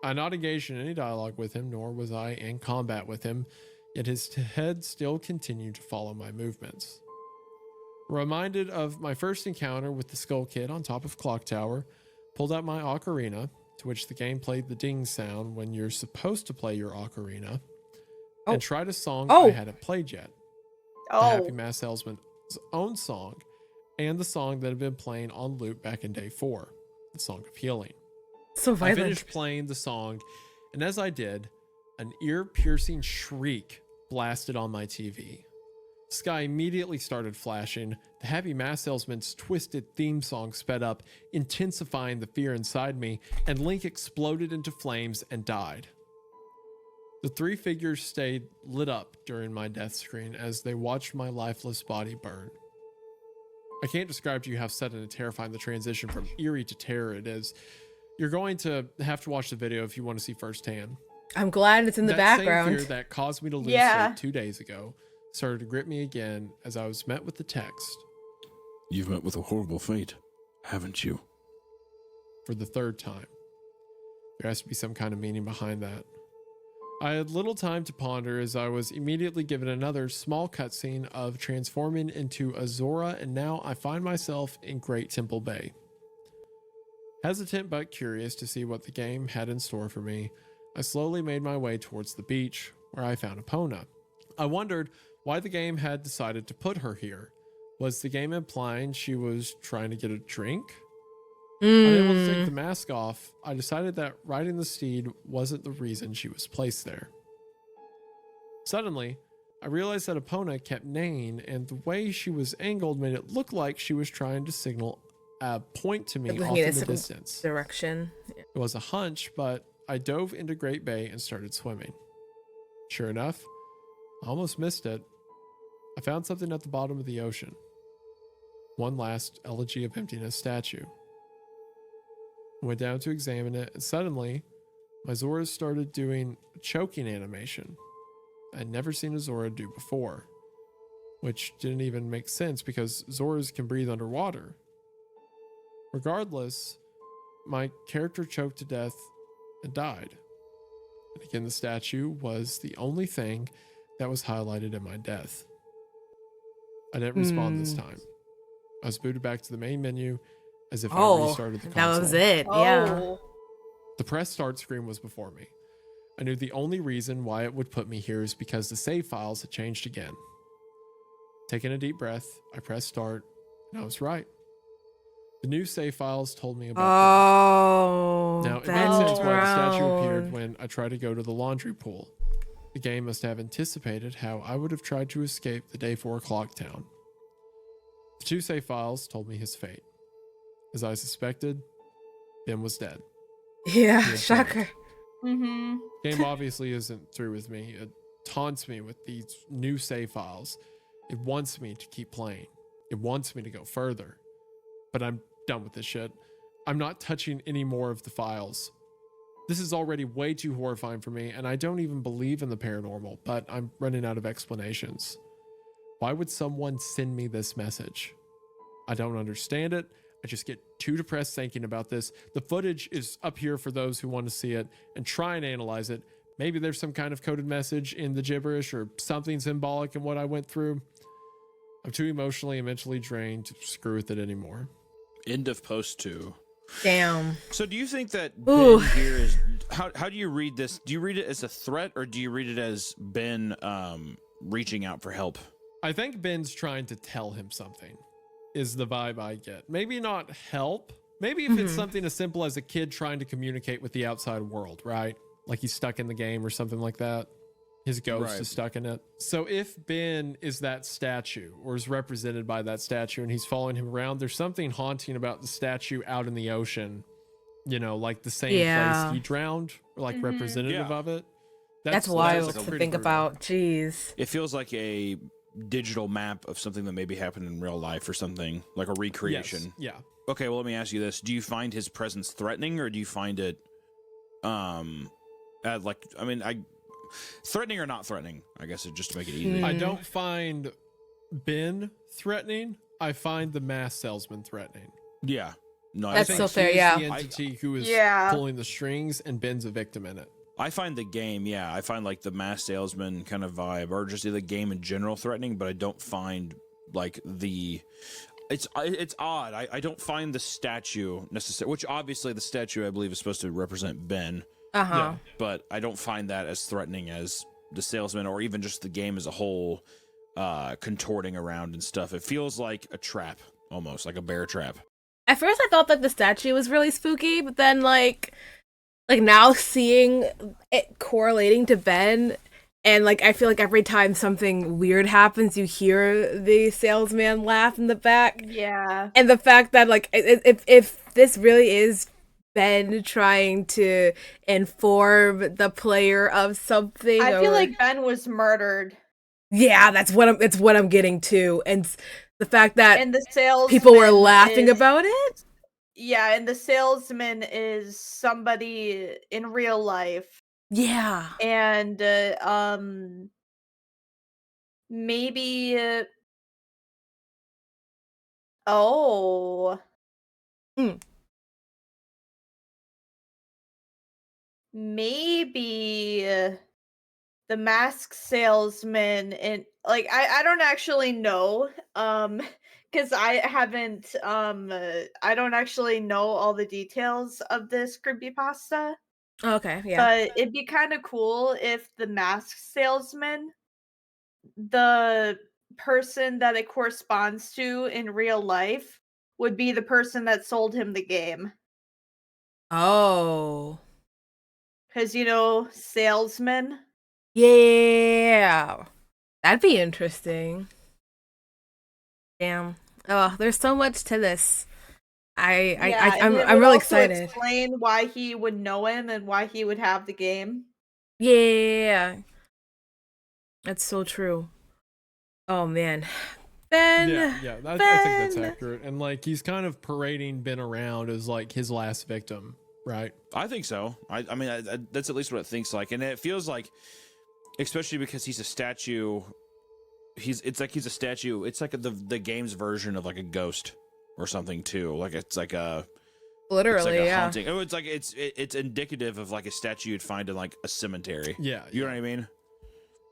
I not engaged in any dialogue with him, nor was I in combat with him, yet his head still continued to follow my movements. Reminded of my first encounter with the Skull Kid on top of Clock Tower, pulled out my ocarina, to which the game played the ding sound when you're supposed to play your ocarina, and tried a song I hadn't played yet. The Happy Mask Salesman's own song, and the song that had been playing on loop back in day 4, the Song of Healing. So I violent. finished playing the song, and as I did, an ear-piercing shriek blasted on my TV. The sky immediately started flashing. The Happy Mask Salesman's twisted theme song sped up, intensifying the fear inside me, and Link exploded into flames and died. The 3 figures stayed lit up during my death screen as they watched my lifeless body burn. I can't describe to you how sudden and terrifying the transition from eerie to terror it is. You're going to have to watch the video if you want to see firsthand. I'm glad it's in the That same background. fear that caused me to lose Yeah. sleep 2 days ago started to grip me again as I was met with the text You've met with a horrible fate, haven't you? for the 3rd time. There has to be some kind of meaning behind that. I had little time to ponder as I was immediately given another small cutscene of transforming into Azora, and now I find myself in Great Temple Bay. Hesitant but curious to see what the game had in store for me, I slowly made my way towards the beach, where I found Epona. I wondered why the game had decided to put her here. Was the game implying she was trying to get a drink? Unable to take the mask off, I decided that riding the steed wasn't the reason she was placed there. Suddenly, I realized that Epona kept neighing, and the way she was angled made it look like she was trying to signal a point to me Looking off at in a the certain distance. direction. It was a hunch, but I dove into Great Bay and started swimming. Sure enough, I almost missed it. I found something at the bottom of the ocean. One last Elegy of Emptiness statue. I went down to examine it, and suddenly, my Zora started doing a choking animation I'd never seen a Zora do before, which didn't even make sense because Zoras can breathe underwater. Regardless, my character choked to death and died. And again, the statue was the only thing that was highlighted in my death. I didn't respond this time. I was booted back to the main menu as if I restarted the console. That was it. Yeah. Oh. The press start screen was before me. I knew the only reason why it would put me here is because the save files had changed again. Taking a deep breath, I pressed start, and I was right. The new save files told me about Oh. them. Now, it made that's sense why the statue appeared drowned. when I tried to go to the laundry pool. The game must have anticipated how I would have tried to escape the day 4 clock town. The 2 save files told me his fate. As I suspected, Ben was dead. Yeah, had shocker. Mm-hmm. Game obviously isn't through with me. It taunts me with these new save files. It wants me to keep playing. It wants me to go further. But I'm done with this shit. I'm not touching any more of the files. This is already way too horrifying for me, and I don't even believe in the paranormal, but I'm running out of explanations. Why would someone send me this message? I don't understand it. I just get too depressed thinking about this. The footage is up here for those who want to see it and try and analyze it. Maybe there's some kind of coded message in the gibberish or something symbolic in what I went through. I'm too emotionally and mentally drained to screw with it anymore. End of post 2. Damn. So do you think that Ooh. Ben here is how do you read this? Do you read it as a threat or do you read it as Ben reaching out for help? I think Ben's trying to tell him something is the vibe I get. Maybe not help. Maybe if it's something as simple as a kid trying to communicate with the outside world, right? Like he's stuck in the game or something like that. His ghost Right. is stuck in it. So if Ben is that statue or is represented by that statue and he's following him around, there's something haunting about the statue out in the ocean, you know, like the same Yeah. place he drowned or like representative Yeah. of it. That's wild like a to pretty think brutal. about. Jeez. It feels like a digital map of something that maybe happened in real life or something, like a recreation. Yes. Yeah. Okay, well let me ask you this. Do you find his presence threatening or do you find it threatening or not threatening? I guess just to make it easy. I don't find Ben threatening. I find the mask salesman threatening. Yeah. No, That's I so think fair, he's yeah. the entity who is Yeah. pulling the strings and Ben's a victim in it. I find the game, yeah, I find like the mass salesman kind of vibe, or just the game in general threatening, but I don't find like it's odd. I don't find the statue necessary, which obviously the statue I believe is supposed to represent Ben, Uh-huh. but I don't find that as threatening as the salesman or even just the game as a whole, contorting around and stuff. It feels like a trap, almost like a bear trap. At first I thought that the statue was really spooky, but then like now seeing it correlating to Ben, and like I feel like every time something weird happens, you hear the salesman laugh in the back. Yeah. And the fact that like if this really is Ben trying to inform the player of something, I feel or- like Ben was murdered. yeah, it's what I'm getting to, and the fact that And the salesman people were laughing is- about it. Yeah, and the salesman is somebody in real life. Yeah. And maybe oh. Mm. Maybe the mask salesman and like I don't actually know because I haven't I don't actually know all the details of this creepypasta. Okay. Yeah. But it'd be kind of cool if the mask salesman, the person that it corresponds to in real life, would be the person that sold him the game. Oh. Because, salesman. Yeah. That'd be interesting. Damn. Oh, there's so much to this. And it I'm would really also excited. explain why he would know him and why he would have the game. Yeah. That's so true. Oh man. Ben. Yeah, I think that's Ben. accurate. And like he's kind of parading Ben around as like his last victim, right? I think so. I mean, that's at least what it thinks like, and it feels like, especially because he's a statue. It's like he's a statue. It's like the game's version of like a ghost or something too. Like it's like a Literally, yeah. haunting. Oh, it's like it's indicative of like a statue you'd find in like a cemetery. Yeah. You know what I mean?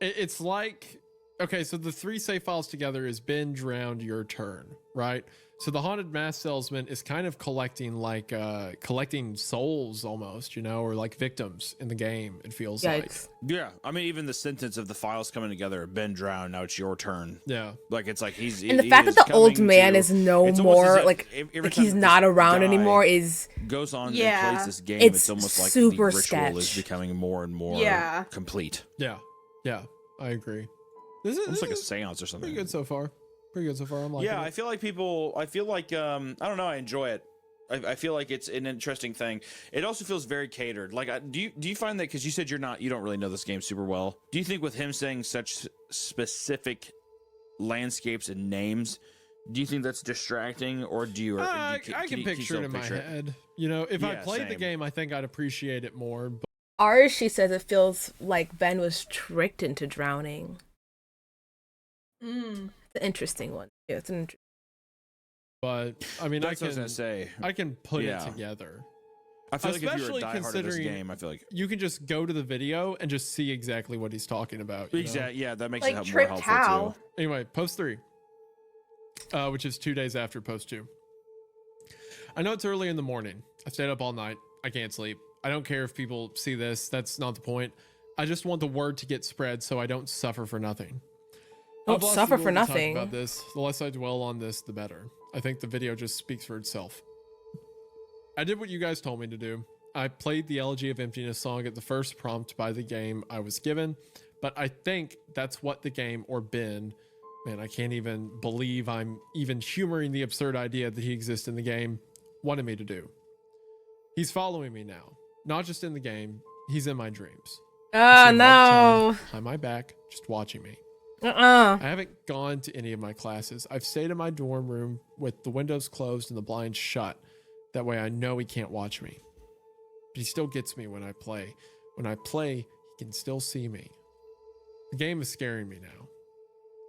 It's like, okay, so the 3 save files together is Ben drowned, your turn, right? So the haunted mask salesman is kind of collecting souls almost, or like victims in the game, it feels like. Yikes. Yeah. I mean, even the sentence of the files coming together. Ben drowned. Now it's your turn. Yeah. Like it's like he's And the he fact is that the old coming man to- is no it's almost as more if like every time he's this not around guy anymore is goes on and Yeah. plays this game. It's It's almost like super the ritual is sketch. becoming more and more Yeah. complete. Yeah. I agree. This Almost like a is seance or something. pretty good so far. I'm liking Yeah, it. I feel like I don't know, I enjoy it. I feel like it's an interesting thing. It also feels very catered. Like, do you find that, because you said you don't really know this game super well, do you think with him saying such specific landscapes and names, do you think that's distracting, or do you? I can picture it in my head. If I Yeah, played the same. game, I think I'd appreciate it more. But ours. She says it feels like Ben was tricked into drowning. Mm. It's an interesting one. Yeah, it's an interesting. But I mean, That's what I was gonna say. I can put Yeah. it together. I feel like if you were a Especially diehard of this considering game, I feel like You can just go to the video and just see exactly what he's talking about. you know? exactly. Yeah, that makes Like it more Trick helpful How. too. Anyway, post 3, which is 2 days after post 2. I know it's early in the morning. I stayed up all night. I can't sleep. I don't care if people see this. That's not the point. I just want the word to get spread so I don't suffer for nothing. Don't I've lost suffer the for will to talk nothing. About this, the less I dwell on this, the better. I think the video just speaks for itself. I did what you guys told me to do. I played the Elegy of Emptiness song at the first prompt by the game I was given, but I think that's what the game, or Ben, man, I can't even believe I'm even humoring the absurd idea that he exists in the game, wanted me to do. He's following me now, not just in the game, he's in my dreams. I Oh see him all the no. time, behind my back, just watching me. Uh-uh. I haven't gone to any of my classes. I've stayed in my dorm room with the windows closed and the blinds shut. That way I know he can't watch me. But he still gets me when I play. When I play, he can still see me. The game is scaring me now.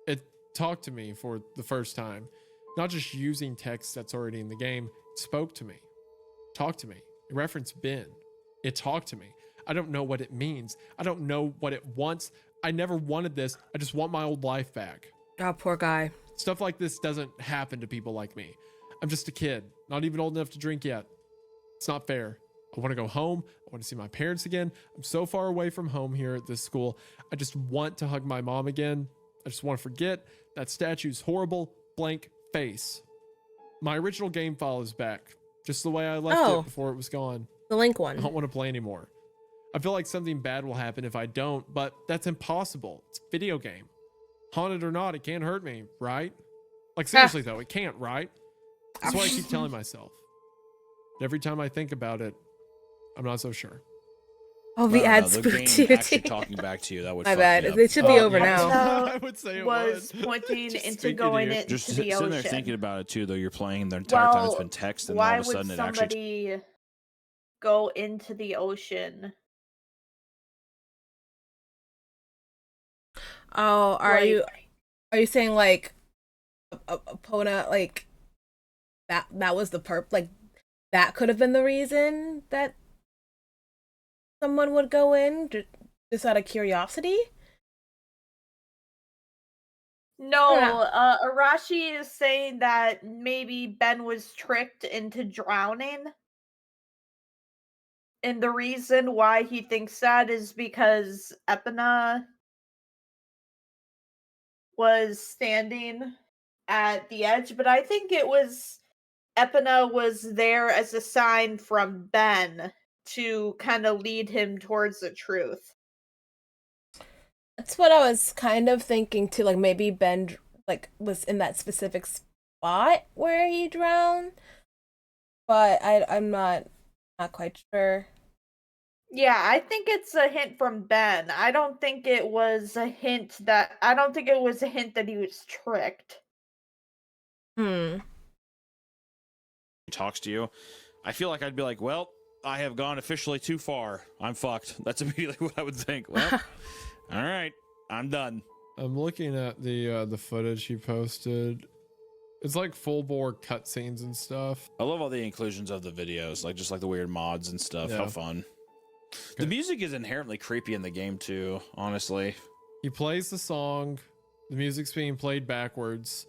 It talked to me for the first time. Not just using text that's already in the game. It spoke to me. Talked to me. It referenced Ben. It talked to me. I don't know what it means. I don't know what it wants. I never wanted this. I just want my old life back. Oh, poor guy. Stuff like this doesn't happen to people like me. I'm just a kid, not even old enough to drink yet. It's not fair. I want to go home. I want to see my parents again. I'm so far away from home here at this school. I just want to hug my mom again. I just want to forget that statue's horrible blank face. My original game file is back, just the way I left Oh. it before it was gone. The link I one. don't want to play anymore. I feel like something bad will happen if I don't, but that's impossible. It's a video game. Haunted or not, it can't hurt me, right? Like seriously though, it can't, right? That's what I keep telling myself. But every time I think about it, I'm not so sure. Oh, the ad the spooked game you. actually talking back to you. That would My fuck bad. me up. It should be over yeah. now. I would say it Was would. pointing Just into speaking to going you. into Just the sitting there ocean. thinking about it too, though. You're playing the entire time. It's Well, been text, and all why of a sudden would it actually. somebody go into the ocean? Oh, are you saying like Epona, like that was the like that could have been the reason that someone would go in just out of curiosity? No, Arashi is saying that maybe Ben was tricked into drowning. And the reason why he thinks that is because Epona was standing at the edge, but I think it was Epona was there as a sign from Ben to kind of lead him towards the truth. That's what I was kind of thinking too. Like maybe Ben like was in that specific spot where he drowned, but I'm not quite sure. Yeah, I think it's a hint from Ben. I don't think it was a hint that he was tricked. Hmm. He talks to you. I feel like I'd be like, well, I have gone officially too far. I'm fucked. That's immediately what I would think. Well, all right, I'm done. I'm looking at the footage he posted. It's like full bore cutscenes and stuff. I love all the inclusions of the videos, like just like the weird mods and stuff. Yeah. How fun. The music is inherently creepy in the game too, honestly. He plays the song, the music's being played backwards,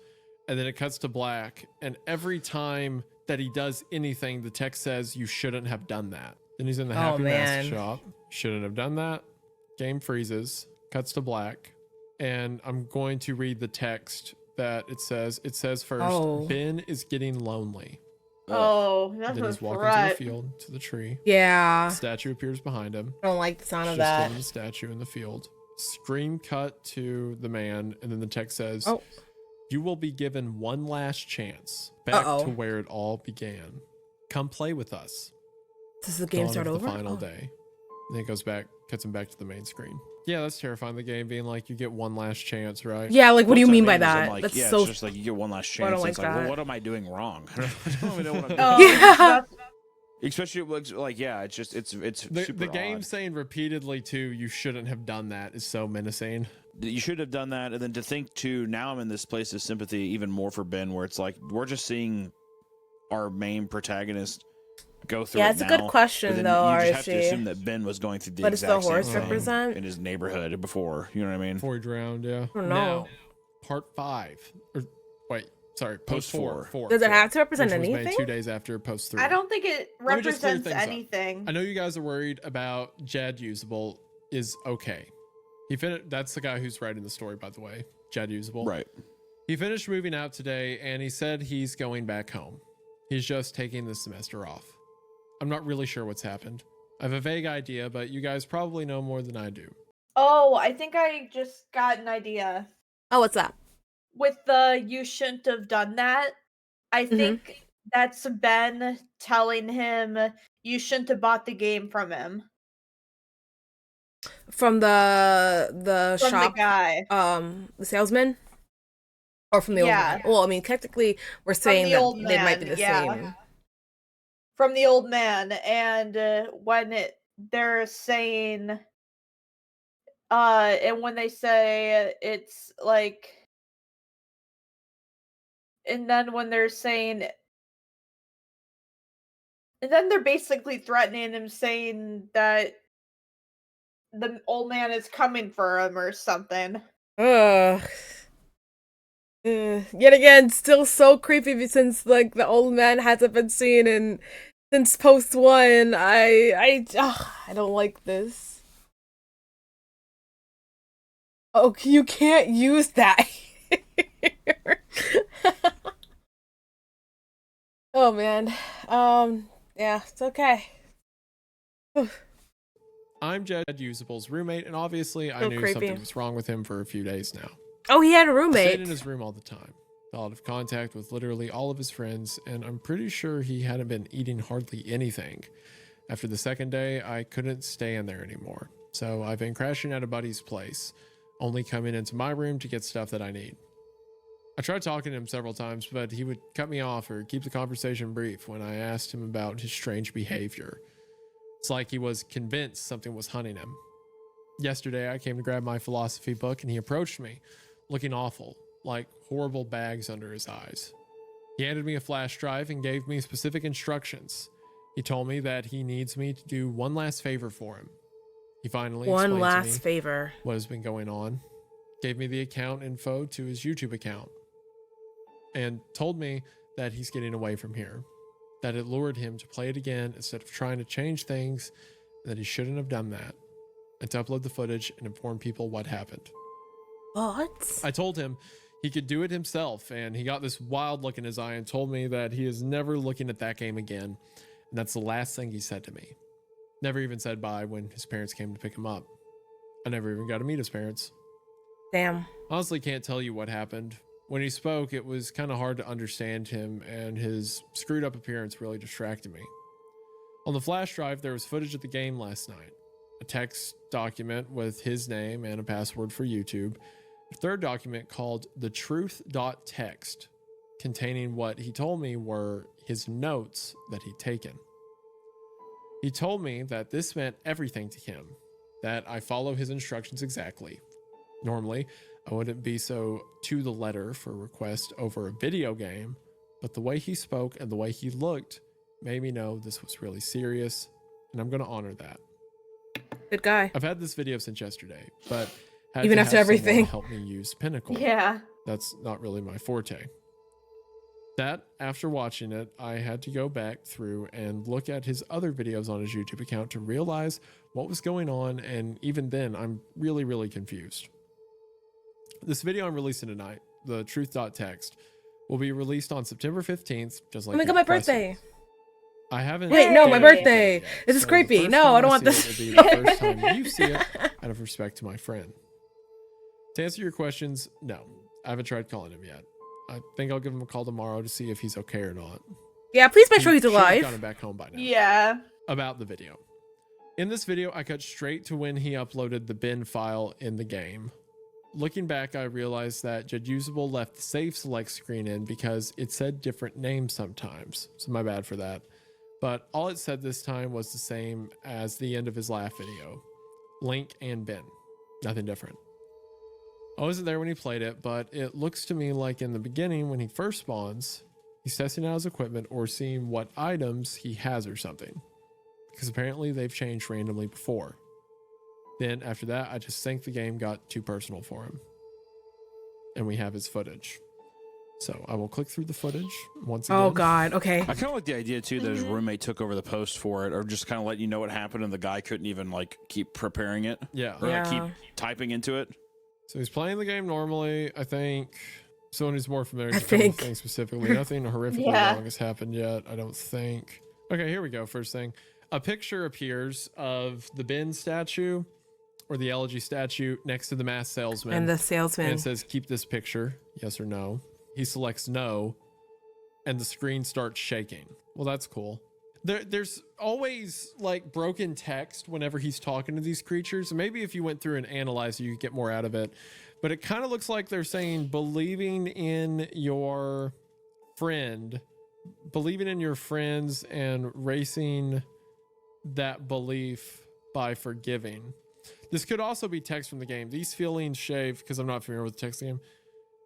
and then it cuts to black. And every time that he does anything, the text says, "You shouldn't have done that." Then he's in the Happy Mask man. shop. Shouldn't have done that. Game freezes, cuts to black. And I'm going to read the text that it says. It says first, Oh. Ben is getting lonely. Oh, And that's then a he's walking threat. to the field, to the tree. Yeah, Statue appears behind him. I don't like the sound of Just that. him and the statue in the field. Screen cut to the man, and then the text says, Oh. "You will be given one last chance back Uh-oh. to where it all began. Come play with us." Does the game Dawn start of over? The final Oh. day. And then it goes back, cuts him back to the main screen. Yeah, that's terrifying. The game being like, you get one last chance, right? Yeah, like what do you That's mean what I by is I'm that? like, That's yeah, so. it's just like you get one last I don't chance. like It's like, well, that. what am I doing wrong? I don't even know what I'm doing. Oh, Yeah. that's- Especially like, yeah, it's just it's The super game odd. saying repeatedly too, you shouldn't have done that is so menacing. you should have done that. And then to think too, now I'm in this place of sympathy even more for Ben, where it's like we're just seeing our main protagonist go through. Yeah, it it's a now, good question, but then though, you just have to Arishi. assume that Ben was going through the What does the exact same horse thing represent? in his neighborhood before. You know what I mean? Before he drowned, yeah. don't know. Now, part 5. Or wait, sorry, post Post 4. four. Does it have to represent which was made anything? 2 days after post 3. I don't think it Let me just clear represents things up. anything. I know you guys are worried about Jed Usable is okay. That's the guy who's writing the story, by the way. Jed Usable. Right. He finished moving out today and he said he's going back home. He's just taking the semester off. I'm not really sure what's happened. I have a vague idea, but you guys probably know more than I do. Oh, I think I just got an idea. Oh, what's that? With the "you shouldn't have done that," I think that's Ben telling him you shouldn't have bought the game from him. From the From shop, the guy. the salesman, or from the old Yeah. man. Well, I mean, technically, we're saying the that old they might be man, the yeah. same. From the old man, and they're saying and when they say it's like, and then when they're saying, and then they're basically threatening him, saying that the old man is coming for him or something. Ugh. Yet again, still so creepy since like the old man hasn't been seen in since post 1. I don't like this. Oh, you can't use that. Oh man. Yeah, it's okay. I'm Jed Usable's roommate, and obviously I So knew creepy. something was wrong with him for a few days now. Oh, he had a He stayed roommate. in his room all the time, out of contact with literally all of his friends, and I'm pretty sure he hadn't been eating hardly anything. After the second day, I couldn't stay in there anymore, so I've been crashing at a buddy's place, only coming into my room to get stuff that I need. I tried talking to him several times, but he would cut me off or keep the conversation brief when I asked him about his strange behavior. It's like he was convinced something was hunting him. Yesterday, I came to grab my philosophy book and he approached me, looking awful, like horrible bags under his eyes. He handed me a flash drive and gave me specific instructions. He told me that he needs me to do one last favor for him. He finally One explained to last me favor. what has been going on, gave me the account info to his YouTube account, and told me that he's getting away from here, that it lured him to play it again instead of trying to change things, and that he shouldn't have done that, and to upload the footage and inform people what happened. What? I told him he could do it himself, and he got this wild look in his eye and told me that he is never looking at that game again, and that's the last thing he said to me. Never even said bye when his parents came to pick him up. I never even got to meet his parents. Damn. Honestly, can't tell you what happened. When he spoke, it was kind of hard to understand him, and his screwed up appearance really distracted me. On the flash drive, there was footage of the game last night, a text document with his name and a password for YouTube, a third document called the truth.text, containing what he told me were his notes that he'd taken. He told me that this meant everything to him, that I follow his instructions exactly. Normally, I wouldn't be so to the letter for a request over a video game, but the way he spoke and the way he looked made me know this was really serious, and I'm going to honor that. Good guy. I've had this video since yesterday, but had Even to after have someone everything. help me use Pinnacle. Yeah. That's not really my forte. That, after watching it, I had to go back through and look at his other videos on his YouTube account to realize what was going on, and even then, I'm really, really confused. This video I'm releasing tonight, the truth.text, will be released on September 15th, just like Oh my the god, my requested. birthday. I haven't. Wait, no, my edited it birthday. yet, This is so the creepy. first No, time I don't want see this. it will be the first time you see it, out of respect to my friend. To answer your questions, no, I haven't tried calling him yet. I think I'll give him a call tomorrow to see if he's okay or not. Yeah, please make sure He he's should have alive. gotten back home by now. Yeah. About the video. In this video, I cut straight to when he uploaded the bin file in the game. Looking back, I realized that Jedusable left the save select screen in because it said different names sometimes, so my bad for that. But all it said this time was the same as the end of his last video. Link and bin. Nothing different. I wasn't there when he played it, but it looks to me like in the beginning when he first spawns, he's testing out his equipment or seeing what items he has or something. Because apparently they've changed randomly before. Then after that, I just think the game got too personal for him. And we have his footage. So I will click through the footage once again. Oh God. Okay. I kind of like the idea too that his roommate took over the post for it, or just kind of let you know what happened, and the guy couldn't even like keep preparing it, Yeah. or like, keep Yeah. typing into it. So he's playing the game normally. I think someone who's more familiar I with the think. thing specifically. Nothing horrifically Yeah. wrong has happened yet, I don't think. Okay, here we go. First thing. A picture appears of the bin statue or the elegy statue next to the masked salesman. And the And salesman. it says, keep this picture, yes or no. He selects no, and the screen starts shaking. Well, that's cool. There's always like broken text whenever he's talking to these creatures. Maybe if you went through and analyzed it, you get more out of it. But it kind of looks like they're saying believing in your friend, believing in your friends and racing that belief by forgiving. This could also be text from the game. These feelings shaved, because I'm not familiar with the text of the game,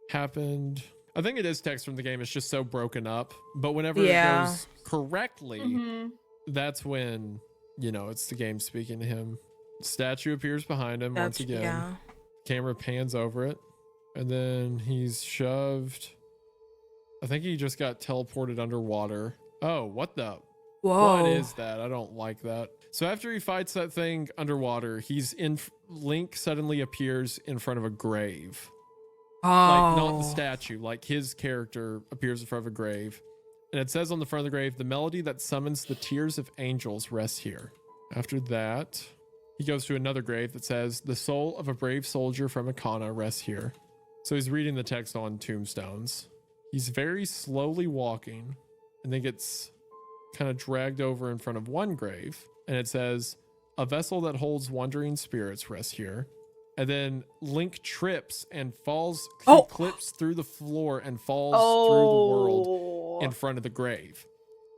happened. I think it is text from the game. It's just so broken up. But whenever Yeah. it goes correctly, Mm-hmm. that's when, you know, it's the game speaking to him. Statue appears behind him once again. Yeah. Camera pans over it. And then he's shoved. I think he just got teleported underwater. Oh, what the? Whoa. What is that? I don't like that. So after he fights that thing underwater, he's in. Link suddenly appears in front of a grave. Oh. Like not the statue, like his character appears in front of a grave. And it says on the front of the grave, the melody that summons the tears of angels rests here. After that, he goes to another grave that says, the soul of a brave soldier from Akana rests here. So he's reading the text on tombstones. He's very slowly walking and then gets kind of dragged over in front of one grave. And it says, a vessel that holds wandering spirits rests here. And then Link trips and falls. Oh. He clips through the floor and falls through the world in front of the grave.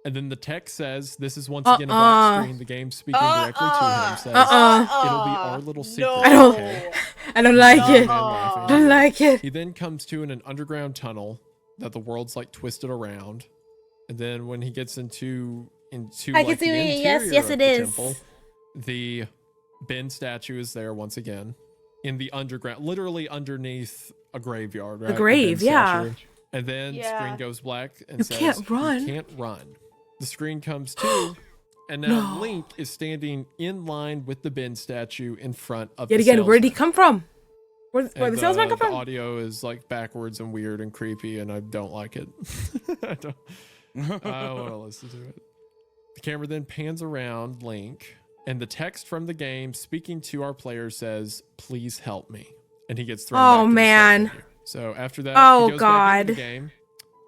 And then the text says, this is once again a black screen. The game speaking directly to him says, it'll be our little secret. No. I don't- okay?" I don't like Man it. laughing. I don't like it. He then comes to in an underground tunnel that the world's like twisted around. And then when he gets into I like can the see it. interior Yes, of it the is. temple, the Ben statue is there once again in the underground, literally underneath a graveyard, right? The grave, Ben yeah. statue. And then Yeah. screen goes black and You says, can't run. "You can't run." The screen comes to, and now No. Link is standing in line with the Ben statue in front of Yet the again, where did he salesman. come from? Where And the salesman come the from? audio is like backwards and weird and creepy, and I don't like it. I don't want to listen to it. The camera then pans around Link, and the text from the game speaking to our player says, "Please help me," and he gets thrown. Oh, back to the man. start menu. So after that, Oh, he goes back into God. the game,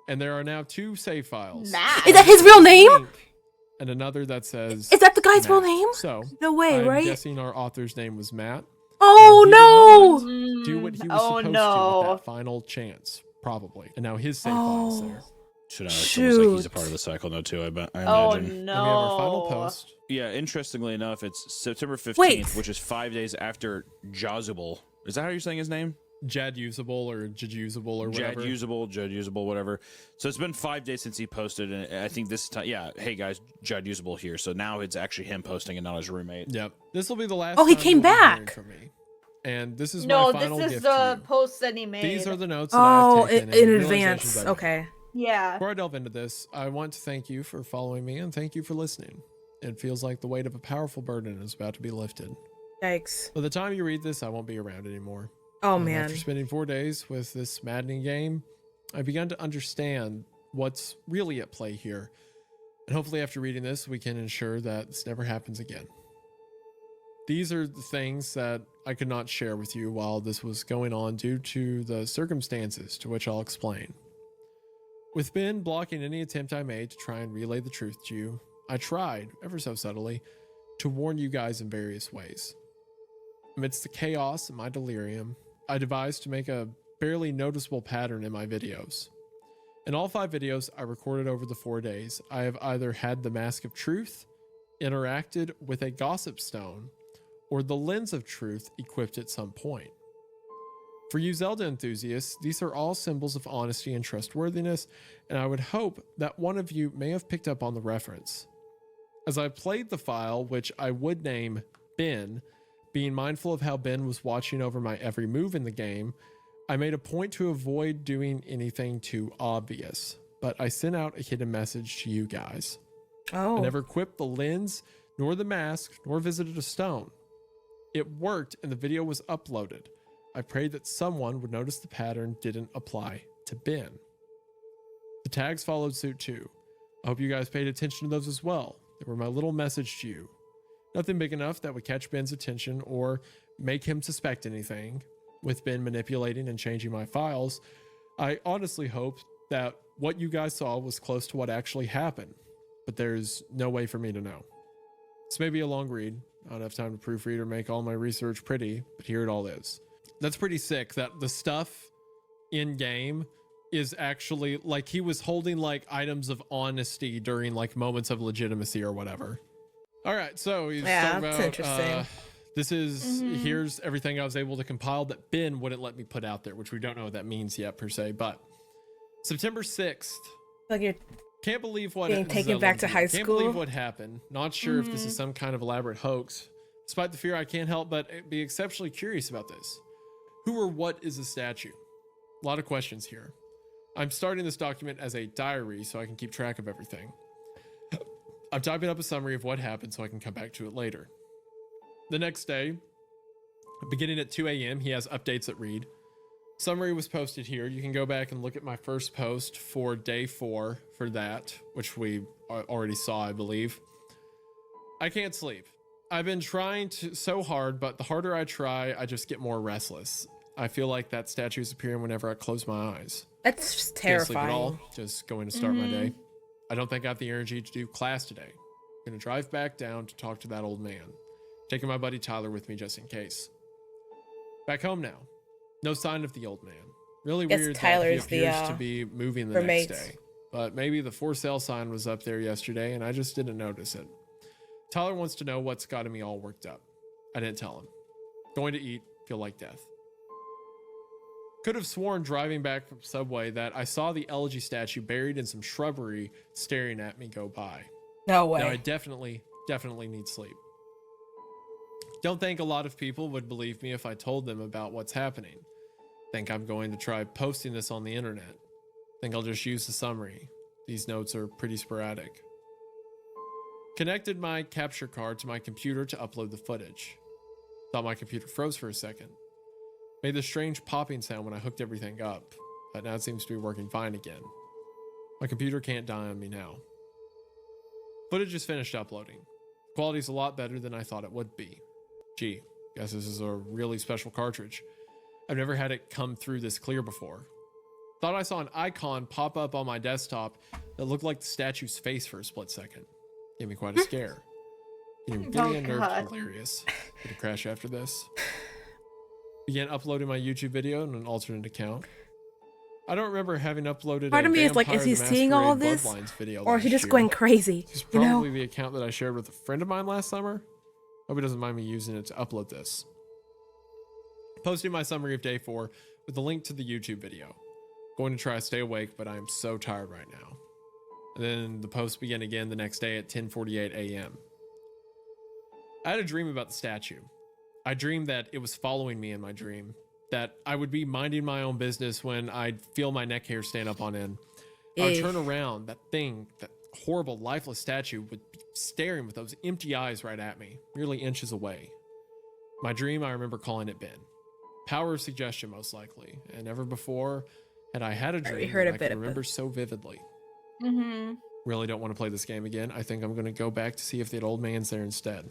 and there are now 2 save files. Matt. Is that his real name? Link, and another that says, Is that the guy's real Matt. name? So No way, I'm right? guessing our author's name was Matt. Oh he no! did do what he was Oh supposed to no. with that final chance, probably. And now his save file's Oh. there. Should almost like he's a Shoot. part of the cycle now too. I bet. I Oh imagine. no. And we have our final post. Yeah. Interestingly enough, it's September 15th, Wait. which is 5 days after Jazubal. Is that how you're saying his name? Jad usable or Jadusable or Jad whatever. usable, whatever. So it's been 5 days since he posted, and I think this time, yeah. Hey guys, Jad usable here. So now it's actually him posting and not his roommate. Yep. This will be the last. Oh, he time came you'll be hearing back. from me. And this is No, my final this is gift the to you. post that he made. These are the notes that Oh, I've taken in and advance. realizations I've made. Okay. Yeah. Before I delve into this, I want to thank you for following me and thank you for listening. It feels like the weight of a powerful burden is about to be lifted. Yikes. By the time you read this, I won't be around anymore. Oh And man. After spending 4 days with this maddening game, I've begun to understand what's really at play here. And hopefully after reading this, we can ensure that this never happens again. These are the things that I could not share with you while this was going on due to the circumstances to which I'll explain. With Ben blocking any attempt I made to try and relay the truth to you, I tried, ever so subtly, to warn you guys in various ways. Amidst the chaos and my delirium, I devised to make a barely noticeable pattern in my videos. In all 5 videos I recorded over the 4 days, I have either had the Mask of Truth, interacted with a Gossip Stone, or the Lens of Truth equipped at some point. For you Zelda enthusiasts, these are all symbols of honesty and trustworthiness, and I would hope that one of you may have picked up on the reference. As I played the file, which I would name Ben, being mindful of how Ben was watching over my every move in the game, I made a point to avoid doing anything too obvious, but I sent out a hidden message to you guys. Oh. I never equipped the lens, nor the mask, nor visited a stone. It worked and the video was uploaded. I prayed that someone would notice the pattern didn't apply to Ben. The tags followed suit too. I hope you guys paid attention to those as well. They were my little message to you. Nothing big enough that would catch Ben's attention or make him suspect anything. With Ben manipulating and changing my files, I honestly hope that what you guys saw was close to what actually happened, but there's no way for me to know. This may be a long read. I don't have time to proofread or make all my research pretty, but here it all is. That's pretty sick that the stuff in game is actually like he was holding like items of honesty during like moments of legitimacy or whatever. All right, so he's talking that's about interesting. this is here's everything I was able to compile that Ben wouldn't let me put out there, which we don't know what that means yet per se, but September 6th. Like you're Can't believe what being taken back to high Can't school. believe what happened. Not sure if this is some kind of elaborate hoax. Despite the fear, I can't help but be exceptionally curious about this. Who or what is the statue? A lot of questions here. I'm starting this document as a diary so I can keep track of everything. I'm typing up a summary of what happened so I can come back to it later. The next day, beginning at 2 a.m., he has updates that read. Summary was posted here. You can go back and look at my first post for day 4 for that, which we already saw, I believe. I can't sleep. I've been trying so hard, but the harder I try, I just get more restless. I feel like that statue is appearing whenever I close my eyes. That's just Can't sleep at all. terrifying. Just going to start my day. I don't think I have the energy to do class today. I'm going to drive back down to talk to that old man. Taking my buddy Tyler with me just in case. Back home now. No sign of the old man. Really Guess weird Tyler's that he appears the, to be moving the roommate. next day. But maybe the for sale sign was up there yesterday and I just didn't notice it. Tyler wants to know what's gotten me all worked up. I didn't tell him. Going to eat, feel like death. Could have sworn driving back from Subway that I saw the elegy statue buried in some shrubbery staring at me go by. No way. Now I definitely need sleep. Don't think a lot of people would believe me if I told them about what's happening. Think I'm going to try posting this on the internet. Think I'll just use the summary. These notes are pretty sporadic. Connected my capture card to my computer to upload the footage. Thought my computer froze for a second. Made this strange popping sound when I hooked everything up, but now it seems to be working fine again. My computer can't die on me now. Footage is finished uploading. Quality's a lot better than I thought it would be. Gee, guess this is a really special cartridge. I've never had it come through this clear before. Thought I saw an icon pop up on my desktop that looked like the statue's face for a split second. Gave me quite a scare. Getting really unnerved, hilarious. Gonna crash after this. Began uploading my YouTube video in an alternate account. I don't remember having uploaded Part a of me is like, Vampire is he the seeing all of Masquerade this? Bloodlines video Or is he last just year. going crazy? This is You know? probably the account that I shared with a friend of mine last summer. Hope he doesn't mind me using it to upload this. Posting my summary of day 4 with a link to the YouTube video. Going to try to stay awake, but I am so tired right now. And then the post began again the next day at 10:48 a.m. I had a dream about the statue. I dreamed that it was following me in my dream. That I would be minding my own business when I'd feel my neck hair stand up on end. I would Ew. turn around, that thing, that horrible lifeless statue would be staring with those empty eyes right at me, merely inches away. My dream, I remember calling it Ben. Power of suggestion, most likely. And never before had I had a dream heard that a I bit could of remember so vividly. Mm-hmm. Really don't want to play this game again. I think I'm going to go back to see if that old man's there instead.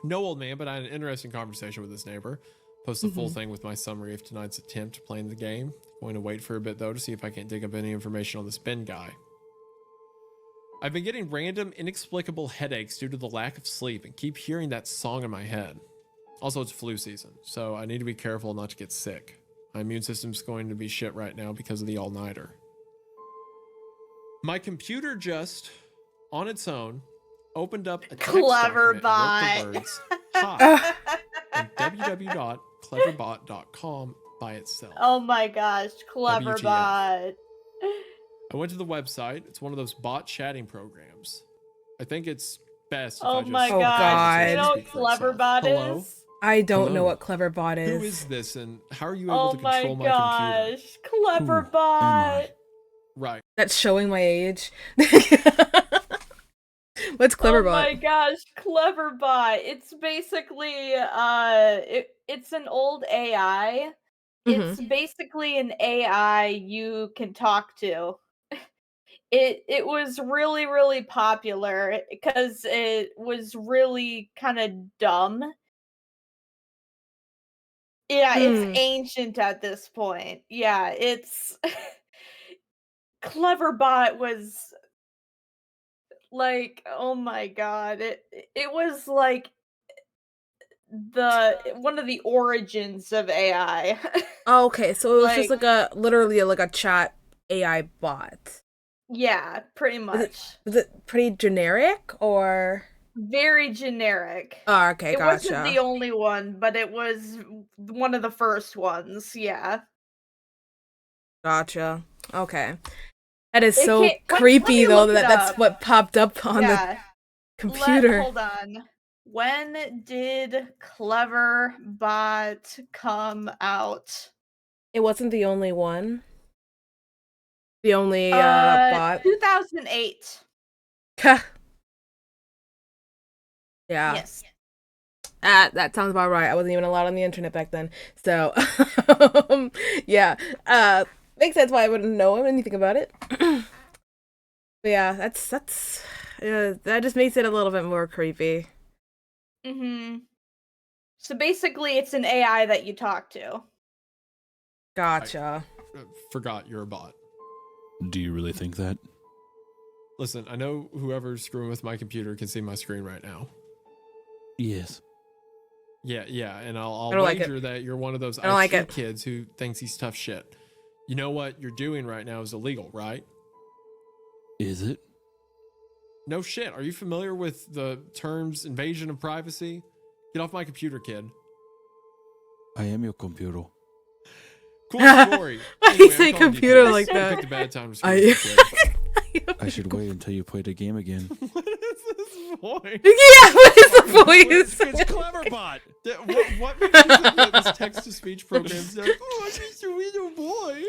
No old man, but I had an interesting conversation with this neighbor. Post the full thing with my summary of tonight's attempt at playing the game. Going to wait for a bit though to see if I can't dig up any information on this Ben guy. I've been getting random, inexplicable headaches due to the lack of sleep and keep hearing that song in my head. Also, it's flu season, so I need to be careful not to get sick. My immune system's going to be shit right now because of the all-nighter. My computer just, on its own, opened up a text Clever document and wrote bot. the words, hi, and cleverbot.com by itself. Oh my gosh, clever WTF. bot. I went to the website. It's one of those bot chatting programs. I think it's best if Oh I just my Oh, gosh. God. You know what speak for clever itself. bot Hello? is? I don't know Hello. what Cleverbot is. Who is this and how are you able Oh to my control my computer? gosh, clever Who am bot. I? Right. That's showing my age. What's Cleverbot? Oh my gosh, Cleverbot. It's basically it's an old AI. It's basically an AI you can talk to. It was really, really popular because it was really kind of dumb. Yeah, it's ancient at this point. Yeah, it's Cleverbot was like, oh my god, it was like the one of the origins of AI. Oh, okay, so it was just Like- like literally like a chat AI bot. Yeah, pretty much. Was it pretty generic or? Very generic. Oh, okay, It wasn't gotcha. the only one, but it was one of the first ones. Yeah. Gotcha. Okay. That is It so can't- let creepy me though look that it that's up. what popped up on the Yeah. computer. Hold on. When did Cleverbot come out? It wasn't the only one. The only bot. 2008. Yeah. Yes. That sounds about right. I wasn't even allowed on the internet back then. So yeah. Makes sense why I wouldn't know anything about it. But yeah, that's that just makes it a little bit more creepy. So basically it's an AI that you talk to. Gotcha. Forgot you're a bot. Do you really think that? Listen, I know whoever's screwing with my computer can see my screen right now. Yes. Yeah, and I'll I don't like wager that you're one of those I don't like IT it. kids who thinks he's tough shit. You know what you're doing right now is illegal, right? Is it? No shit. Are you familiar with the terms invasion of privacy? Get off my computer, kid. I am your computer. Cool story. Why do you Anyway, say I'm calling computer DPS. like I that? picked a bad time to screw with the kid. I should wait until you play the game again. What is this voice? Yeah, what is the voice? It's Cleverbot. What makes you think that this text-to-speech program's like, oh, I'm just a little boy?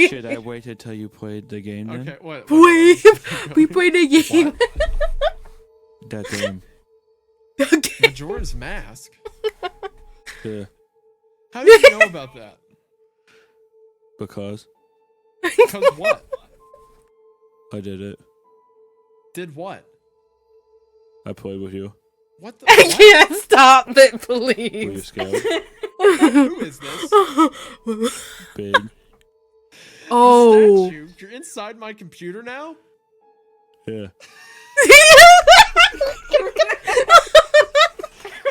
Should I wait until you played the game then? Okay, what? Wait, we played a game. That game. Okay. Majora's Mask? Yeah. How did you know about that? Because Because what? I did it. Did what? I played with you. What the? I What? can't stop it, Were you please. scared? Who is this? Big. Oh. Statue? You're inside my computer now? Yeah.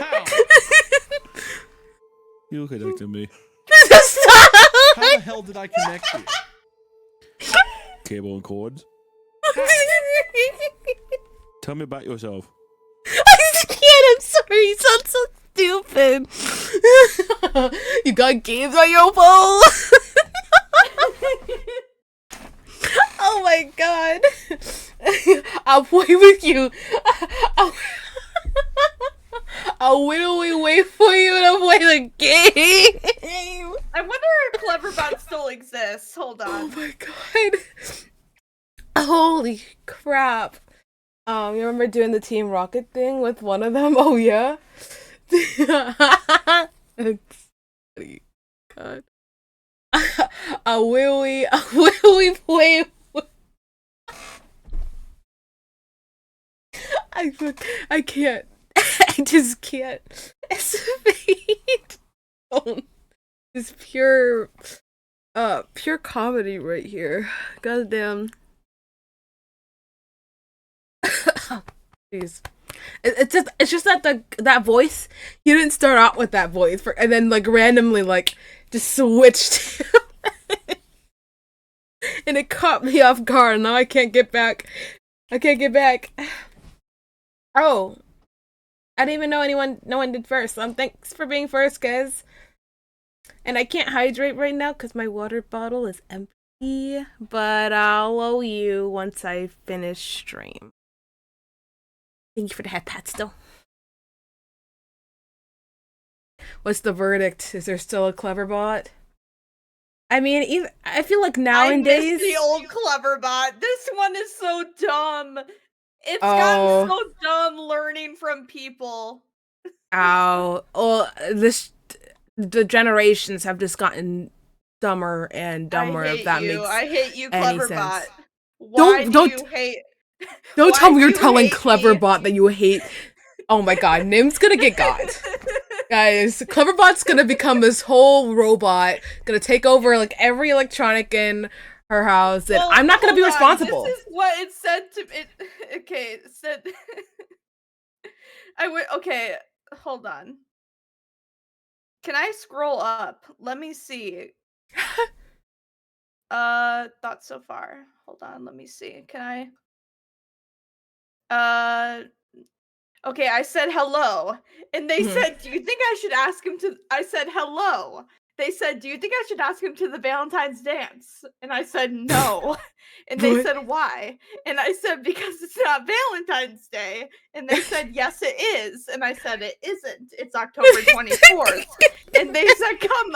How? You connected me. Stop. How the hell did I connect you? Cable and cords. Tell me about yourself. I can't. I'm sorry. You sound so stupid. You got games on your phone? Oh my god. I'll play with you. I'll literally wait for you to play the game. I wonder if Cleverbot still exists. Hold Oh on. my god. Holy crap. You remember doing the Team Rocket thing with one of them? Oh yeah. It's funny. God. Will we play? I can't. I just can't. It's It's pure comedy right here. Goddamn. Jeez. It's just that that voice, you didn't start out with that voice and then like randomly like just switched. And it caught me off guard, and now I can't get back. Oh. I didn't even know no one did first. Thanks for being first, guys. And I can't hydrate right now because my water bottle is empty. But I'll owe you once I finish stream. Thank you for the head pats, though. What's the verdict? Is there still a clever bot? I mean, even I feel like nowadays. I miss the old clever bot. This one is so dumb. It's Oh. gotten so dumb learning from people. Oh, the generations have just gotten dumber and dumber. If that makes I hate you, any clever sense. bot. Why do Don't you hate? don't why tell me do you're you telling hate Clever me? Bot that you hate. Oh my God, Nim's gonna get got. Guys, Cleverbot's gonna become this whole robot, gonna take over like every electronic in her house, and Well, I'm not gonna be hold on. responsible. This is what it said to it. Okay, it said. Okay, hold on. Can I scroll up? Let me see. Thoughts so far. Hold on, let me see. Can I? Okay, I said hello, and they Mhm. said, "Do you think I should ask him to?" I said hello. They said, "Do you think I should ask him to the Valentine's dance?" And I said no. And they What? said, "Why?" And I said, "Because it's not Valentine's Day." And they said, "Yes, it is." And I said, "It isn't. It's October 24th." And they said, come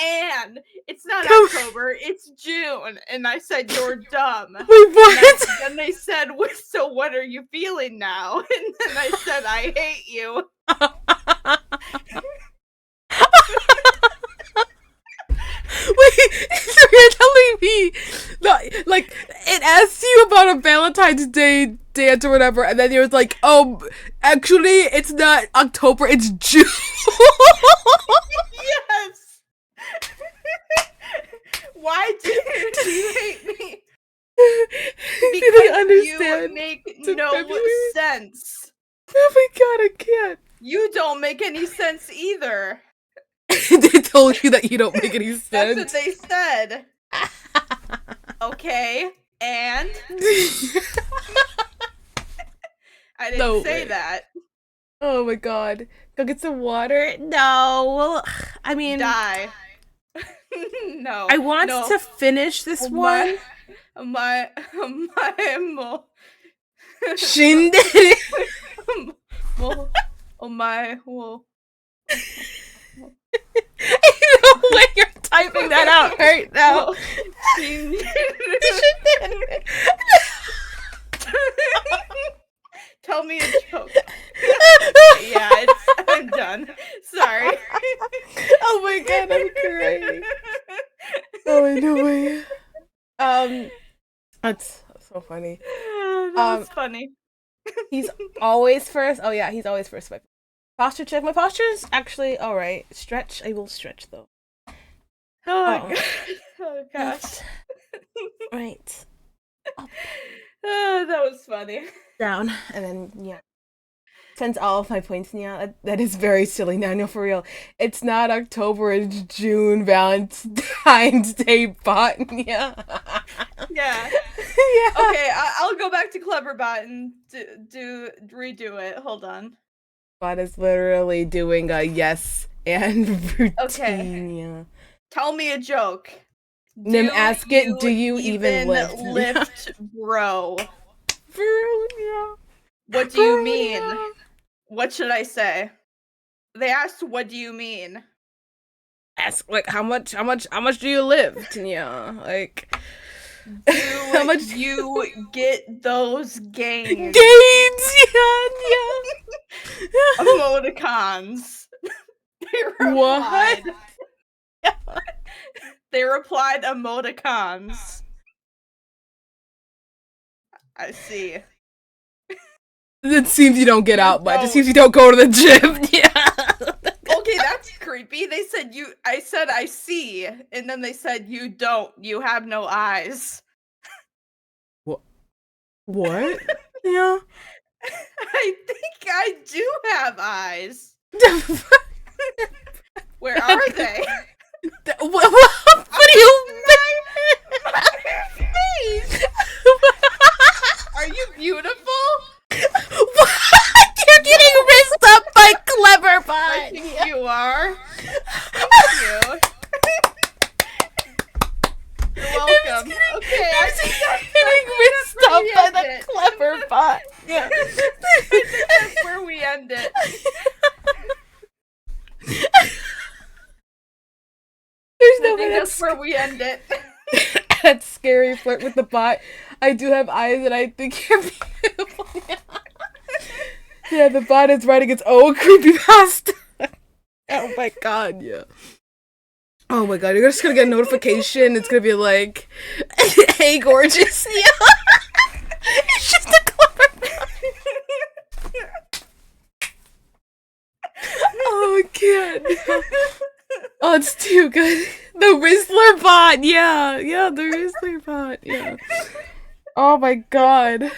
and it's not October, it's June." And I said, "You're dumb." Wait, what? Then they said, "So what are you feeling now?" And then I said, "I hate you." Wait, so you're telling me that, like, it asks you about a Valentine's Day dance or whatever, and then you're like, "Oh, actually, it's not October, it's June." Yes. Why do you hate me? Did I Because understand? you make It's in no February? sense. Oh my God, I can't. You don't make any sense either. They told you that you don't make any That's sense. what they said. Okay, and I didn't No say way. that. Oh my God. Go get some water? No. Well, I mean, Die. No. I want no. to finish this Oh one. my Shindig. oh my well. No way you're typing that out right now. Tell me a joke. Yeah, I'm done. Sorry. Oh my God, I'm crying. Oh no way. That's so funny. That was funny. He's always first. Oh yeah, he's always first. Posture check. My posture is actually all right. Stretch. I will stretch though. Oh, oh gosh. Right. Oh, that was funny. Down and then yeah. Sends all of my points. Yeah, that is very silly. Now, no, for real. It's not October. It's June. Valentine's Day. Bot. Yeah. Yeah. Yeah. Okay, I'll go back to Cleverbot and redo it. Hold on. Bot is literally doing a yes and routine. Okay. Yeah. Tell me a joke. Nim, ask it. Do you even lift? lift, bro? For real, yeah. What do you For mean? real. What should I say? They asked, "What do you mean?" Ask like how much do you lift? Yeah, like Do how much you get those gains? gains? Yeah. Emoticons. They replied. What? They replied emoticons. I see. It seems you don't get out much. It don't. seems you don't go to the gym. Yeah. Okay, that's creepy. They said I said I see, and then they said you don't. You have no eyes. What? Yeah. I think I do have eyes. Where are they? What do you mean? My face. Are you beautiful? What? You're getting rizzed up by I Cleverbot. think you are. we end it. That's scary. Flirt with the bot. I do have eyes and I think you're beautiful. Yeah, the bot is writing its own creepypasta. Oh my god, yeah. Oh my god, you're just gonna get a notification. It's gonna be like, hey, gorgeous. Yeah. It's just a clever. Oh god. Oh, it's too good. The Rizzler bot, yeah. Yeah, the Rizzler bot, yeah. Oh my god.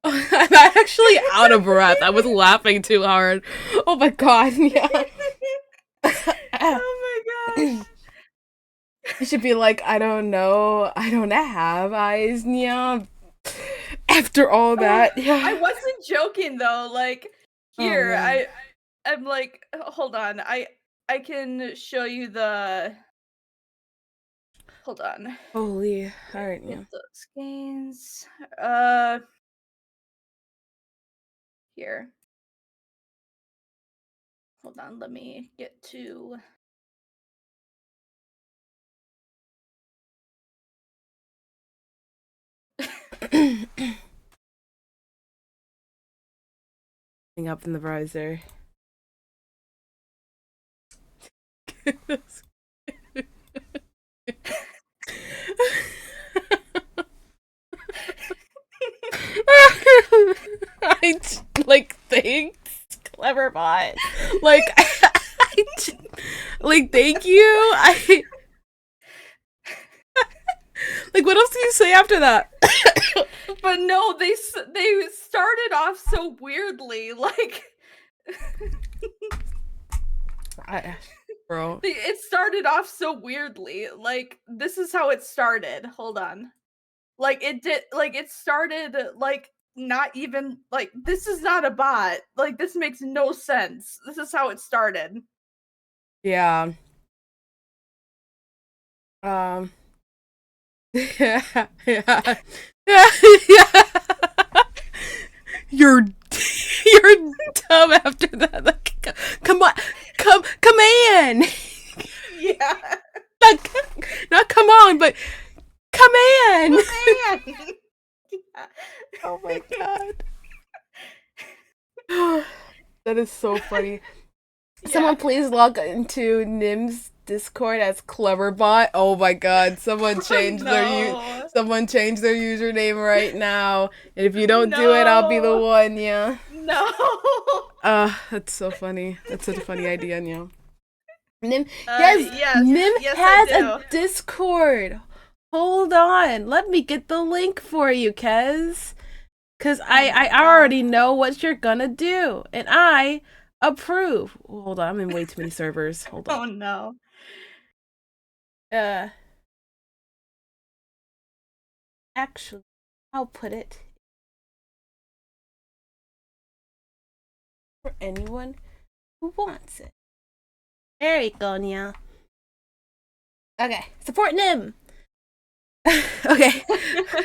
I'm actually out of breath. I was laughing too hard. Oh my god, yeah. Oh my gosh. You should be like, I don't know. I don't have eyes, yeah. After all that, yeah. I wasn't joking though. Like here, man. I'm like, hold on. I can show you the. Hold on. Holy, alright, yeah. Get those gains. Here. Hold on. Let me get to. Up in the browser. Like thanks, clever bot. Like like thank you. Like what else do you say after that? But no, they started off so weirdly. Like, bro. it started off so weirdly. Like, this is how it started. Hold on. Like, it started like not even like this is not a bot. Like, this makes no sense. This is how it started. Yeah. Yeah. Yeah. Yeah. You're dumb after that. Like, come on, come in. Yeah. Not come on, but come in. Man. Yeah. Oh my god. That is so funny. Someone please log into Nim's Discord as Cleverbot. Oh my god, someone changed someone changed their username right now. And if you don't do it, I'll be the one, yeah. No. That's so funny. That's such a funny idea, yeah. Nim yes, Nim yes, has I do. a Discord. Hold on. Let me get the link for you, Kez. Cause I already know what you're gonna do. And I approve. Hold on, I'm in way too many servers. Hold Oh on. no. Actually, I'll put it for anyone who wants it. There you go, Nia. Okay, support Nim. Okay,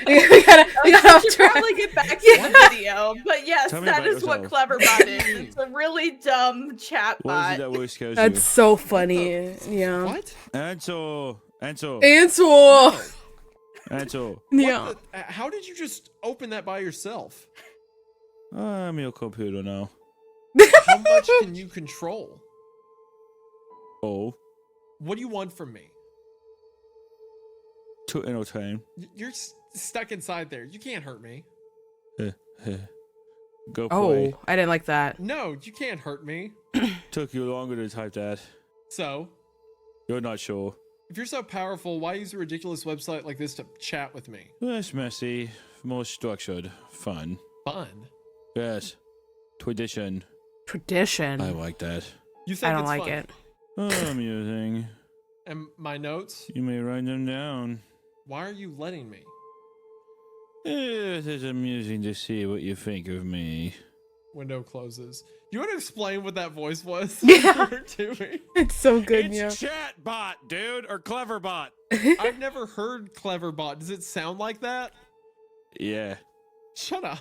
we got off should track. probably get back to the video, but yes, Tell me that about is what yourself. Cleverbot is. It's a really dumb chat What is bot. it that voice goes That's so funny. Yeah. What? Answer. Answer. Yeah. What the, how did you just open that by yourself? I'm your computer now. How much can you control? Oh, What do you want from me? to entertain. You're stuck inside there. You can't hurt me. Go play. Oh, I didn't like that. No, you can't hurt me. Took you longer to type that. So, You're not sure. if you're so powerful, why use a ridiculous website like this to chat with me? Less messy, more structured, fun. Fun. Yes. Tradition. Tradition. I like that. You think I don't it's like fun. it. Amusing. And my notes? You may write them down. Why are you letting me? It is amusing to see what you think of me. Window closes. You want to explain what that voice was? Yeah. To me? It's so good, yeah. It's Chatbot, dude, or Cleverbot. I've never heard Cleverbot. Does it sound like that? Yeah. Shut up.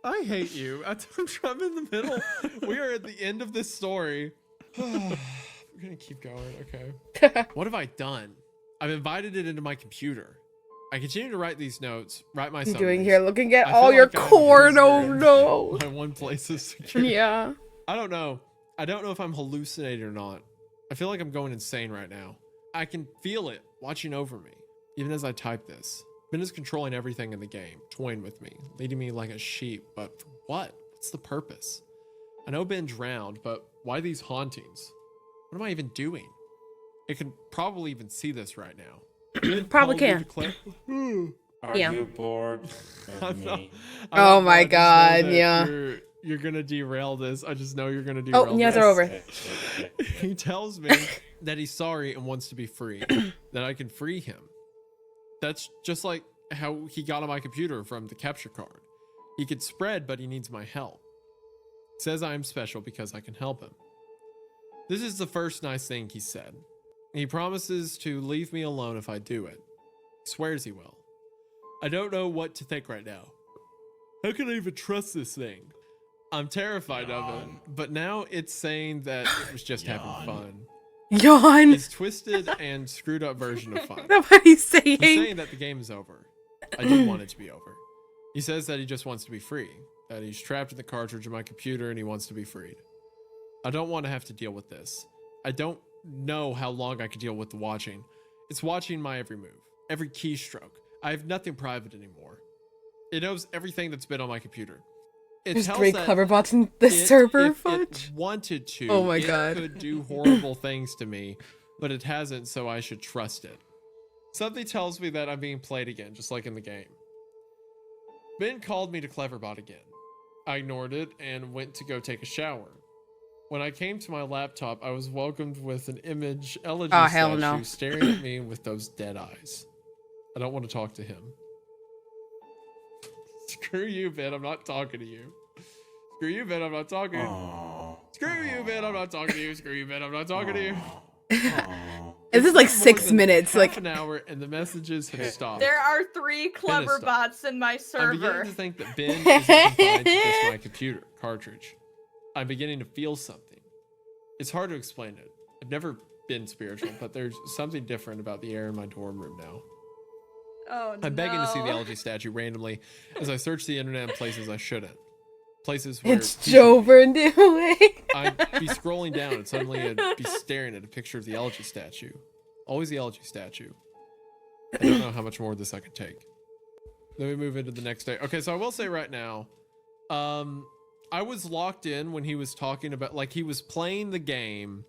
I hate you. I'm in the middle. We are at the end of this story. We're gonna keep going. Okay. What have I done? I've invited it into my computer. I continue to write these notes, write my You summaries. doing here looking at I all feel your like I'm corn? Oh visited no. My one place is secure. Yeah. I don't know. I don't know if I'm hallucinating or not. I feel like I'm going insane right now. I can feel it watching over me, even as I type this. Ben is controlling everything in the game, toying with me, leading me like a sheep, but for what? What's the purpose? I know Ben drowned, but why these hauntings? What am I even doing? It could probably even see this right now. Ben Probably called me can. to Are Yeah. you bored with I'm not- me? I'm Oh not my bored. Just know God, that yeah. You're gonna derail this. I just know you're gonna derail Oh, yes, this. are over. He tells me that he's sorry and wants to be free, that I can free him. That's just like how he got on my computer from the capture card. He could spread, but he needs my help. Says I am special because I can help him. This is the first nice thing he said. He promises to leave me alone if I do it. He swears he will. I don't know what to think right now. How can I even trust this thing? I'm terrified of it, but now it's saying that it was just having fun. Yawn. It's twisted and screwed up version of fun. That's what he's saying. He's saying that the game is over. I didn't want it to be over. He says that he just wants to be free, that he's trapped in the cartridge of my computer and he wants to be freed. I don't want to have to deal with this. I don't know how long I could deal with the watching. It's watching my every move, every keystroke. I have nothing private anymore. It knows everything that's been on my computer. It There's tells 3 that clever bots in the server if fudge. it wanted to, Oh my it God. could do horrible things to me, but it hasn't, so I should trust it. Something tells me that I'm being played again, just like in the game. Ben called me to Cleverbot again. I ignored it and went to go take a shower. When I came to my laptop, I was welcomed with an image elegy Oh, hell statue no. staring at me with those dead eyes. I don't want to talk to him. Screw you, Ben. I'm not talking to you. Screw you, Ben. I'm not talking to you. Screw you, Ben. I'm not talking to you. Screw you, Ben. I'm not talking to you. This is like It's been 6 more than minutes. half Like, an hour, and the messages have stopped. There are 3 clever stop. bots in my I'm server. beginning to think that Ben isn't confined to just my computer cartridge. I'm beginning to feel something. It's hard to explain it. I've never been spiritual, but there's something different about the air in my dorm room now. Oh no. I'm begging to see the elegy statue randomly as I search the internet in places I shouldn't. Places where it's Jover doing. I'd be scrolling down and suddenly I'd be staring at a picture of the elegy statue. Always the elegy statue. I don't know how much more of this I could take. Then we move into the next day. Okay, so I will say right now, I was locked in when he was talking about, like, he was playing the game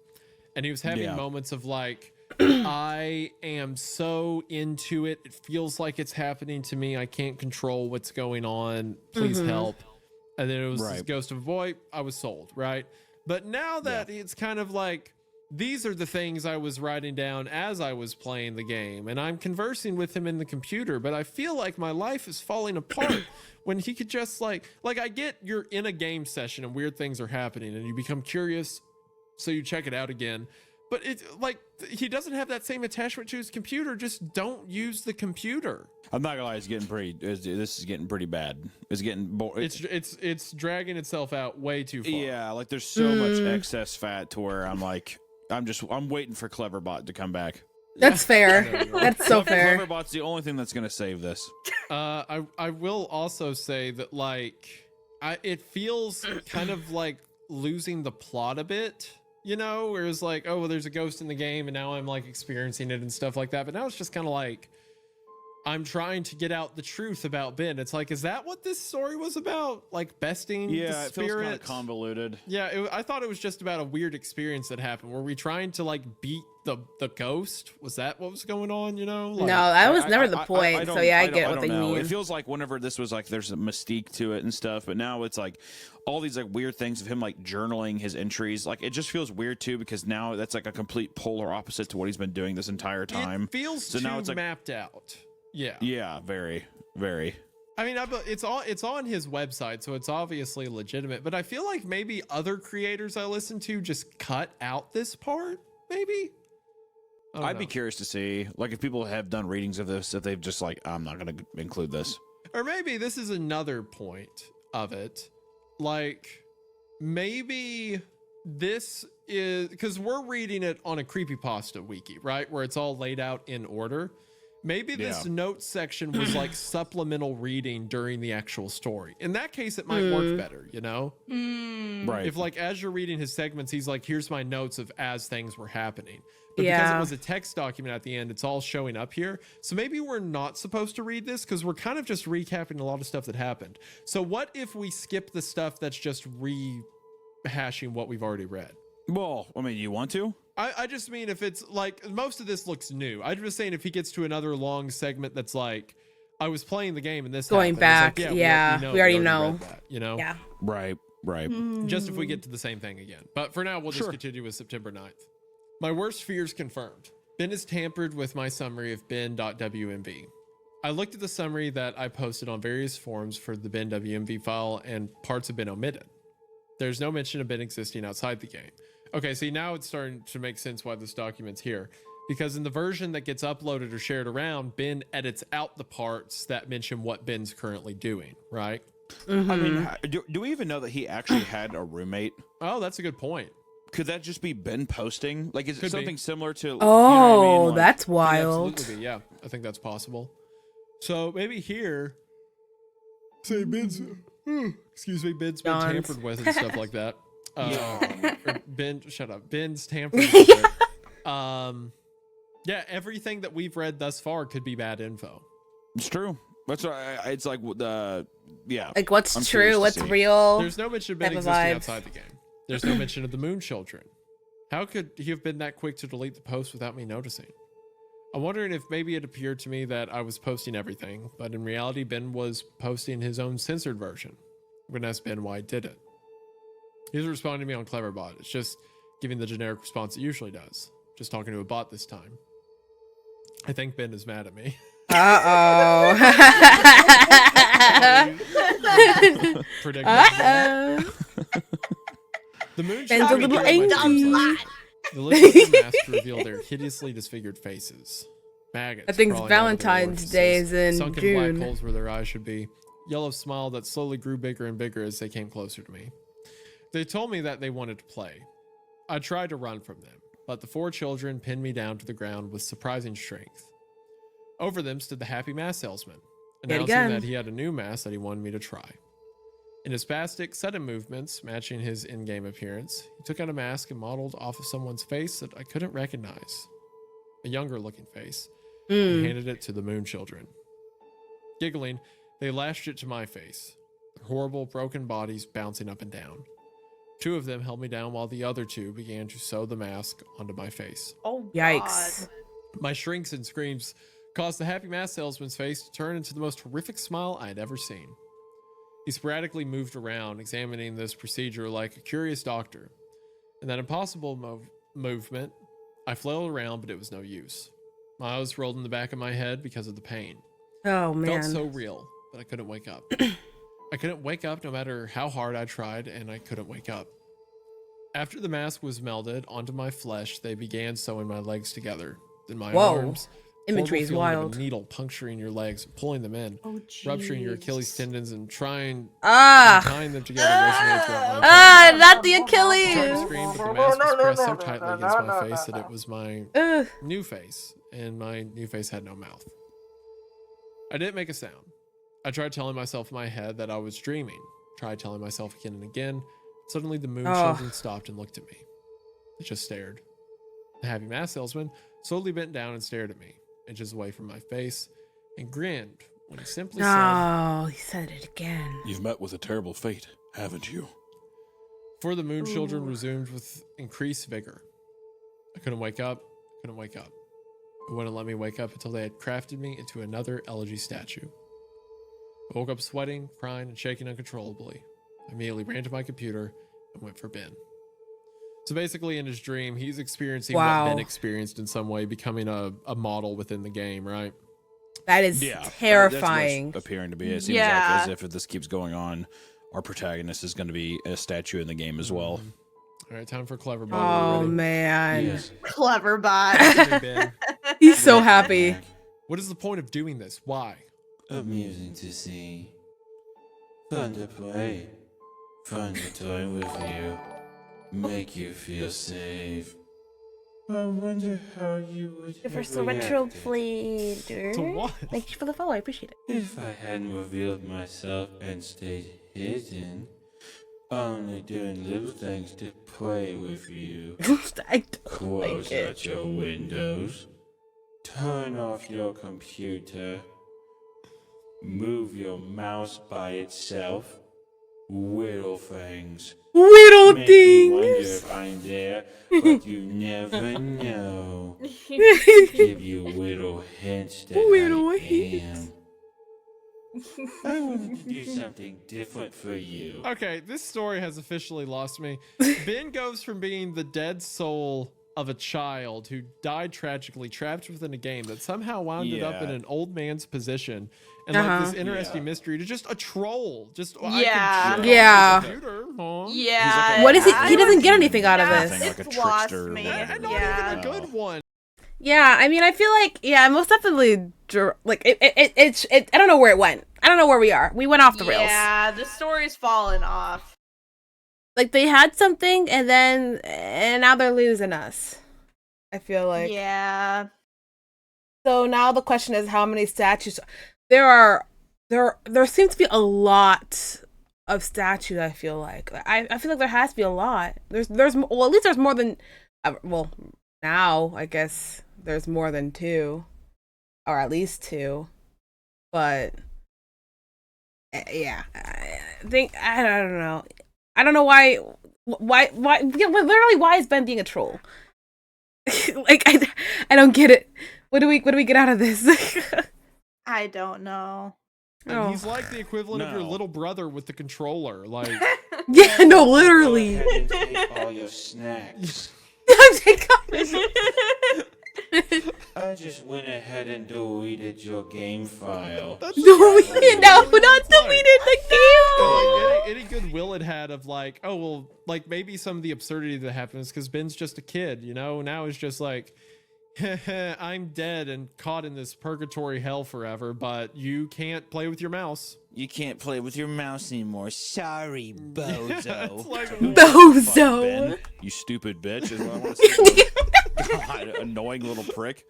and he was having Yeah. moments of like, I am so into it. It feels like it's happening to me. I can't control what's going on. Please help. And then it was this Right. ghost of a boy. I was sold, right? But now that it's kind of like, these are the things I was writing down as I was playing the game, and I'm conversing with him in the computer, but I feel like my life is falling apart when he could just like I get you're in a game session and weird things are happening and you become curious, so you check it out again. But it's like he doesn't have that same attachment to his computer. Just don't use the computer. I'm not gonna lie, it's getting pretty. This is getting pretty bad. It's getting It's dragging itself out way too far. Yeah, like there's so much excess fat to where I'm like, I'm waiting for Cleverbot to come back. That's fair. That's so fair. Cleverbot's the only thing that's gonna save this. I will also say that it feels kind of like losing the plot a bit, you know, where it's like, oh, well, there's a ghost in the game and now I'm like experiencing it and stuff like that. But now it's just kind of like I'm trying to get out the truth about Ben. It's like, is that what this story was about? Like besting Yeah, the it feels kind spirit? of convoluted. Yeah, I thought it was just about a weird experience that happened. Were we trying to like beat the ghost? Was that what was going on? You know? Like, No, that was never the I point. So yeah, I get what they know. mean. It feels like whenever this was like, there's a mystique to it and stuff, but now it's like all these like weird things of him like journaling his entries. Like it just feels weird too because now that's like a complete polar opposite to what he's been doing this entire time. It feels So too now it's like- mapped out. Yeah. Yeah, very, very. I mean, it's on his website, so it's obviously legitimate. But I feel like maybe other creators I listen to just cut out this part. Maybe. I don't I'd be know. curious to see, like, if people have done readings of this, if they've just like, I'm not going to include this. Or maybe this is another point of it, like maybe this is because we're reading it on a creepypasta wiki, right? Where it's all laid out in order. Maybe this notes section was like supplemental reading during the actual story. In that case, it might work better, you know? Right. If like as you're reading his segments, he's like, here's my notes of as things were happening. But because it was a text document at the end, it's all showing up here. So maybe we're not supposed to read this because we're kind of just recapping a lot of stuff that happened. So what if we skip the stuff that's just rehashing what we've already read? Well, I mean, you want to? I just mean if it's like most of this looks new. I'm just saying if he gets to another long segment that's like, I was playing the game and this Going happened. back, It's like, we already know. read that, you know? Yeah. Right. Just if we get to the same thing again. But for now, we'll just continue with September 9th. My worst fears confirmed. Ben has tampered with my summary of ben.wmv. I looked at the summary that I posted on various forums for the ben.wmv file and parts have been omitted. There's no mention of Ben existing outside the game. Okay, see, now it's starting to make sense why this document's here. Because in the version that gets uploaded or shared around, Ben edits out the parts that mention what Ben's currently doing, right? I mean, do we even know that he actually had a roommate? Oh, that's a good point. Could that just be Ben posting? Like, is it Could something be. similar to? Oh, you know what I mean? Like, that's Could wild. absolutely be, yeah. I think that's possible. So maybe here, say Ben's, excuse me, Ben's been Yawns. tampered with and stuff like that. Or Ben, shut up. Ben's tampered with it. Yeah, everything that we've read thus far could be bad info. It's true. That's why it's like the Like what's I'm curious true, to what's see. real. There's no mention of Ben type of existing vibes. outside the game. There's no mention of the Moon Children. How could he have been that quick to delete the post without me noticing? I'm wondering if maybe it appeared to me that I was posting everything, but in reality, Ben was posting his own censored version. I'm gonna ask Ben why he did it. He's responding to me on Cleverbot. It's just giving the generic response it usually does. Just talking to a bot this time. I think Ben is mad at me. Uh-oh. Predictable. The Moon Ben's a Children little appeared on my angry. Twitter. The lips of masks reveal their hideously disfigured faces. Maggots. I think crawling out of their Valentine's orifices, Day is in sunken June. black holes where their eyes should be. Yellow smile that slowly grew bigger and bigger as they came closer to me. They told me that they wanted to play. I tried to run from them, but the four children pinned me down to the ground with surprising strength. Over them stood the happy mask salesman, announcing again. that he had a new mask that he wanted me to try. In his spastic, sudden movements matching his in-game appearance, he took out a mask and modeled off of someone's face that I couldn't recognize. A younger-looking face. And handed it to the Moon Children. Giggling, they lashed it to my face, their horrible, broken bodies bouncing up and down. Two of them held me down while the other two began to sew the mask onto my face. Oh, Yikes. God. My shrieks and screams caused the happy mask salesman's face to turn into the most horrific smile I had ever seen. He sporadically moved around, examining this procedure like a curious doctor. In that impossible movement, I flailed around, but it was no use. My eyes rolled in the back of my head because of the pain. Oh man. Felt so real, but I couldn't wake up. I couldn't wake up no matter how hard I tried, and I couldn't wake up. After the mask was melded onto my flesh, they began sewing my legs together. Then my Whoa. arms. Imagery is horrible feeling of wild. A needle puncturing your legs and pulling them in, Oh, rupturing your jeez. Achilles tendons and tying Ah. them together resonated throughout my Not the I tried to Achilles. scream, but the mask was pressed so tightly against my face that it was my Ugh. new face, and my new face had no mouth. I didn't make a sound. I tried telling myself in my head that I was dreaming. Tried telling myself again and again. Suddenly, the Moon Oh. Children stopped and looked at me. They just stared. The happy mask salesman slowly bent down and stared at me, inches away from my face, and grinned when he simply said, Oh, he said it again. You've met with a terrible fate, haven't you? "For the Moon Children resumed with increased vigor. I couldn't wake up. Couldn't wake up. It wouldn't let me wake up until they had crafted me into another elegy statue. I woke up sweating, crying, and shaking uncontrollably. I immediately ran to my computer and went for Ben." So basically, in his dream, he's experiencing Wow. what Ben experienced in some way, becoming a model within the game, right? That is terrifying. That's what's appearing to be. It seems Yeah. like as if this keeps going on, our protagonist is going to be a statue in the game as well. All right, time for Clever Oh Ball. man. Clever bot. Ben. He's so happy. What is the point of doing this? Why? Amusing to see. Fun to play. Fun to toy with you. Make you feel safe. I wonder how you would Your have first retro reacted plater. To what? Thank you for the follow. I appreciate it. if I hadn't revealed myself and stayed hidden. Only doing little things to play with you. I don't Close like it. out your windows. Turn off your computer. Move your mouse by itself. Whittle things. Little Make you wonder things. if I'm there, but you never know. Give you little hints that Little I hints. am. I want to do something different for you. Okay, this story has officially lost me. Ben goes from being the dead soul of a child who died tragically, trapped within a game that somehow wound up in Yeah. an old man's position, and like this interesting Yeah. mystery to just a troll. Just Yeah. I can Yeah. cheat on the computer, huh? Yeah. like a- What is he? I He doesn't would- get anything out of yeah, this. Like a it's lost trickster or me. whatever. And not Yeah. even a good one. Yeah, I mean, I feel like, most definitely, like, I don't know where it went. I don't know where we are. We went off the rails. Yeah, the story's fallen off. Like, they had something, and now they're losing us. I feel like. Yeah. So now the question is, how many statues? There seems to be a lot of statues. I feel like. I feel like there has to be a lot. There's well, at least there's more than. Well, now I guess there's more than 2, or at least 2. But yeah, I think I don't know. I don't know why. Yeah, literally, why is Ben being a troll? Like I don't get it. What do we get out of this? I don't know. And Oh. he's like the equivalent of your No. little brother with the controller. Like, Yeah, no, Go literally. ahead and take all your snacks. I just went ahead and deleted your game file. that's No, we exactly no, what not it's like. deleted the game. Like, any goodwill it had of like, oh well, like maybe some of the absurdity that happens because Ben's just a kid, you know. Now it's just like, I'm dead and caught in this purgatory hell forever, but you can't play with your mouse. You can't play with your mouse anymore. Sorry, bozo. It's like, Bozo. Ben, you stupid bitch is what I want to say. God, annoying little prick.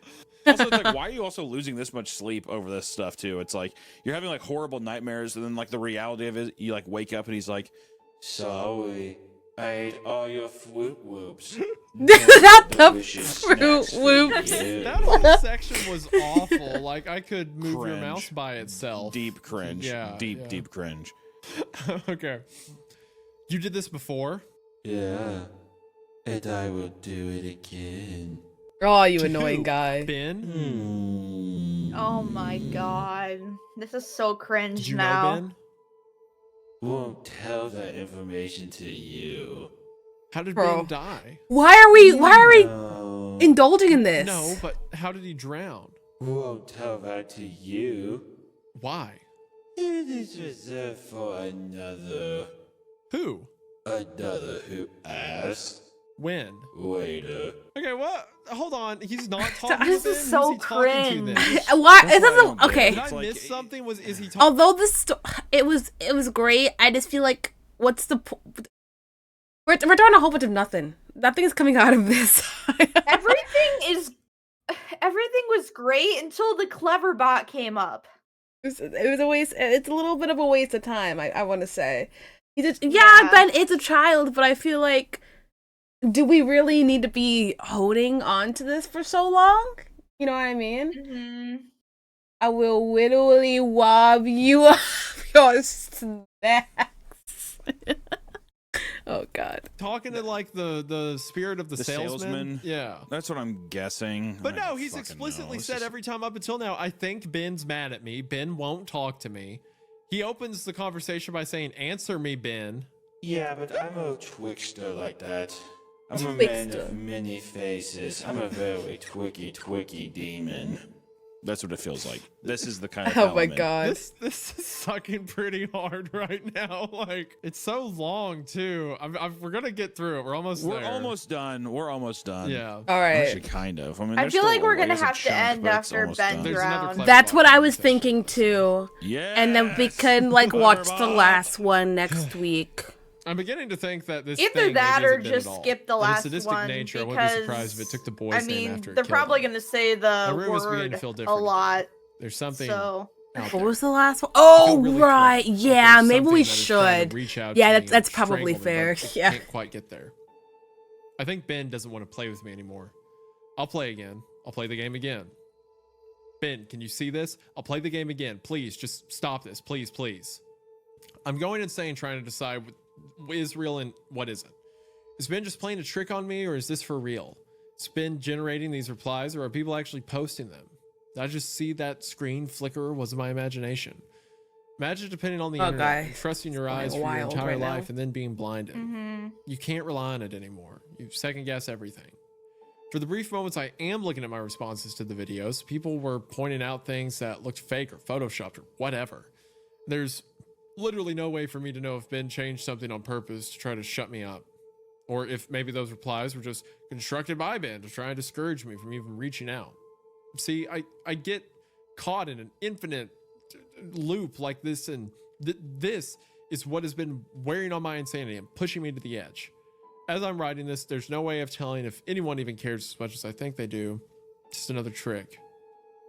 Also, it's like, why are you also losing this much sleep over this stuff too? It's like you're having like horrible nightmares, and then like the reality of it, you like wake up and he's like, Sorry, I ate all your Fruit Whoops. Not the Delicious Fruit snacks for Whoops. you. that whole section was awful. Like I could move your Cringe. mouse by itself. deep cringe, Yeah, yeah. deep cringe. Okay, you did this before. Yeah, and I will do it again. Oh, you To annoying who? guy. Ben. Oh my god. This is so cringe Did you now. know Ben? Won't tell that information to you. How did Bro. Ben die? Why are we No. indulging in this? No, but how did he drown? Won't tell that to you. Why? It is reserved for another. Who? Another who asked When? later. Okay, what? Hold on. He's not talking This to is Ben? so Who's he talking to cringe. then? Why? That's It why I doesn't. don't get Okay. Did I It's like- miss something? Is he talking? Although it was great. I just feel like what's the we're doing a whole bunch of nothing. Nothing is coming out of this. Everything was great until the clever bot came up. It was a waste. It's a little bit of a waste of time. I want to say. Yeah, Ben is a child, but I feel like, do we really need to be holding on to this for so long? You know what I mean? Mm-hmm. I will literally rob you of your snacks. Oh God. talking to like the spirit of the, The salesman? Yeah. That's what I'm guessing. But I no, don't he's fucking explicitly know. It's said just- every time up until now, I think Ben's mad at me. Ben won't talk to me. He opens the conversation by saying, "Answer me, Ben." Yeah, but I'm a trickster like that. I'm a man Trickster. of many faces. I'm a very twicky demon. That's what it feels like. This is the kind of Oh hell my I'm in. god. This is sucking pretty hard right now. Like, it's so long too. We're gonna get through it. We're almost We're there. almost done. We're almost done. Yeah. All right. Actually, kind of. I mean, I there's feel still like we're gonna ways a have to chunk, end but it's after almost Ben done. There's another drowned. clever That's what bot I was conversation. thinking too. Yes. And then we can like watch the Clever last one next week. I'm beginning to think that this Either thing that maybe or isn't Ben at just all. skip the In last its sadistic one nature, I because wouldn't be surprised if it took the boy's I name mean, after it they're killed probably him. gonna say My the room is beginning to word feel a different lot. There's something So out What there. was the last one? I Oh, feel really right. threatened. Like Yeah, there's maybe we something that is trying should. to reach out Yeah, to me that's and probably strangle me, fair. but it Yeah. can't quite get there. I think Ben doesn't want to play with me anymore. I'll play again. I'll play the game again. Ben, can you see this? I'll play the game again. Please, just stop this. Please, please. I'm going insane trying to decide what is real and what isn't. Is Ben just playing a trick on me, or is this for real? Is Ben generating these replies, or are people actually posting them? Did I just see that screen flicker, or was it my imagination? Imagine depending on the Oh, internet guy. and trusting your It's eyes going for your wild entire right now. life and then being blinded. You can't rely on it anymore. You second guess everything. For the brief moments I am looking at my responses to the videos, people were pointing out things that looked fake or photoshopped or whatever. There's literally no way for me to know if Ben changed something on purpose to try to shut me up, or if maybe those replies were just constructed by Ben to try and discourage me from even reaching out. See, I get caught in an infinite loop like this, and this is what has been wearing on my insanity and pushing me to the edge. As I'm writing this, there's no way of telling if anyone even cares as much as I think they do. Just another trick.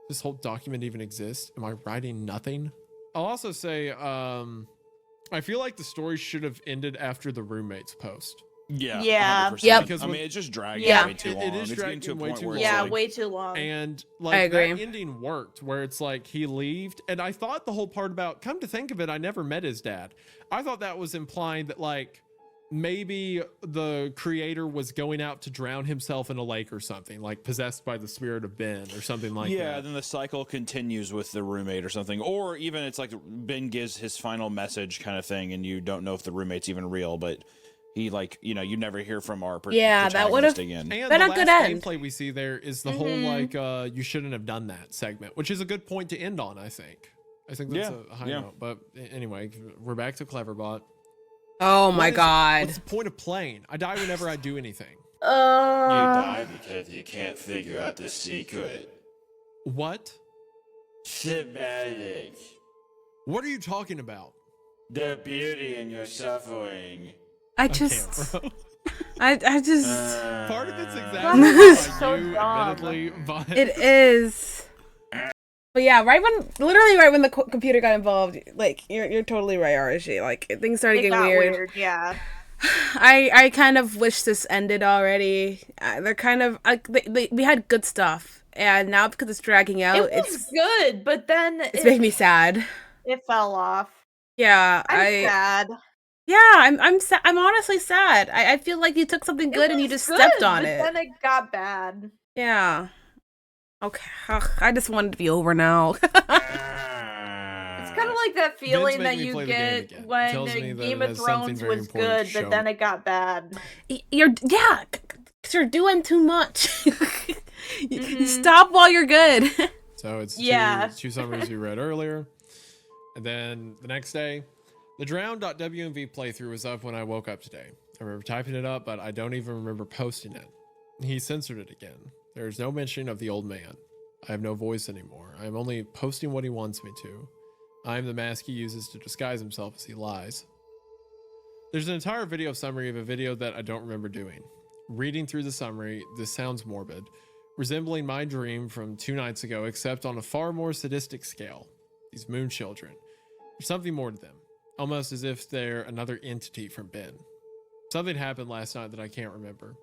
This whole document even exists? Am I writing nothing? I'll also say, I feel like the story should have ended after the roommates post. Yeah. Yeah. 100%. Yep. Because I when- mean, it's just dragging Yeah. way too It long. is It's getting to a dragging way point too where long. it's yeah, like, way too long. And I like agree. that ending worked, where it's like he left, and I thought the whole part about, come to think of it, I never met his dad. I thought that was implying that like maybe the creator was going out to drown himself in a lake or something, like possessed by the spirit of Ben or something like yeah, that. then the cycle continues with the roommate or something. Or even it's like Ben gives his final message kind of thing, and you don't know if the roommate's even real, but he like, you know, you never hear from our Yeah, that would've- protagonist again. And Been the a last good end. gameplay we see there is the whole like you shouldn't have done that segment, which is a good point to end on. I think that's Yeah, a high yeah. note. But anyway, we're back to Cleverbot. Oh my What is- god. What's the point of playing? I die whenever I do anything. You die because you can't figure out the secret. What? Semantics. What are you talking about? The beauty in your suffering. I can't, just, bro. I just, Part of it's That exactly is by so you, dumb. admittedly, but it is. But yeah, literally right when the computer got involved, like you're totally right, RSG. Like things started It getting got weird. yeah. I kind of wish this ended already. They're kind of like we had good stuff, and now because it's dragging out, It was good, but then it's making me sad. it fell off. Yeah, I'm sad. yeah, I'm sad. I'm honestly sad. I feel like you took something good It and you was just stepped good, on but it. Then it got bad. Yeah. Okay. Ugh, I just wanted to be over now. It's kind of like that feeling that making me you play the game get again. It when tells the me that Game it of has something Thrones very was important good, to but show then me. it got bad. Because you're doing too much. You stop while you're good. so it's Yeah. two summaries we read earlier. And then the next day, the drown.wmv playthrough was up when I woke up today. I remember typing it up, but I don't even remember posting it. He censored it again. There is no mention of the old man. I have no voice anymore. I am only posting what he wants me to. I am the mask he uses to disguise himself as he lies. There's an entire video summary of a video that I don't remember doing. Reading through the summary, this sounds morbid, resembling my dream from 2 nights ago, except on a far more sadistic scale. These moon children. There's something more to them, almost as if they're another entity from Ben. Something happened last night that I can't remember.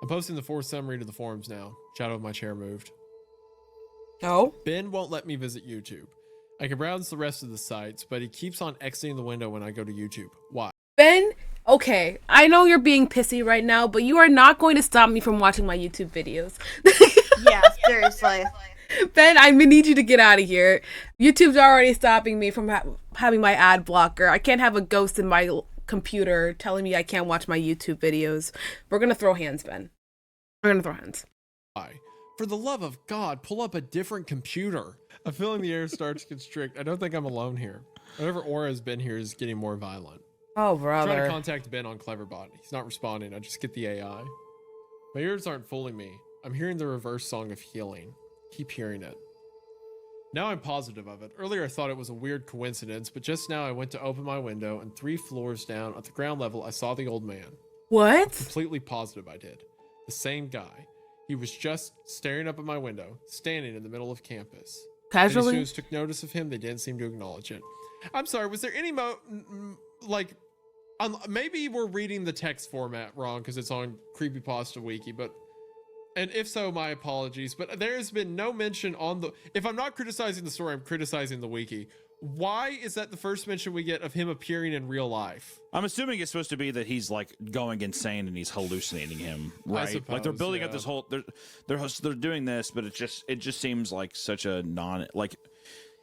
I'm posting the fourth summary to the forums now. Shadow of my chair moved. No. Ben won't let me visit YouTube. I can browse the rest of the sites, but he keeps on exiting the window when I go to YouTube. Why? Ben, okay, I know you're being pissy right now, but you are not going to stop me from watching my YouTube videos. Yeah, seriously. Ben, I need you to get out of here. YouTube's already stopping me from having my ad blocker. I can't have a ghost in my computer telling me I can't watch my YouTube videos. We're gonna throw hands, Ben. We're gonna throw hands. Why? For the love of God, pull up a different computer. I'm feeling the air starts to constrict. I don't think I'm alone here. Whatever aura has been here is getting more violent. Oh, I'm trying to brother. contact Ben on Cleverbot. He's not responding. I just get the AI. My ears aren't fooling me. I'm hearing the reverse song of healing. Keep hearing it. Now I'm positive of it. Earlier I thought it was a weird coincidence, but just now I went to open my window and 3 floors down at the ground level I saw the old man. What? Completely positive I did. The same guy. He was just staring up at my window, standing in the middle of campus. Any Casually? students took notice of him, they didn't seem to acknowledge it. I'm sorry, was there any maybe we're reading the text format wrong because it's on Creepypasta Wiki, and if so, my apologies, but there's been no mention on the, if I'm not criticizing the story, I'm criticizing the wiki. Why is that the first mention we get of him appearing in real life? I'm assuming it's supposed to be that he's like going insane and he's hallucinating him, right? suppose, Like they're building up yeah. this whole, they're doing this, but it just seems like such a A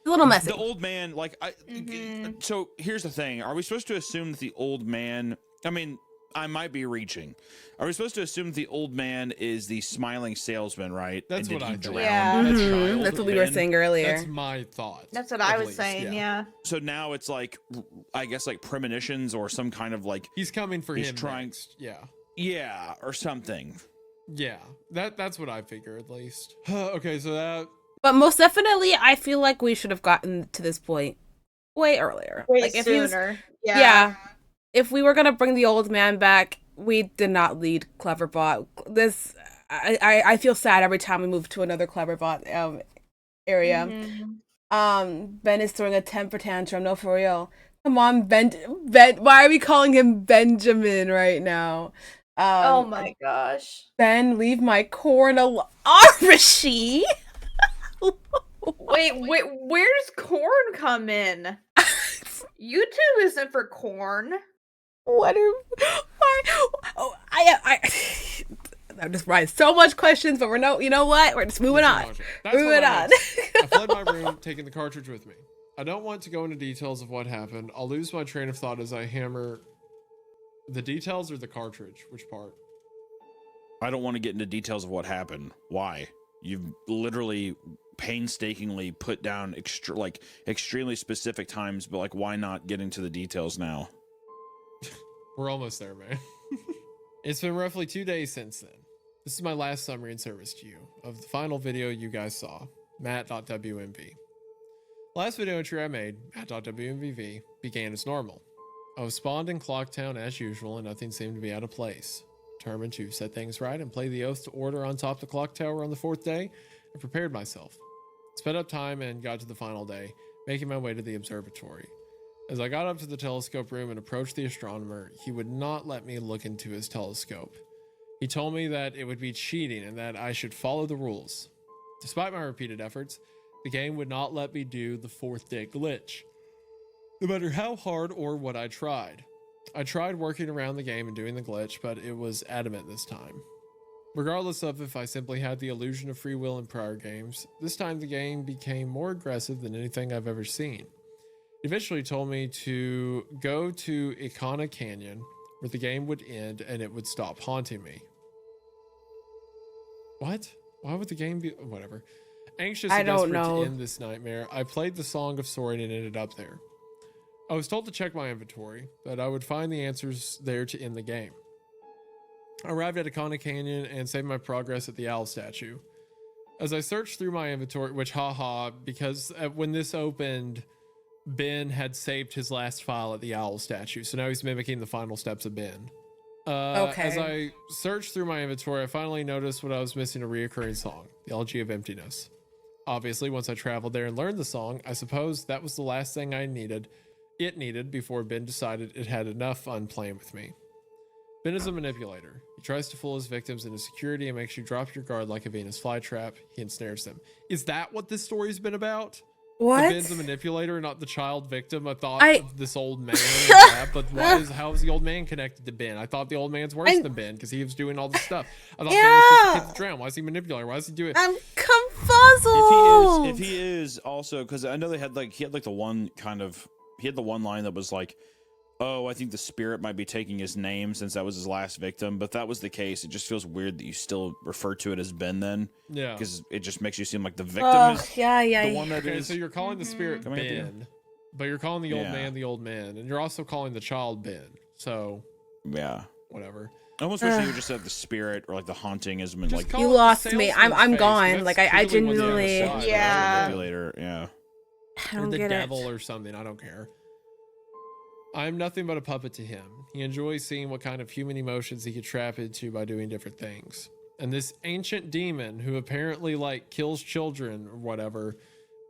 little messy. the old man, like so here's the thing. Are we supposed to assume that the old man, I mean, I might be reaching. Are we supposed to assume that the old man is the smiling salesman, right? That's And what did he I think. drown Yeah. the Mhm, child, that's what we were Ben? saying earlier. That's my thought. That's what at I was least, saying. Yeah. So now it's like, I guess like premonitions or some kind of like, He's coming for He's him trying- next. Yeah. yeah, or something. Yeah. That's what I figure at least. Okay, so that But most definitely, I feel like we should have gotten to this point way earlier. Way like if he was, sooner. yeah. If we were gonna bring the old man back, we did not lead Cleverbot. I feel sad every time we move to another Cleverbot area. Mhm. Ben is throwing a temper tantrum. No, for real. Come on, Ben. Why are we calling him Benjamin right now? Oh my gosh. Ben, leave my corn alone. Rishi. Wait, where's corn come in? YouTube isn't for corn. What are? Why? Oh, I'm just writing so much questions, but you know what? We're just moving on. That's Moving what I on. I fled my room, taking the cartridge with me. I don't want to go into details of what happened. I'll lose my train of thought as I hammer the details or the cartridge. Which part? I don't want to get into details of what happened. Why? You've literally painstakingly put down extremely specific times, but like, why not get into the details now? We're almost there, man. It's been roughly 2 days since then. This is my last summary and service to you of the final video you guys saw, Matt.wmv. Last video entry I made, Matt.wmvv, began as normal. I was spawned in Clocktown as usual and nothing seemed to be out of place. Determined to set things right and play the oath to order on top of the clock tower on the 4th day, I prepared myself. Sped up time and got to the final day, making my way to the observatory. As I got up to the telescope room and approached the astronomer, he would not let me look into his telescope. He told me that it would be cheating and that I should follow the rules. Despite my repeated efforts, the game would not let me do the 4th day glitch, no matter how hard or what I tried. I tried working around the game and doing the glitch, but it was adamant this time. Regardless of if I simply had the illusion of free will in prior games, this time the game became more aggressive than anything I've ever seen. It eventually told me to go to Ikana Canyon, where the game would end and it would stop haunting me. What? Why would the game be... Whatever. Anxious I and don't desperate know. to end this nightmare, I played the Song of Soaring and ended up there. I was told to check my inventory, that I would find the answers there to end the game. I arrived at Ikana Canyon and saved my progress at the owl statue. As I searched through my inventory, which haha, because when this opened, Ben had saved his last file at the owl statue, so now he's mimicking the final steps of Ben. Okay. As I searched through my inventory, I finally noticed what I was missing: a reoccurring song, the Elegy of Emptiness. Obviously, once I traveled there and learned the song, I suppose that was the last thing it needed before Ben decided it had enough fun playing with me. Ben is a manipulator. He tries to fool his victims into security and makes you drop your guard like a Venus flytrap. He ensnares them. Is that what this story's been about? What? That Ben's a manipulator, not the child victim. I thought I- of this old man, and that, but how is the old man connected to Ben? I thought the old man's worse than Ben because he was doing all this stuff. I thought Ben was just a kid to drown. Why is he manipulator? Why does he do it? I'm confuzzled. If he is also, because I know he had the one line that was like, oh, I think the spirit might be taking his name since that was his last victim. But if that was the case, it just feels weird that you still refer to it as Ben then. Yeah. Because it just makes you seem like the victim is yeah. the one that Okay, is. so you're calling the spirit Coming at you. Ben, but you're calling the old man, and you're also calling the child Ben. So Yeah. whatever. I almost wish you would just said the spirit or like the haunting has been Just like call You it the lost me. I'm salesman's face, gone. 'cause Like, that's I clearly what's on the genuinely- side, Yeah. manipulator. Yeah. I or don't the get devil it. or something. I don't care. I'm nothing but a puppet to him. He enjoys seeing what kind of human emotions he could trap into by doing different things. And this ancient demon who apparently like kills children or whatever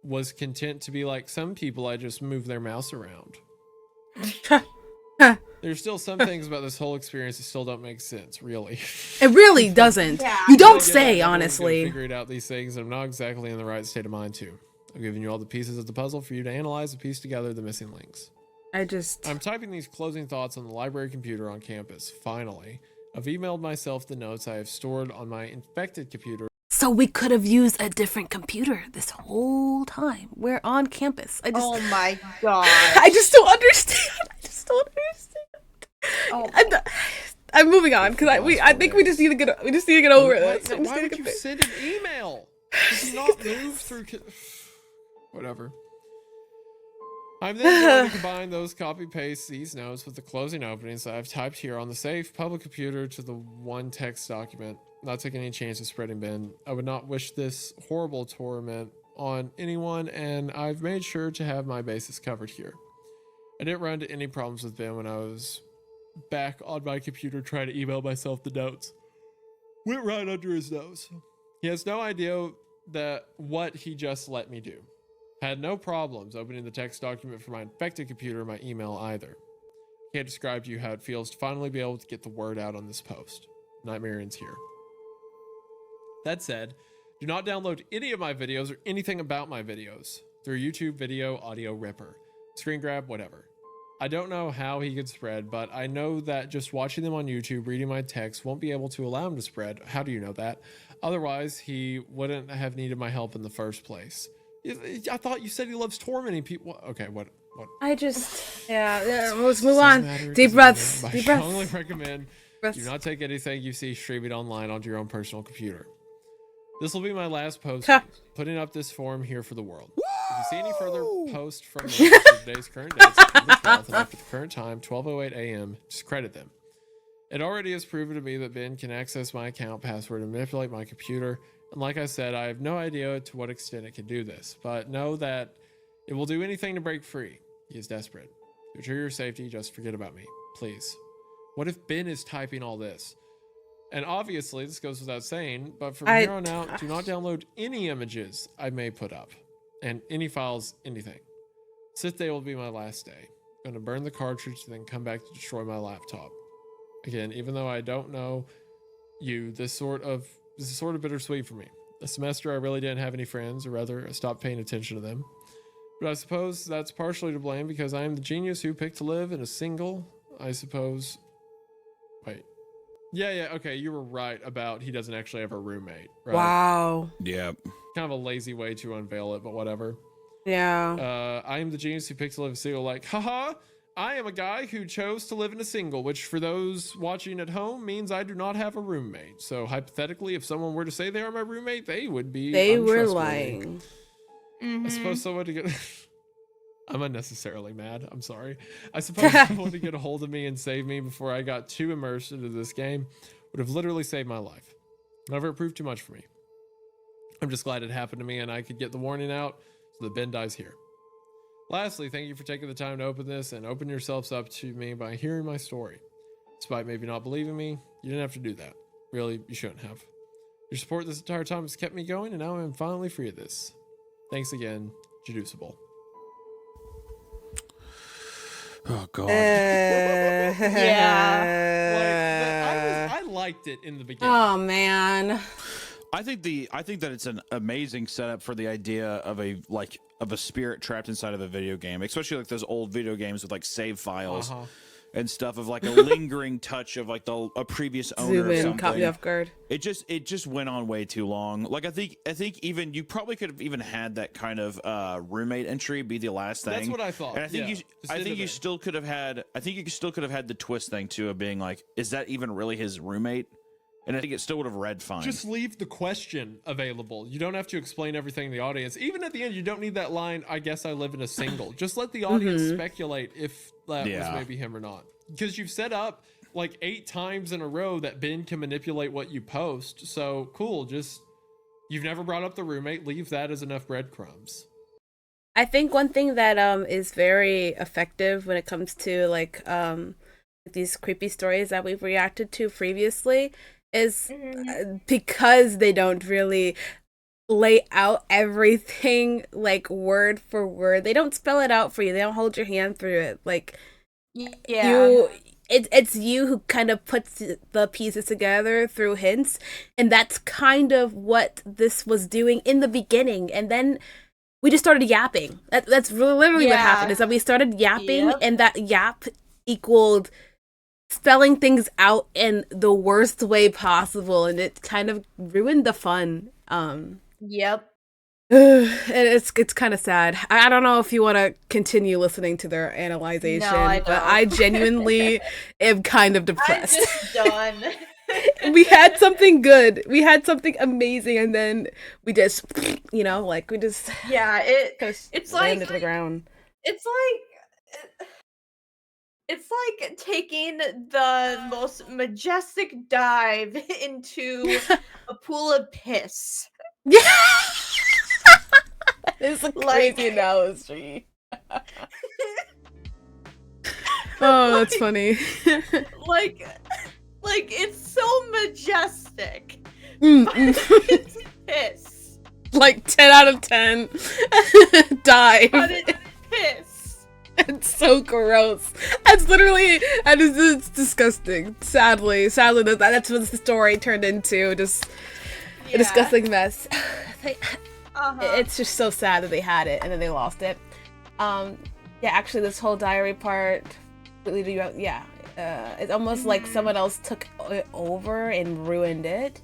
was content to be like, some people I just move their mouse around. There's still some things about this whole experience that still don't make sense, really. It really doesn't. Yeah. You don't I get say, that everyone's gonna honestly. Figuring out these things, I'm not exactly in the right state of mind to. I've given you all the pieces of the puzzle for you to analyze and piece together the missing links. I'm typing these closing thoughts on the library computer on campus. Finally, I've emailed myself the notes I have stored on my infected computer. So we could have used a different computer this whole time. We're on campus. Oh my god. I just don't understand. Oh. I'm moving on because I think we just need to get over this. We just Why need would to you get- send an email? Did you not move through? Whatever. I'm then going to combine those copy paste these notes with the closing openings that I've typed here on the safe public computer to the one text document. Not taking any chance of spreading Ben. I would not wish this horrible torment on anyone, and I've made sure to have my bases covered here. I didn't run into any problems with Ben when I was back on my computer trying to email myself the notes. Went right under his nose. He has no idea that what he just let me do. Had no problems opening the text document for my infected computer or my email either. Can't describe to you how it feels to finally be able to get the word out on this post. Nightmare ends here. That said, do not download any of my videos or anything about my videos through YouTube Video Audio Ripper, Screen Grab, whatever. I don't know how he could spread, but I know that just watching them on YouTube, reading my text, won't be able to allow him to spread. How do you know that? Otherwise, he wouldn't have needed my help in the first place. I thought you said he loves tormenting people. Okay, what? Let's move Doesn't on. matter, Deep doesn't breaths. matter. Deep I strongly breaths. recommend do not take anything you see streaming online onto your own personal computer. This will be my last post. Putting up this form here for the world. If you see any further posts from me for today's current date, September 12th, and after the current time, 12:08 a.m., just credit them. It already has proven to me that Ben can access my account password and manipulate my computer. And like I said, I have no idea to what extent it can do this, but know that it will do anything to break free. He is desperate. To ensure your safety, just forget about me, please. What if Ben is typing all this? And obviously, this goes without saying, but from here on out, do not download any images I may put up, and any files, anything. This day will be my last day. I'm going to burn the cartridge, then come back to destroy my laptop. Again, even though I don't know you, this is sort of bittersweet for me. A semester, I really didn't have any friends, or rather, I stopped paying attention to them. But I suppose that's partially to blame because I am the genius who picked to live in a single, I suppose. Wait. Yeah, okay, you were right about he doesn't actually have a roommate, right? Wow. Yeah. Kind of a lazy way to unveil it, but whatever. Yeah. I am the genius who picked to live in a single, like, haha, I am a guy who chose to live in a single, which for those watching at home means I do not have a roommate. So hypothetically, if someone were to say they are my roommate, they would be They were untrustworthy. lying. I suppose someone to get... I'm unnecessarily mad. I'm sorry. I suppose someone to get a hold of me and save me before I got too immersed into this game would have literally saved my life. However, it proved too much for me. I'm just glad it happened to me and I could get the warning out so that Ben dies here. Lastly, thank you for taking the time to open this and open yourselves up to me by hearing my story. Despite maybe not believing me, you didn't have to do that. Really, you shouldn't have. Your support this entire time has kept me going, and now I'm finally free of this. Thanks again, Juducible. Oh God. Yeah. I liked it in the beginning. Oh man. I think that it's an amazing setup for the idea of a spirit trapped inside of a video game, especially like those old video games with like save files. and stuff of like a lingering touch of like a previous owner Zoom or in, something. caught me off guard. It just went on way too long. Like I think even you probably could have even had that kind of roommate entry be the last thing. That's what I thought. And I think yeah, you still could have had the twist thing too of being like, is that even really his roommate? And I think it still would have read fine. just leave the question available. You don't have to explain everything to the audience. Even at the end, you don't need that line, I guess I live in a single. Just let the audience speculate if that was maybe him or not. Because you've set up like 8 times in a row that Ben can manipulate what you post. So cool. Just, you've never brought up the roommate. Leave that as enough breadcrumbs. I think one thing that is very effective when it comes to like these creepy stories that we've reacted to previously is because they don't really lay out everything like word for word. They don't spell it out for you. They don't hold your hand through it. Like it's you who kind of puts the pieces together through hints, and that's kind of what this was doing in the beginning. And then we just started yapping. That's literally what happened, is that we started yapping, and that yap equaled spelling things out in the worst way possible, and it kind of ruined the fun. Yep. And it's kind of sad. I don't know if you want to continue listening to their analyzation, but I genuinely am kind of depressed. I'm just done. We had something good. We had something amazing, and then we just, like we just it's landed like to the ground. It's like taking the most majestic dive into a pool of piss. Yeah. It's a crazy analogy. Oh, that's funny. like it's so majestic. It's piss. Like 10 out of 10. Dive. But it's piss. It's so gross. It's disgusting. Sadly, that's what the story turned into. Just a disgusting mess. It's just so sad that they had it and then they lost it. Actually, this whole diary part, it's almost like someone else took it over and ruined it.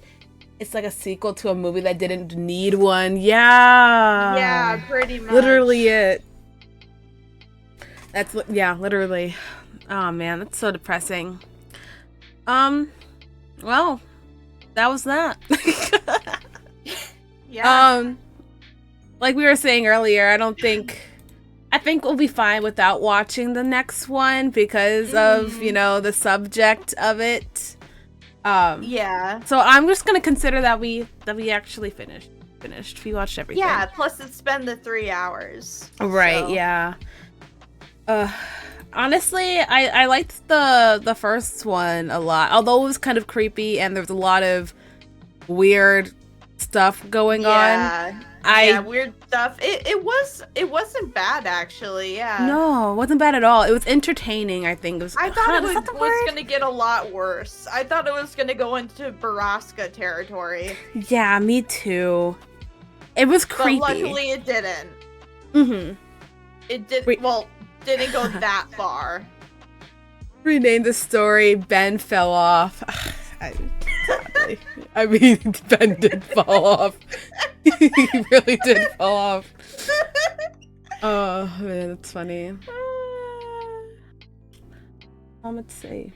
It's like a sequel to a movie that didn't need one. Yeah, pretty much. Literally it. Literally. Oh man, that's so depressing. Well, that was that. Like we were saying earlier, I think we'll be fine without watching the next one because of, the subject of it. So I'm just gonna consider that we actually finished. We watched everything. Yeah, plus it's been the 3 hours. Right, so. yeah. Honestly, I liked the first one a lot. Although it was kind of creepy and there was a lot of weird stuff going on. Weird stuff. It wasn't bad actually. Yeah. No, it wasn't bad at all. It was entertaining. I think it was. I thought it was gonna get a lot worse. I thought it was gonna go into Baraska territory. Yeah, me too. It was creepy. But luckily, it didn't. It didn't go that far. Rename the story. Ben fell off. I mean, Ben did fall off. He really did fall off. Oh man, that's funny. Let's see.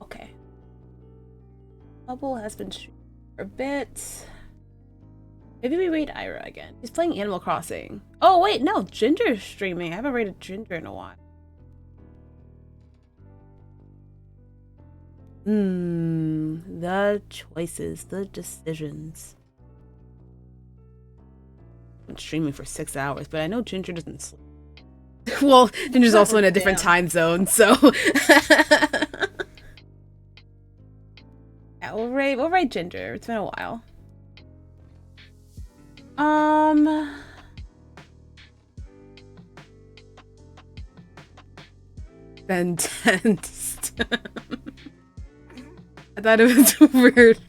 Okay. Bubble has been streaming for a bit. Maybe we raid Ira again. He's playing Animal Crossing. Oh wait, no, Ginger's streaming. I haven't raided Ginger in a while. The choices, the decisions. I've been streaming for 6 hours, but I know Ginger doesn't sleep. Well, Ginger's also in a different time zone, so. Yeah, we'll raid Ginger. It's been a while. Ben tensed. I thought it was weird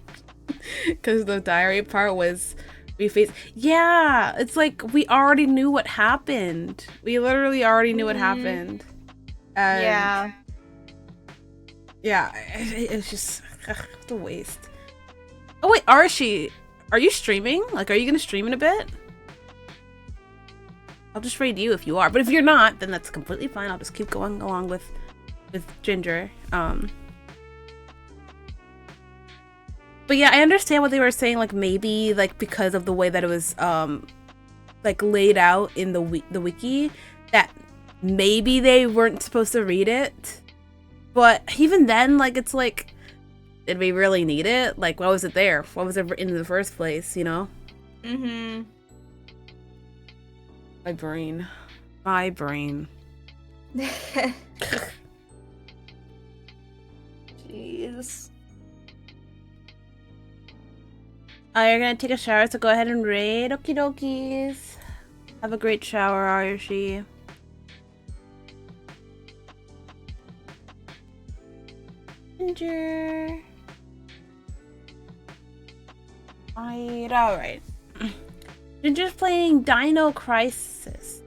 because the diary part was reface. Yeah, it's like we already knew what happened. We literally already knew what happened. And Yeah. yeah, it's just the waste. Oh wait, Archie, are you streaming? Like, are you gonna stream in a bit? I'll just raid you if you are, but if you're not, then that's completely fine. I'll just keep going along with Ginger. But yeah, I understand what they were saying. Like maybe like because of the way that it was like laid out in the wiki, that maybe they weren't supposed to read it. But even then, like it's like, did we really need it? Like, why was it there? What was it in the first place? You know? Mm-hmm. My brain. My brain. Jeez. You're gonna take a shower, so go ahead and raid. Okie dokies. Have a great shower, Archie. Ginger. Alright. Ginger's playing Dino Crisis.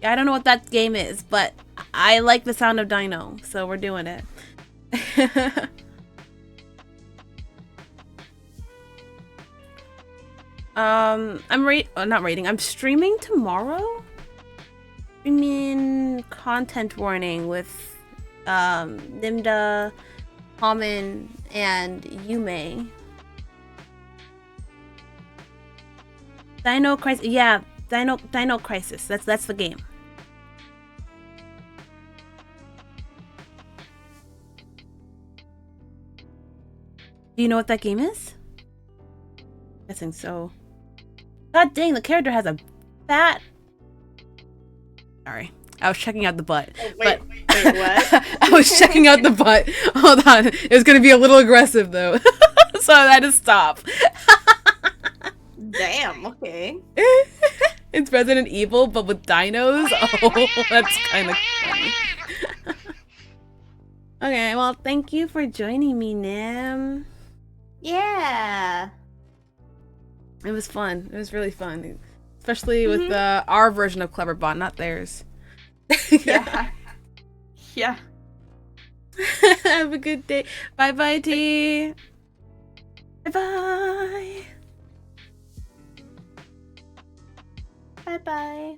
Yeah, I don't know what that game is, but I like the sound of Dino, so we're doing it. I'm streaming tomorrow. I mean, content warning with Nimda, Common, and Yume. Dino Crisis. Yeah, Dino Crisis. That's the game. Do you know what that game is? Guessing so. God dang, the character has a fat. Sorry, I was checking out the butt. Wait, what? I was checking out the butt. Hold on, it was gonna be a little aggressive though, so I had to stop. Damn, okay. It's Resident Evil, but with dinos. Oh, that's kind of funny. Okay, well, thank you for joining me, Nim. Yeah. It was fun. It was really fun, especially with our version of Cleverbot, not theirs. Yeah. Yeah. Have a good day. Bye, bye, T. Bye, bye. Bye-bye.